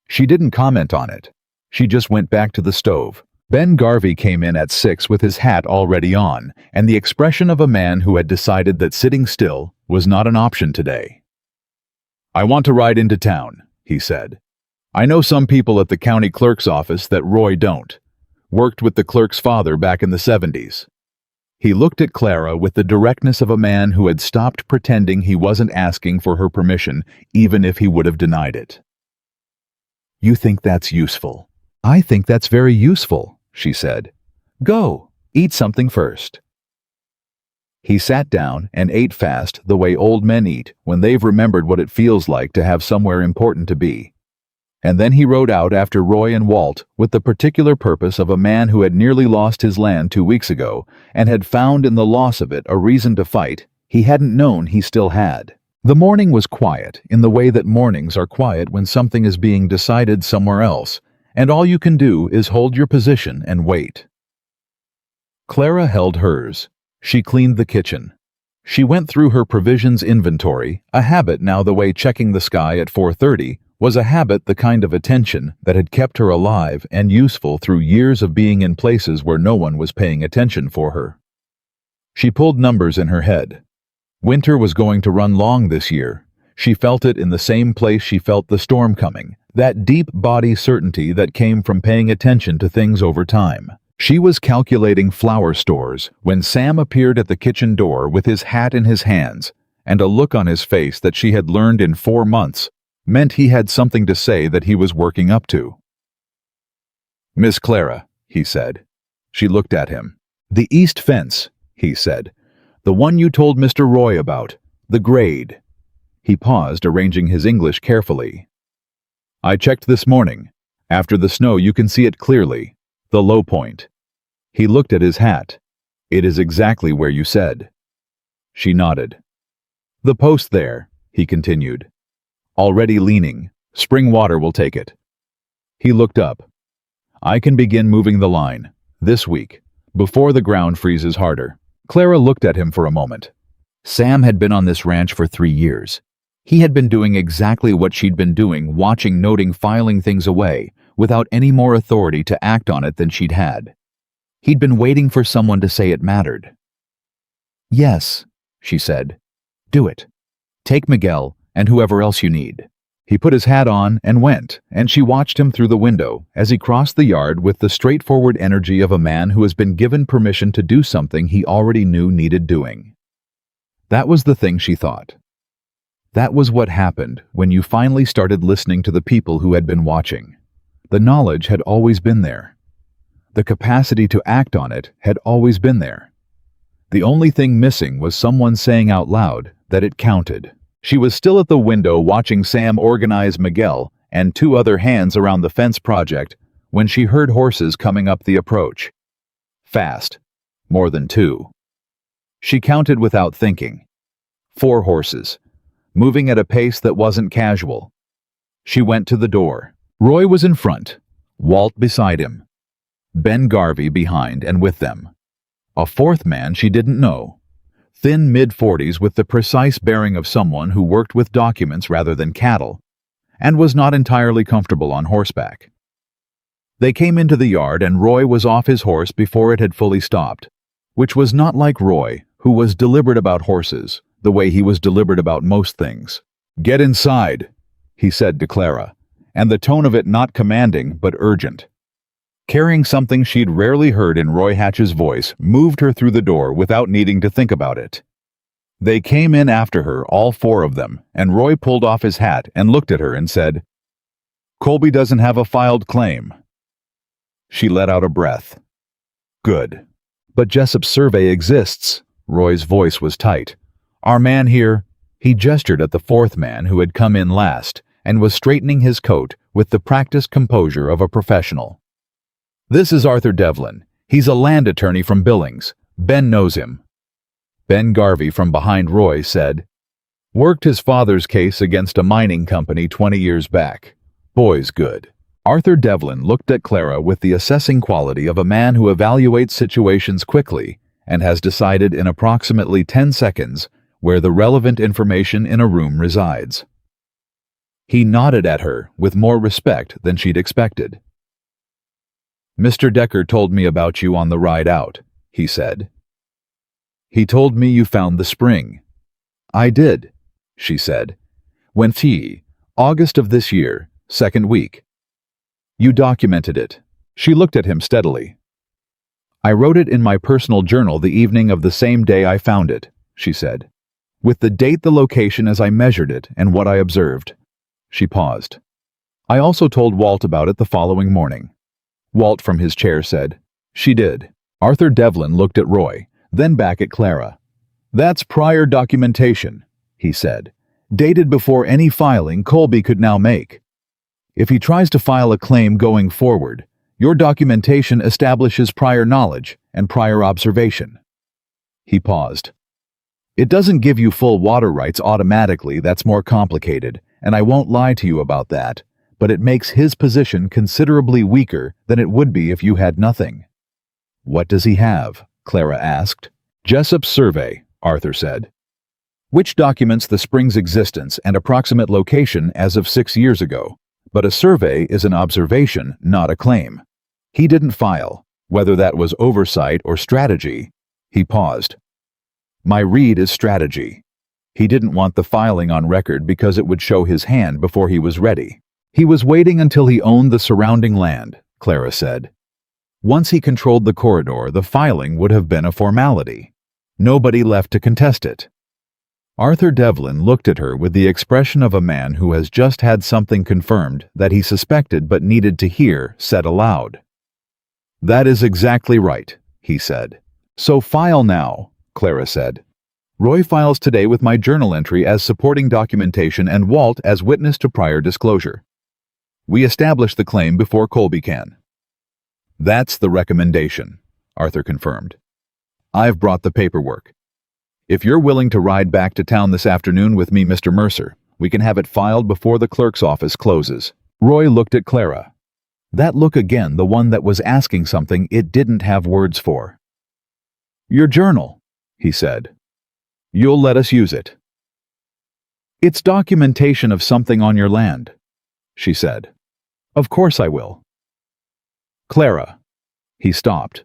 She didn't comment on it. She just went back to the stove. Ben Garvey came in at 6 with his hat already on, and the expression of a man who had decided that sitting still was not an option today. "I want to ride into town," he said. "I know some people at the county clerk's office that Roy don't. Worked with the clerk's father back in the 70s. He looked at Clara with the directness of a man who had stopped pretending he wasn't asking for her permission, even if he would have denied it. "You think that's useful?" "I think that's very useful," she said. "Go, eat something first." He sat down and ate fast the way old men eat when they've remembered what it feels like to have somewhere important to be. And then he rode out after Roy and Walt with the particular purpose of a man who had nearly lost his land 2 weeks ago and had found in the loss of it a reason to fight he hadn't known he still had. The morning was quiet in the way that mornings are quiet when something is being decided somewhere else, and all you can do is hold your position and wait. Clara held hers. She cleaned the kitchen. She went through her provisions inventory, a habit now the way checking the sky at 4:30 was a habit, the kind of attention that had kept her alive and useful through years of being in places where no one was paying attention for her. She pulled numbers in her head. Winter was going to run long this year. She felt it in the same place she felt the storm coming, that deep body certainty that came from paying attention to things over time. She was calculating flower stores when Sam appeared at the kitchen door with his hat in his hands, and a look on his face that she had learned in 4 months meant he had something to say that he was working up to. "Miss Clara," he said. She looked at him. "The east fence," he said. "The one you told Mr. Roy about. The grade." He paused, arranging his English carefully. "I checked this morning. After the snow you can see it clearly. The low point." He looked at his hat. "It is exactly where you said." She nodded. "The post there," he continued. "Already leaning. Spring water will take it." He looked up. "I can begin moving the line. This week. Before the ground freezes harder." Clara looked at him for a moment. Sam had been on this ranch for 3 years. He had been doing exactly what she'd been doing, watching, noting, filing things away, without any more authority to act on it than she'd had. He'd been waiting for someone to say it mattered. "Yes," she said. "Do it. Take Miguel and whoever else you need." He put his hat on and went, and she watched him through the window as he crossed the yard with the straightforward energy of a man who has been given permission to do something he already knew needed doing. That was the thing, she thought. That was what happened when you finally started listening to the people who had been watching. The knowledge had always been there. The capacity to act on it had always been there. The only thing missing was someone saying out loud that it counted. She was still at the window watching Sam organize Miguel and 2 other hands around the fence project when she heard horses coming up the approach. Fast. More than 2. She counted without thinking. 4 horses, moving at a pace that wasn't casual. She went to the door. Roy was in front, Walt beside him, Ben Garvey behind and with them. A 4th man she didn't know. thin mid-40s with the precise bearing of someone who worked with documents rather than cattle, and was not entirely comfortable on horseback. They came into the yard and Roy was off his horse before it had fully stopped, which was not like Roy, who was deliberate about horses, the way he was deliberate about most things. "Get inside," he said to Clara, and the tone of it not commanding but urgent. Carrying something she'd rarely heard in Roy Hatch's voice moved her through the door without needing to think about it. They came in after her, all four of them, and Roy pulled off his hat and looked at her and said, "Colby doesn't have a filed claim." She let out a breath. "Good. But Jessup's survey exists." Roy's voice was tight. "Our man here," he gestured at the fourth man who had come in last and was straightening his coat with the practiced composure of a professional. "This is Arthur Devlin. He's a land attorney from Billings. Ben knows him." Ben Garvey from behind Roy said, "Worked his father's case against a mining company 20 years back. Boy's good." Arthur Devlin looked at Clara with the assessing quality of a man who evaluates situations quickly and has decided in approximately 10 seconds where the relevant information in a room resides. He nodded at her with more respect than she'd expected. "Mr. Decker told me about you on the ride out," he said. "He told me you found the spring." "I did," she said. "When August of this year, second week. You documented it." She looked at him steadily. "I wrote it in my personal journal the evening of the same day I found it," she said, "with the date, the location as I measured it, and what I observed." She paused. "I also told Walt about it the following morning." Walt from his chair said, "She did." Arthur Devlin looked at Roy, then back at Clara. "That's prior documentation," he said, "dated before any filing Colby could now make. If he tries to file a claim going forward, your documentation establishes prior knowledge and prior observation." He paused. "It doesn't give you full water rights automatically, that's more complicated, and I won't lie to you about that, but it makes his position considerably weaker than it would be if you had nothing." "What does he have?" Clara asked. "Jessup's survey," Arthur said, "which documents the spring's existence and approximate location as of 6 years ago. But a survey is an observation, not a claim. He didn't file, whether that was oversight or strategy." He paused. "My read is strategy. He didn't want the filing on record because it would show his hand before he was ready. He was waiting until he owned the surrounding land," Clara said. "Once he controlled the corridor, the filing would have been a formality. Nobody left to contest it." Arthur Devlin looked at her with the expression of a man who has just had something confirmed that he suspected but needed to hear said aloud. "That is exactly right," he said. "So file now," Clara said. "Roy files today with my journal entry as supporting documentation and Walt as witness to prior disclosure. We establish the claim before Colby can." "That's the recommendation," Arthur confirmed. "I've brought the paperwork. If you're willing to ride back to town this afternoon with me, Mr. Mercer, we can have it filed before the clerk's office closes." Roy looked at Clara. That look again, the one that was asking something it didn't have words for. "Your journal," he said. "You'll let us use it." "It's documentation of something on your land," she said. "Of course I will." "Clara," he stopped.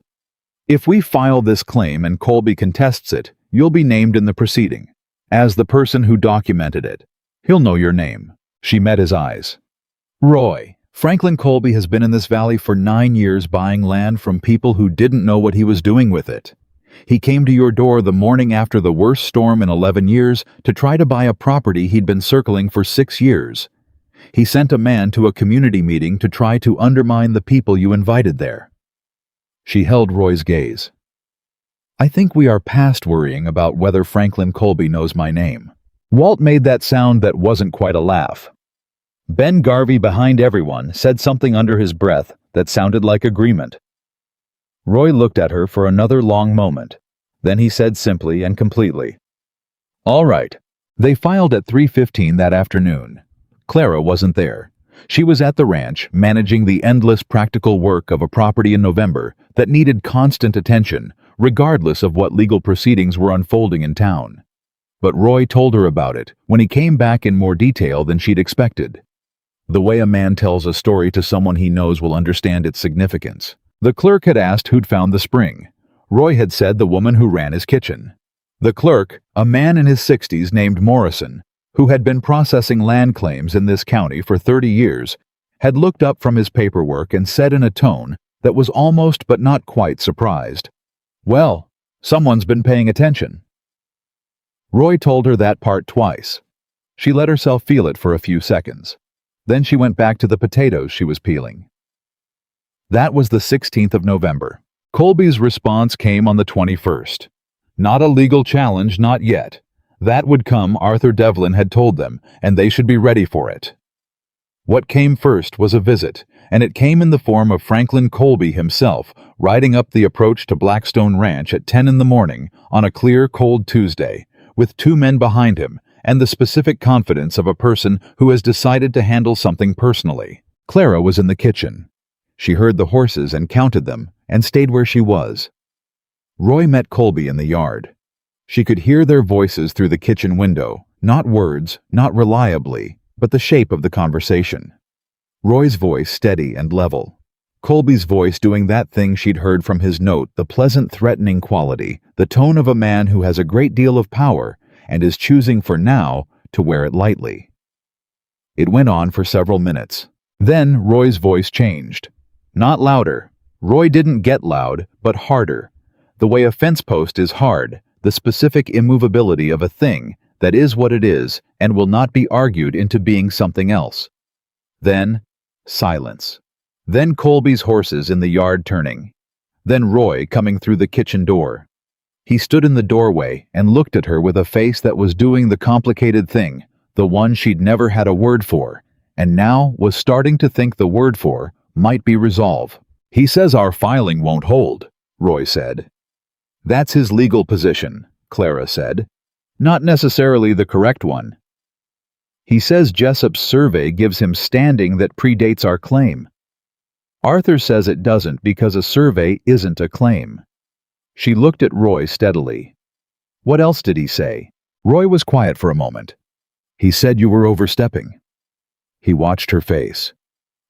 "If we file this claim and Colby contests it, you'll be named in the proceeding, as the person who documented it. He'll know your name." She met his eyes. "Roy, Franklin Colby has been in this valley for 9 years buying land from people who didn't know what he was doing with it. He came to your door the morning after the worst storm in 11 years to try to buy a property he'd been circling for 6 years. He sent a man to a community meeting to try to undermine the people you invited there." She held Roy's gaze. "I think we are past worrying about whether Franklin Colby knows my name." Walt made that sound that wasn't quite a laugh. Ben Garvey behind everyone said something under his breath that sounded like agreement. Roy looked at her for another long moment. Then he said simply and completely, "All right." They filed at 3:15 that afternoon. Clara wasn't there. She was at the ranch, managing the endless practical work of a property in November that needed constant attention, regardless of what legal proceedings were unfolding in town. But Roy told her about it when he came back in more detail than she'd expected. The way a man tells a story to someone he knows will understand its significance. The clerk had asked who'd found the spring. Roy had said the woman who ran his kitchen. The clerk, a man in his 60s named Morrison, who had been processing land claims in this county for 30 years, had looked up from his paperwork and said in a tone that was almost but not quite surprised, "Well, someone's been paying attention." Roy told her that part twice. She let herself feel it for a few seconds. Then she went back to the potatoes she was peeling. That was the 16th of November. Colby's response came on the 21st. Not a legal challenge, not yet. That would come, Arthur Devlin had told them, and they should be ready for it. What came first was a visit, and it came in the form of Franklin Colby himself, riding up the approach to Blackstone Ranch at 10 in the morning on a clear, cold Tuesday, with 2 men behind him, and the specific confidence of a person who has decided to handle something personally. Clara was in the kitchen. She heard the horses and counted them, and stayed where she was. Roy met Colby in the yard. She could hear their voices through the kitchen window, not words, not reliably, but the shape of the conversation. Roy's voice steady and level. Colby's voice doing that thing she'd heard from his note, the pleasant, threatening quality, the tone of a man who has a great deal of power and is choosing for now to wear it lightly. It went on for several minutes. Then Roy's voice changed. Not louder. Roy didn't get loud, but harder. The way a fence post is hard, the specific immovability of a thing that is what it is and will not be argued into being something else. Then, silence. Then Colby's horses in the yard turning. Then Roy coming through the kitchen door. He stood in the doorway and looked at her with a face that was doing the complicated thing, the one she'd never had a word for, and now was starting to think the word for might be resolve. "He says our filing won't hold," Roy said. "That's his legal position," Clara said. "Not necessarily the correct one. He says Jessup's survey gives him standing that predates our claim. Arthur says it doesn't because a survey isn't a claim." She looked at Roy steadily. "What else did he say?" Roy was quiet for a moment. "He said you were overstepping." He watched her face.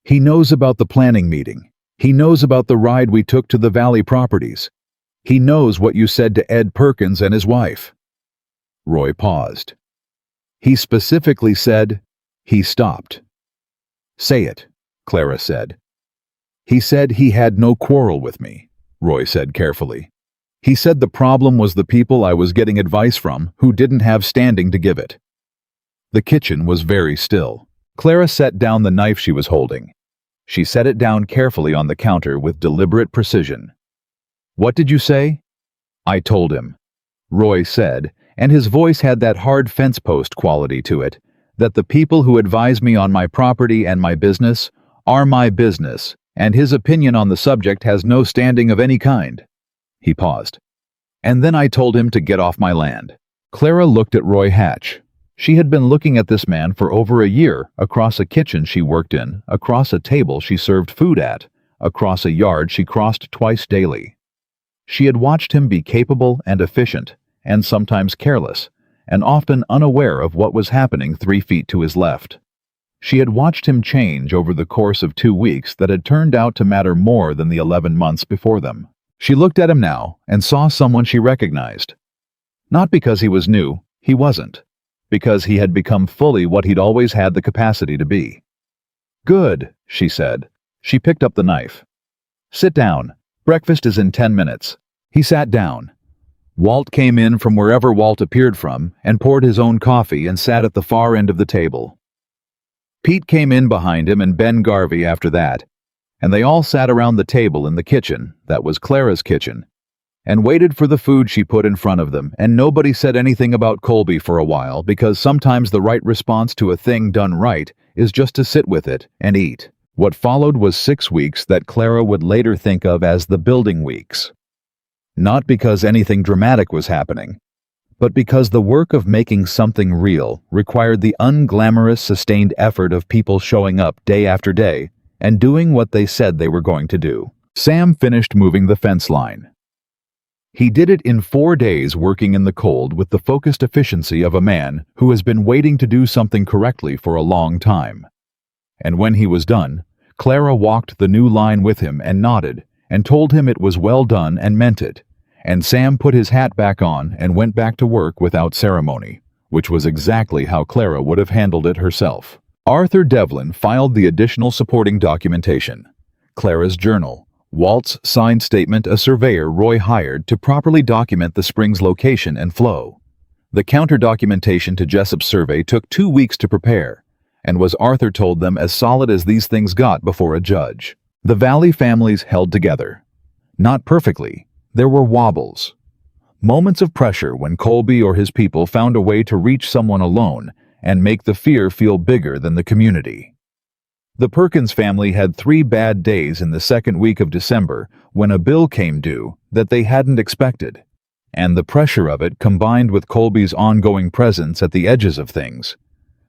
"He knows about the planning meeting. He knows about the ride we took to the Valley properties. He knows what you said to Ed Perkins and his wife." Roy paused. "He specifically said..." He stopped. "Say it," Clara said. "He said he had no quarrel with me," Roy said carefully. "He said the problem was the people I was getting advice from who didn't have standing to give it." The kitchen was very still. Clara set down the knife she was holding. She set it down carefully on the counter with deliberate precision. "What did you say?" "I told him," Roy said, and his voice had that hard fence post quality to it, "that the people who advise me on my property and my business are my business, and his opinion on the subject has no standing of any kind." He paused. "And then I told him to get off my land." Clara looked at Roy Hatch. She had been looking at this man for over a year, across a kitchen she worked in, across a table she served food at, across a yard she crossed twice daily. She had watched him be capable and efficient, and sometimes careless, and often unaware of what was happening 3 feet to his left. She had watched him change over the course of 2 weeks that had turned out to matter more than the 11 months before them. She looked at him now and saw someone she recognized. Not because he was new, he wasn't. Because he had become fully what he'd always had the capacity to be. "Good," she said. She picked up the knife. "Sit down. Breakfast is in 10 minutes. He sat down. Walt came in from wherever Walt appeared from and poured his own coffee and sat at the far end of the table. Pete came in behind him and Ben Garvey after that, and they all sat around the table in the kitchen, that was Clara's kitchen, and waited for the food she put in front of them, and nobody said anything about Colby for a while because sometimes the right response to a thing done right is just to sit with it and eat. What followed was 6 weeks that Clara would later think of as the building weeks. Not because anything dramatic was happening, but because the work of making something real required the unglamorous, sustained effort of people showing up day after day and doing what they said they were going to do. Sam finished moving the fence line. He did it in 4 days, working in the cold with the focused efficiency of a man who has been waiting to do something correctly for a long time. And when he was done, Clara walked the new line with him and nodded and told him it was well done and meant it, and Sam put his hat back on and went back to work without ceremony, which was exactly how Clara would have handled it herself. Arthur Devlin filed the additional supporting documentation: Clara's journal, Walt's signed statement, a surveyor Roy hired to properly document the spring's location and flow. The counter-documentation to Jessup's survey took 2 weeks to prepare, and was, Arthur told them, as solid as these things got before a judge. The Valley families held together. Not perfectly. There were wobbles. Moments of pressure when Colby or his people found a way to reach someone alone and make the fear feel bigger than the community. The Perkins family had 3 bad days in the second week of December when a bill came due that they hadn't expected, and the pressure of it, combined with Colby's ongoing presence at the edges of things,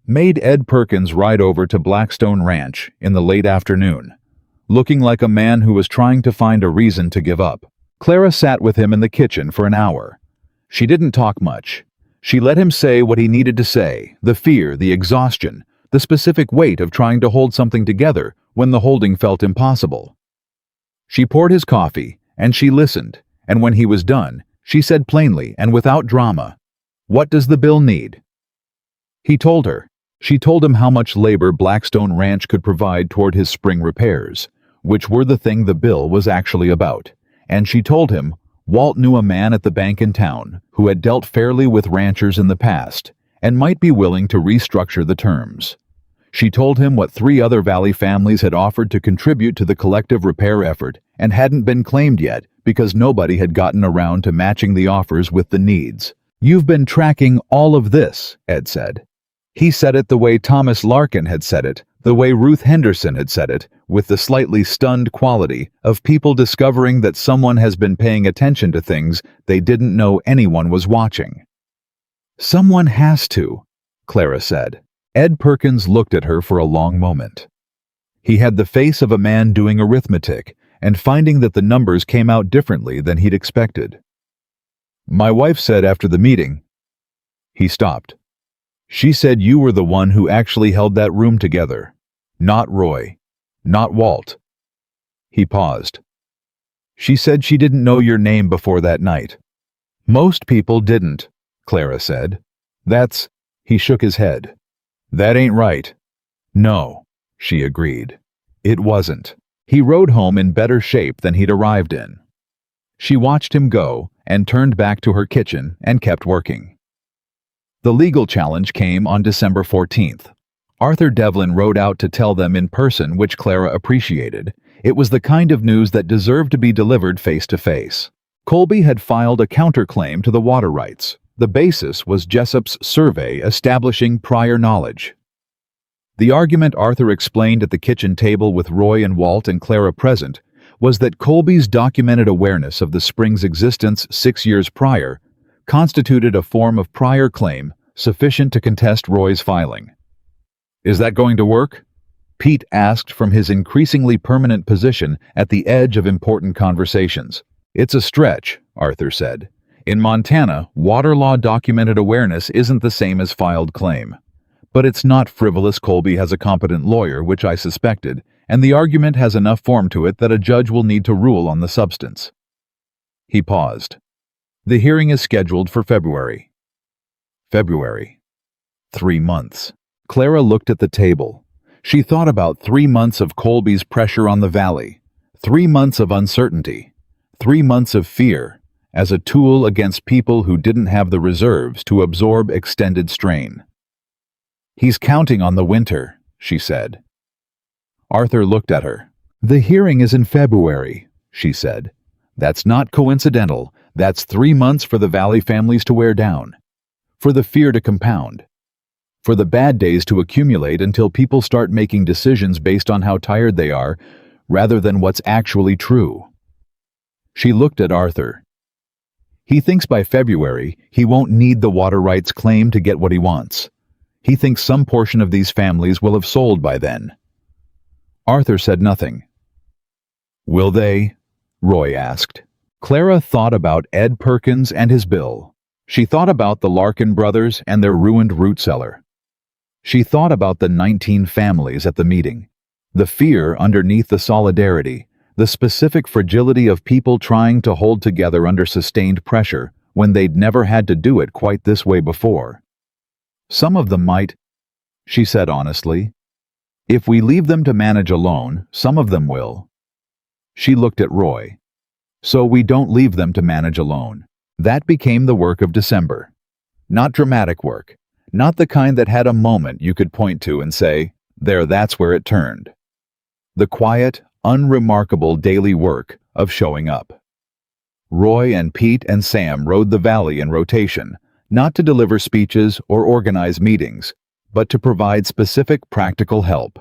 made Ed Perkins ride over to Blackstone Ranch in the late afternoon, looking like a man who was trying to find a reason to give up. Clara sat with him in the kitchen for an hour. She didn't talk much. She let him say what he needed to say, the fear, the exhaustion, the specific weight of trying to hold something together when the holding felt impossible. She poured his coffee, and she listened, and when he was done, she said plainly and without drama, "What does the bill need?" He told her. She told him how much labor Blackstone Ranch could provide toward his spring repairs, which were the thing the bill was actually about, and she told him Walt knew a man at the bank in town who had dealt fairly with ranchers in the past and might be willing to restructure the terms. She told him what 3 other Valley families had offered to contribute to the collective repair effort and hadn't been claimed yet because nobody had gotten around to matching the offers with the needs. "You've been tracking all of this," Ed said. He said it the way Thomas Larkin had said it, the way Ruth Henderson had said it, with the slightly stunned quality of people discovering that someone has been paying attention to things they didn't know anyone was watching. "Someone has to," Clara said. Ed Perkins looked at her for a long moment. He had the face of a man doing arithmetic and finding that the numbers came out differently than he'd expected. "My wife said after the meeting..." He stopped. "She said you were the one who actually held that room together. Not Roy. Not Walt." He paused. "She said she didn't know your name before that night." "Most people didn't," Clara said. "That's..." He shook his head. "That ain't right." "No," she agreed. "It wasn't." He rode home in better shape than he'd arrived in. She watched him go and turned back to her kitchen and kept working. The legal challenge came on December 14th. Arthur Devlin rode out to tell them in person, which Clara appreciated. It was the kind of news that deserved to be delivered face to face. Colby had filed a counterclaim to the water rights. The basis was Jessup's survey establishing prior knowledge. The argument Arthur explained at the kitchen table with Roy and Walt and Clara present was that Colby's documented awareness of the spring's existence 6 years prior constituted a form of prior claim sufficient to contest Roy's filing. "Is that going to work?" Pete asked from his increasingly permanent position at the edge of important conversations. "It's a stretch," Arthur said. "In Montana, water law documented awareness isn't the same as filed claim. But it's not frivolous. Colby has a competent lawyer, which I suspected, and the argument has enough form to it that a judge will need to rule on the substance." He paused. "The hearing is scheduled for February." February. 3 months. Clara looked at the table. She thought about 3 months of Colby's pressure on the Valley, 3 months of uncertainty, 3 months of fear, as a tool against people who didn't have the reserves to absorb extended strain. "He's counting on the winter," she said. Arthur looked at her. "The hearing is in February," she said. "That's not coincidental. That's 3 months for the Valley families to wear down, for the fear to compound, for the bad days to accumulate until people start making decisions based on how tired they are rather than what's actually true." She looked at Arthur. He thinks by February he won't need the water rights claim to get what he wants. He thinks some portion of these families will have sold by then. Arthur said nothing. Will they? Roy asked. Clara thought about Ed Perkins and his bill. She thought about the Larkin brothers and their ruined root cellar. She thought about the 19 families at the meeting, the fear underneath the solidarity, the specific fragility of people trying to hold together under sustained pressure when they'd never had to do it quite this way before. Some of them might, she said honestly. If we leave them to manage alone, some of them will. She looked at Roy. So we don't leave them to manage alone. That became the work of December. Not dramatic work. Not the kind that had a moment you could point to and say, there, that's where it turned. The quiet, unremarkable daily work of showing up. Roy and Pete and Sam rode the valley in rotation, not to deliver speeches or organize meetings, but to provide specific practical help.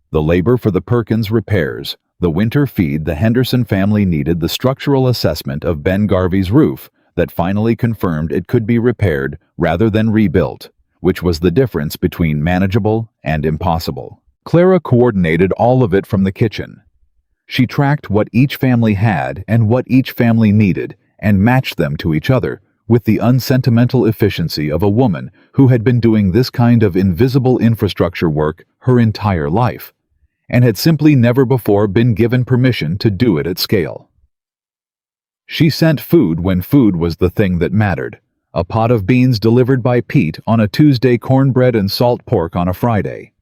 The labor for the Perkins repairs, the winter feed the Henderson family needed, the structural assessment of Ben Garvey's roof that finally confirmed it could be repaired rather than rebuilt, which was the difference between manageable and impossible. Clara coordinated all of it from the kitchen. She tracked what each family had and what each family needed and matched them to each other with the unsentimental efficiency of a woman who had been doing this kind of invisible infrastructure work her entire life, and had simply never before been given permission to do it at scale. She sent food when food was the thing that mattered. A pot of beans delivered by Pete on a Tuesday, cornbread and salt pork on a Friday.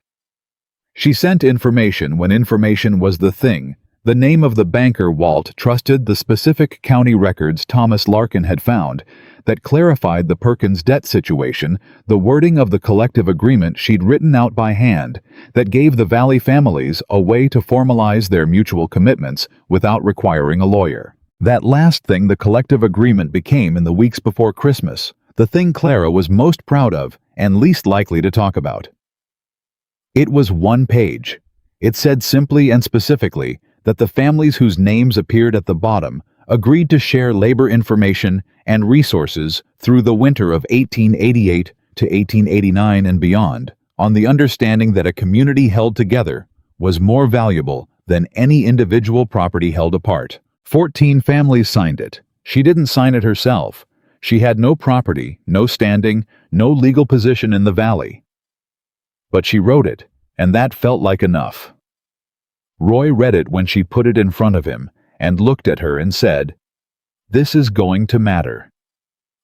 She sent information when information was the thing. The name of the banker Walt trusted, the specific county records Thomas Larkin had found that clarified the Perkins debt situation, the wording of the collective agreement she'd written out by hand that gave the Valley families a way to formalize their mutual commitments without requiring a lawyer. That last thing the collective agreement became in the weeks before Christmas, the thing Clara was most proud of and least likely to talk about. It was one page. It said simply and specifically that the families whose names appeared at the bottom agreed to share labor information and resources through the winter of 1888 to 1889 and beyond, on the understanding that a community held together was more valuable than any individual property held apart. 14 families signed it. She didn't sign it herself. She had no property, no standing, no legal position in the valley. But she wrote it, and that felt like enough. Roy read it when she put it in front of him and looked at her and said, "This is going to matter."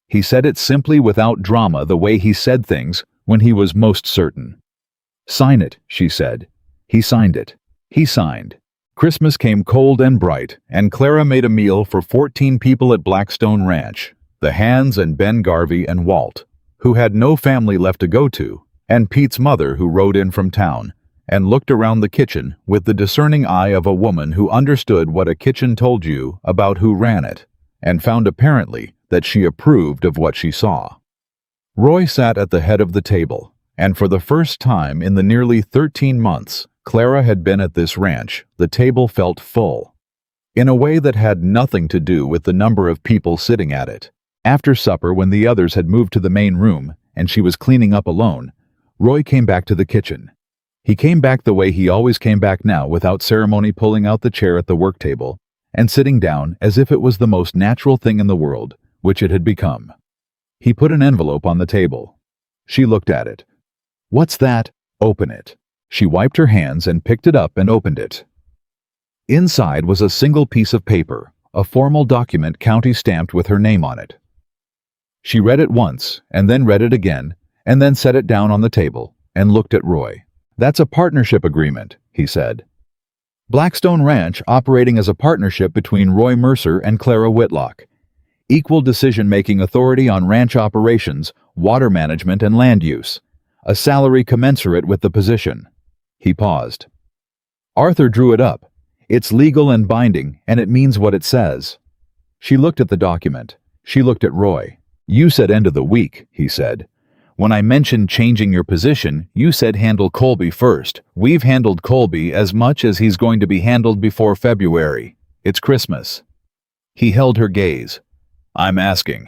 He said it simply, without drama, the way he said things when he was most certain. "Sign it," she said. He signed it. He signed. Christmas came cold and bright, and Clara made a meal for 14 people at Blackstone Ranch, the Hands and Ben Garvey and Walt, who had no family left to go to, and Pete's mother, who rode in from town and looked around the kitchen with the discerning eye of a woman who understood what a kitchen told you about who ran it, and found apparently that she approved of what she saw. Roy sat at the head of the table, and for the first time in the nearly 13 months Clara had been at this ranch, the table felt full, in a way that had nothing to do with the number of people sitting at it. After supper, when the others had moved to the main room and she was cleaning up alone, Roy came back to the kitchen. He came back the way he always came back now, without ceremony, pulling out the chair at the work table and sitting down as if it was the most natural thing in the world, which it had become. He put an envelope on the table. She looked at it. "What's that?" "Open it." She wiped her hands and picked it up and opened it. Inside was a single piece of paper, a formal document county-stamped with her name on it. She read it once, and then read it again, and then set it down on the table and looked at Roy. "That's a partnership agreement," he said. "Blackstone Ranch operating as a partnership between Roy Mercer and Clara Whitlock. Equal decision-making authority on ranch operations, water management, and land use. A salary commensurate with the position." He paused. Arthur drew it up. "It's legal and binding, and it means what it says." She looked at the document. She looked at Roy. "You said end of the week," he said. "When I mentioned changing your position, you said handle Colby first. We've handled Colby as much as he's going to be handled before February. It's Christmas." He held her gaze. "I'm asking."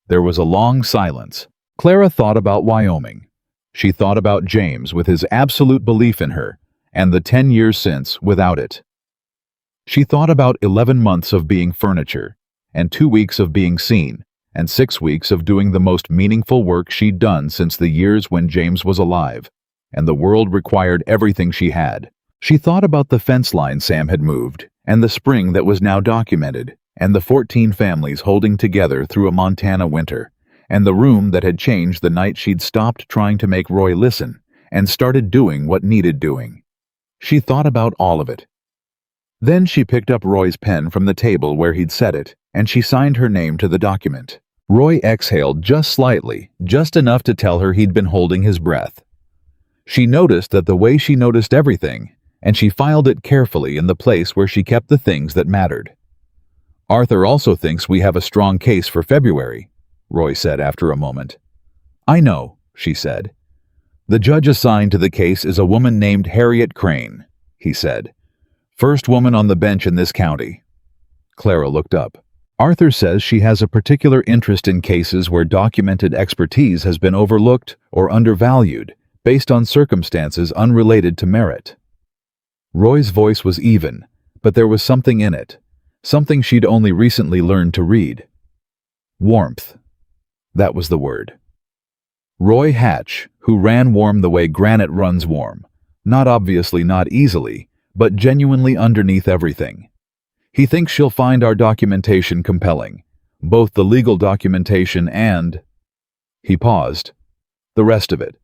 There was a long silence. Clara thought about Wyoming. She thought about James with his absolute belief in her, and the 10 years since without it. She thought about 11 months of being furniture, and 2 weeks of being seen, and 6 weeks of doing the most meaningful work she'd done since the years when James was alive, and the world required everything she had. She thought about the fence line Sam had moved, and the spring that was now documented, and the 14 families holding together through a Montana winter, and the room that had changed the night she'd stopped trying to make Roy listen, and started doing what needed doing. She thought about all of it. Then she picked up Roy's pen from the table where he'd set it, and she signed her name to the document. Roy exhaled just slightly, just enough to tell her he'd been holding his breath. She noticed that the way she noticed everything, and she filed it carefully in the place where she kept the things that mattered. "Arthur also thinks we have a strong case for February," Roy said after a moment. "I know," she said. "The judge assigned to the case is a woman named Harriet Crane," he said. "First woman on the bench in this county." Clara looked up. "Arthur says she has a particular interest in cases where documented expertise has been overlooked or undervalued based on circumstances unrelated to merit." Roy's voice was even, but there was something in it, something she'd only recently learned to read. Warmth. That was the word. Roy Hatch, who ran warm the way granite runs warm, not obviously not easily, but genuinely underneath everything. He thinks she'll find our documentation compelling, both the legal documentation and... He paused. The rest of it.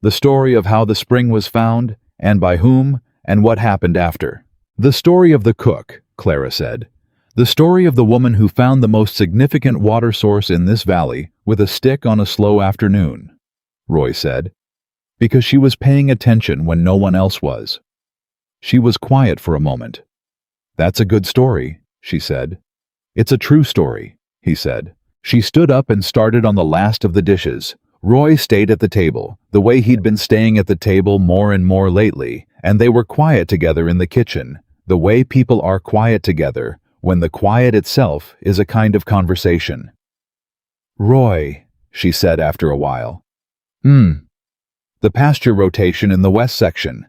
The story of how the spring was found, and by whom, and what happened after. "The story of the cook," Clara said. "The story of the woman who found the most significant water source in this valley with a stick on a slow afternoon," Roy said, "because she was paying attention when no one else was." She was quiet for a moment. "That's a good story," she said. "It's a true story," he said. She stood up and started on the last of the dishes. Roy stayed at the table, the way he'd been staying at the table more and more lately, and they were quiet together in the kitchen, the way people are quiet together when the quiet itself is a kind of conversation. "Roy," she said after a while. The pasture rotation in the west section.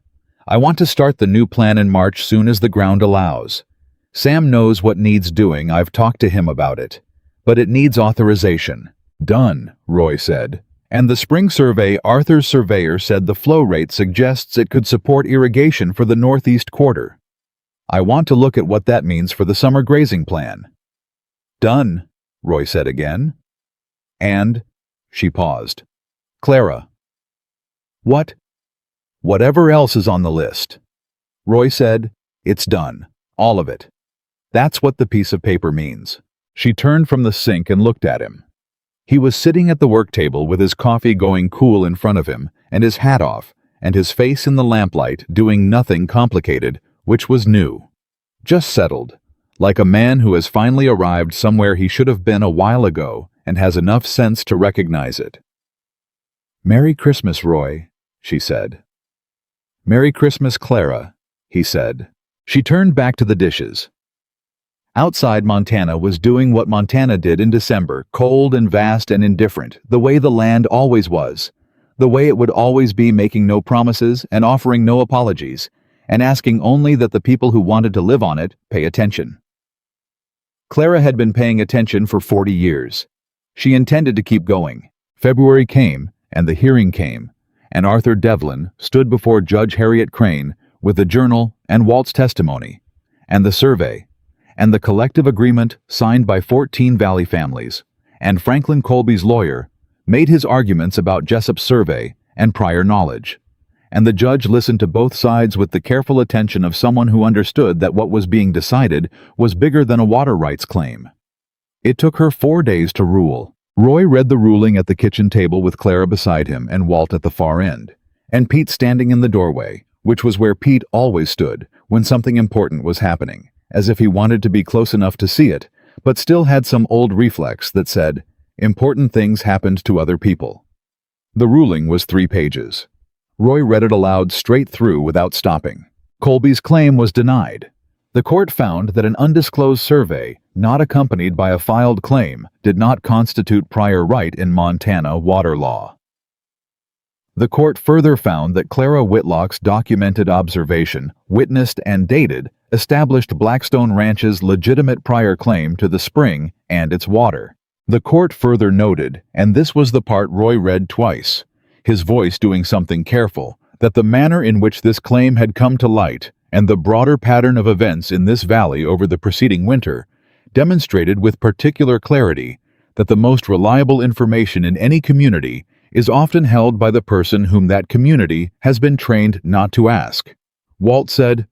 I want to start the new plan in March soon as the ground allows. Sam knows what needs doing, I've talked to him about it. But it needs authorization." "Done," Roy said. "And the spring survey, Arthur's surveyor said the flow rate suggests it could support irrigation for the northeast quarter. I want to look at what that means for the summer grazing plan." "Done," Roy said again. "And," she paused. "Clara." "What?" "Whatever else is on the list." Roy said, "It's done. All of it. That's what the piece of paper means." She turned from the sink and looked at him. He was sitting at the work table with his coffee going cool in front of him and his hat off, and his face in the lamplight doing nothing complicated, which was new. Just settled, like a man who has finally arrived somewhere he should have been a while ago and has enough sense to recognize it. "Merry Christmas, Roy," she said. "Merry Christmas, Clara," he said. She turned back to the dishes. Outside, Montana was doing what Montana did in December, cold and vast and indifferent, the way the land always was, the way it would always be, making no promises and offering no apologies, and asking only that the people who wanted to live on it pay attention. Clara had been paying attention for 40 years. She intended to keep going. February came, and the hearing came, and Arthur Devlin stood before Judge Harriet Crane with the journal and Walt's testimony, and the survey, and the collective agreement signed by 14 Valley families, and Franklin Colby's lawyer made his arguments about Jessup's survey and prior knowledge, and the judge listened to both sides with the careful attention of someone who understood that what was being decided was bigger than a water rights claim. It took her 4 days to rule. Roy read the ruling at the kitchen table with Clara beside him and Walt at the far end, and Pete standing in the doorway, which was where Pete always stood when something important was happening, as if he wanted to be close enough to see it, but still had some old reflex that said, "Important things happened to other people." The ruling was 3 pages. Roy read it aloud straight through without stopping. Colby's claim was denied. The court found that an undisclosed survey, not accompanied by a filed claim, did not constitute prior right in Montana water law. The court further found that Clara Whitlock's documented observation, witnessed and dated, established Blackstone Ranch's legitimate prior claim to the spring and its water. The court further noted, and this was the part Roy read twice, his voice doing something careful, that the manner in which this claim had come to light and the broader pattern of events in this valley over the preceding winter demonstrated with particular clarity that the most reliable information in any community is often held by the person whom that community has been trained not to ask. Walt said,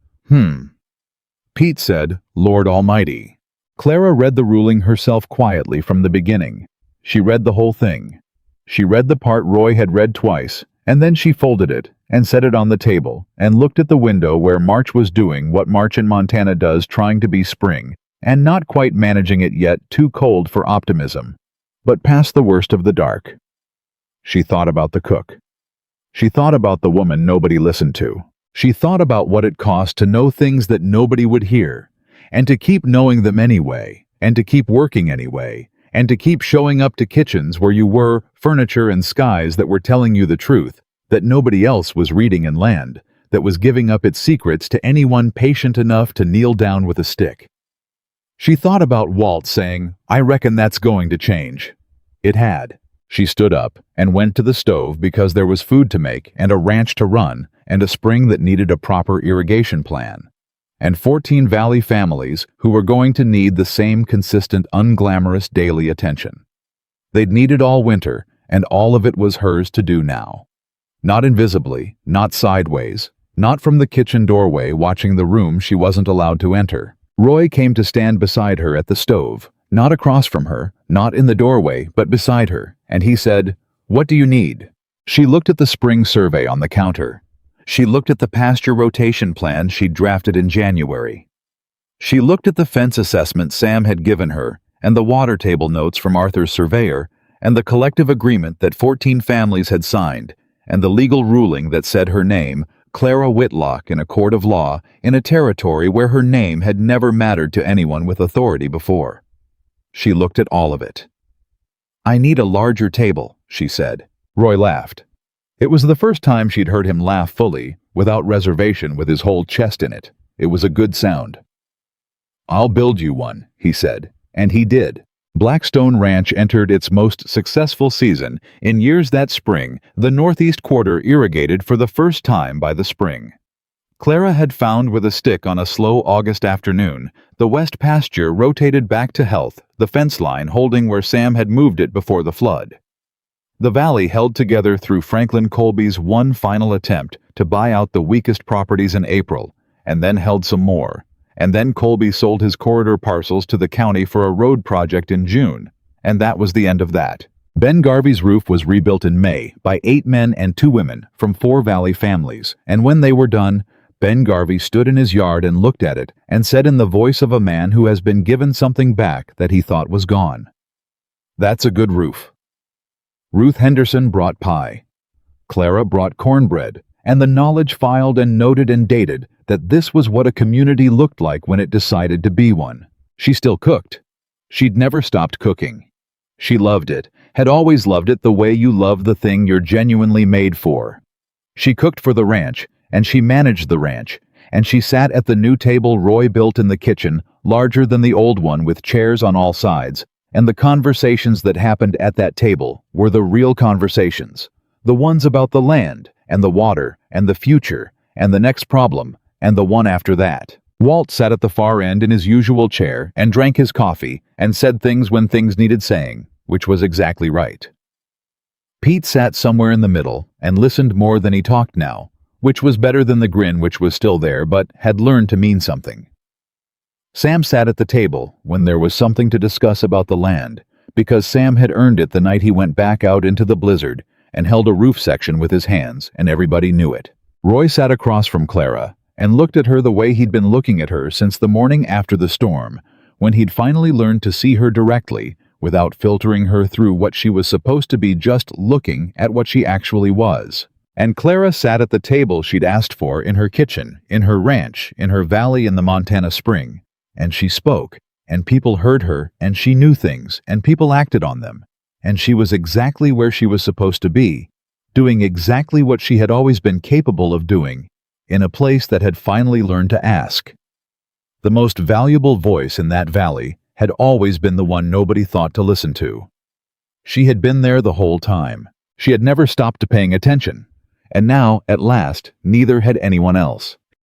Pete said, Lord Almighty. Clara read the ruling herself quietly from the beginning. She read the whole thing. She read the part Roy had read twice, and then she folded it and set it on the table and looked at the window where March was doing what March in Montana does, trying to be spring, and not quite managing it yet, too cold for optimism, but past the worst of the dark. She thought about the cook. She thought about the woman nobody listened to. She thought about what it cost to know things that nobody would hear, and to keep knowing them anyway, and to keep working anyway, and to keep showing up to kitchens where you were, furniture and skies that were telling you the truth, that nobody else was reading in land, that was giving up its secrets to anyone patient enough to kneel down with a stick. She thought about Walt saying, I reckon that's going to change. It had. She stood up and went to the stove because there was food to make and a ranch to run and a spring that needed a proper irrigation plan, and 14 Valley families who were going to need the same consistent, unglamorous daily attention. They'd need it all winter, and all of it was hers to do now. Not invisibly, not sideways, not from the kitchen doorway watching the room she wasn't allowed to enter. Roy came to stand beside her at the stove, not across from her, not in the doorway, but beside her, and he said, What do you need? She looked at the spring survey on the counter. She looked at the pasture rotation plan she'd drafted in January. She looked at the fence assessment Sam had given her, and the water table notes from Arthur's surveyor, and the collective agreement that 14 families had signed, and the legal ruling that said her name, Clara Whitlock, in a court of law, in a territory where her name had never mattered to anyone with authority before. She looked at all of it. I need a larger table, she said. Roy laughed. It was the first time she'd heard him laugh fully, without reservation, with his whole chest in it. It was a good sound. I'll build you one, he said, and he did. Blackstone Ranch entered its most successful season in years that spring. The northeast quarter irrigated for the first time by the spring. Clara had found with a stick on a slow August afternoon the west pasture rotated back to health, the fence line holding where Sam had moved it before the flood. The valley held together through Franklin Colby's one final attempt to buy out the weakest properties in April, and then held some more. And then Colby sold his corridor parcels to the county for a road project in June, and that was the end of that. Ben Garvey's roof was rebuilt in May by 8 men and 2 women from 4 Valley families, and when they were done, Ben Garvey stood in his yard and looked at it and said in the voice of a man who has been given something back that he thought was gone, That's a good roof. Ruth Henderson brought pie. Clara brought cornbread, and the knowledge filed and noted and dated that this was what a community looked like when it decided to be one. She still cooked. She'd never stopped cooking. She loved it, had always loved it the way you love the thing you're genuinely made for. She cooked for the ranch, and she managed the ranch, and she sat at the new table Roy built in the kitchen, larger than the old one with chairs on all sides, and the conversations that happened at that table were the real conversations, the ones about the land, and the water, and the future, and the next problem, and the one after that. Walt sat at the far end in his usual chair and drank his coffee and said things when things needed saying, which was exactly right. Pete sat somewhere in the middle and listened more than he talked now, which was better than the grin which was still there but had learned to mean something. Sam sat at the table when there was something to discuss about the land, because Sam had earned it the night he went back out into the blizzard and held a roof section with his hands, and everybody knew it. Roy sat across from Clara and looked at her the way he'd been looking at her since the morning after the storm, when he'd finally learned to see her directly without filtering her through what she was supposed to be, just looking at what she actually was. And Clara sat at the table she'd asked for in her kitchen, in her ranch, in her valley in the Montana spring. And she spoke, and people heard her, and she knew things, and people acted on them. And she was exactly where she was supposed to be, doing exactly what she had always been capable of doing, in a place that had finally learned to ask. The most valuable voice in that valley had always been the one nobody thought to listen to. She had been there the whole time. She had never stopped paying attention. And now, at last, neither had anyone else.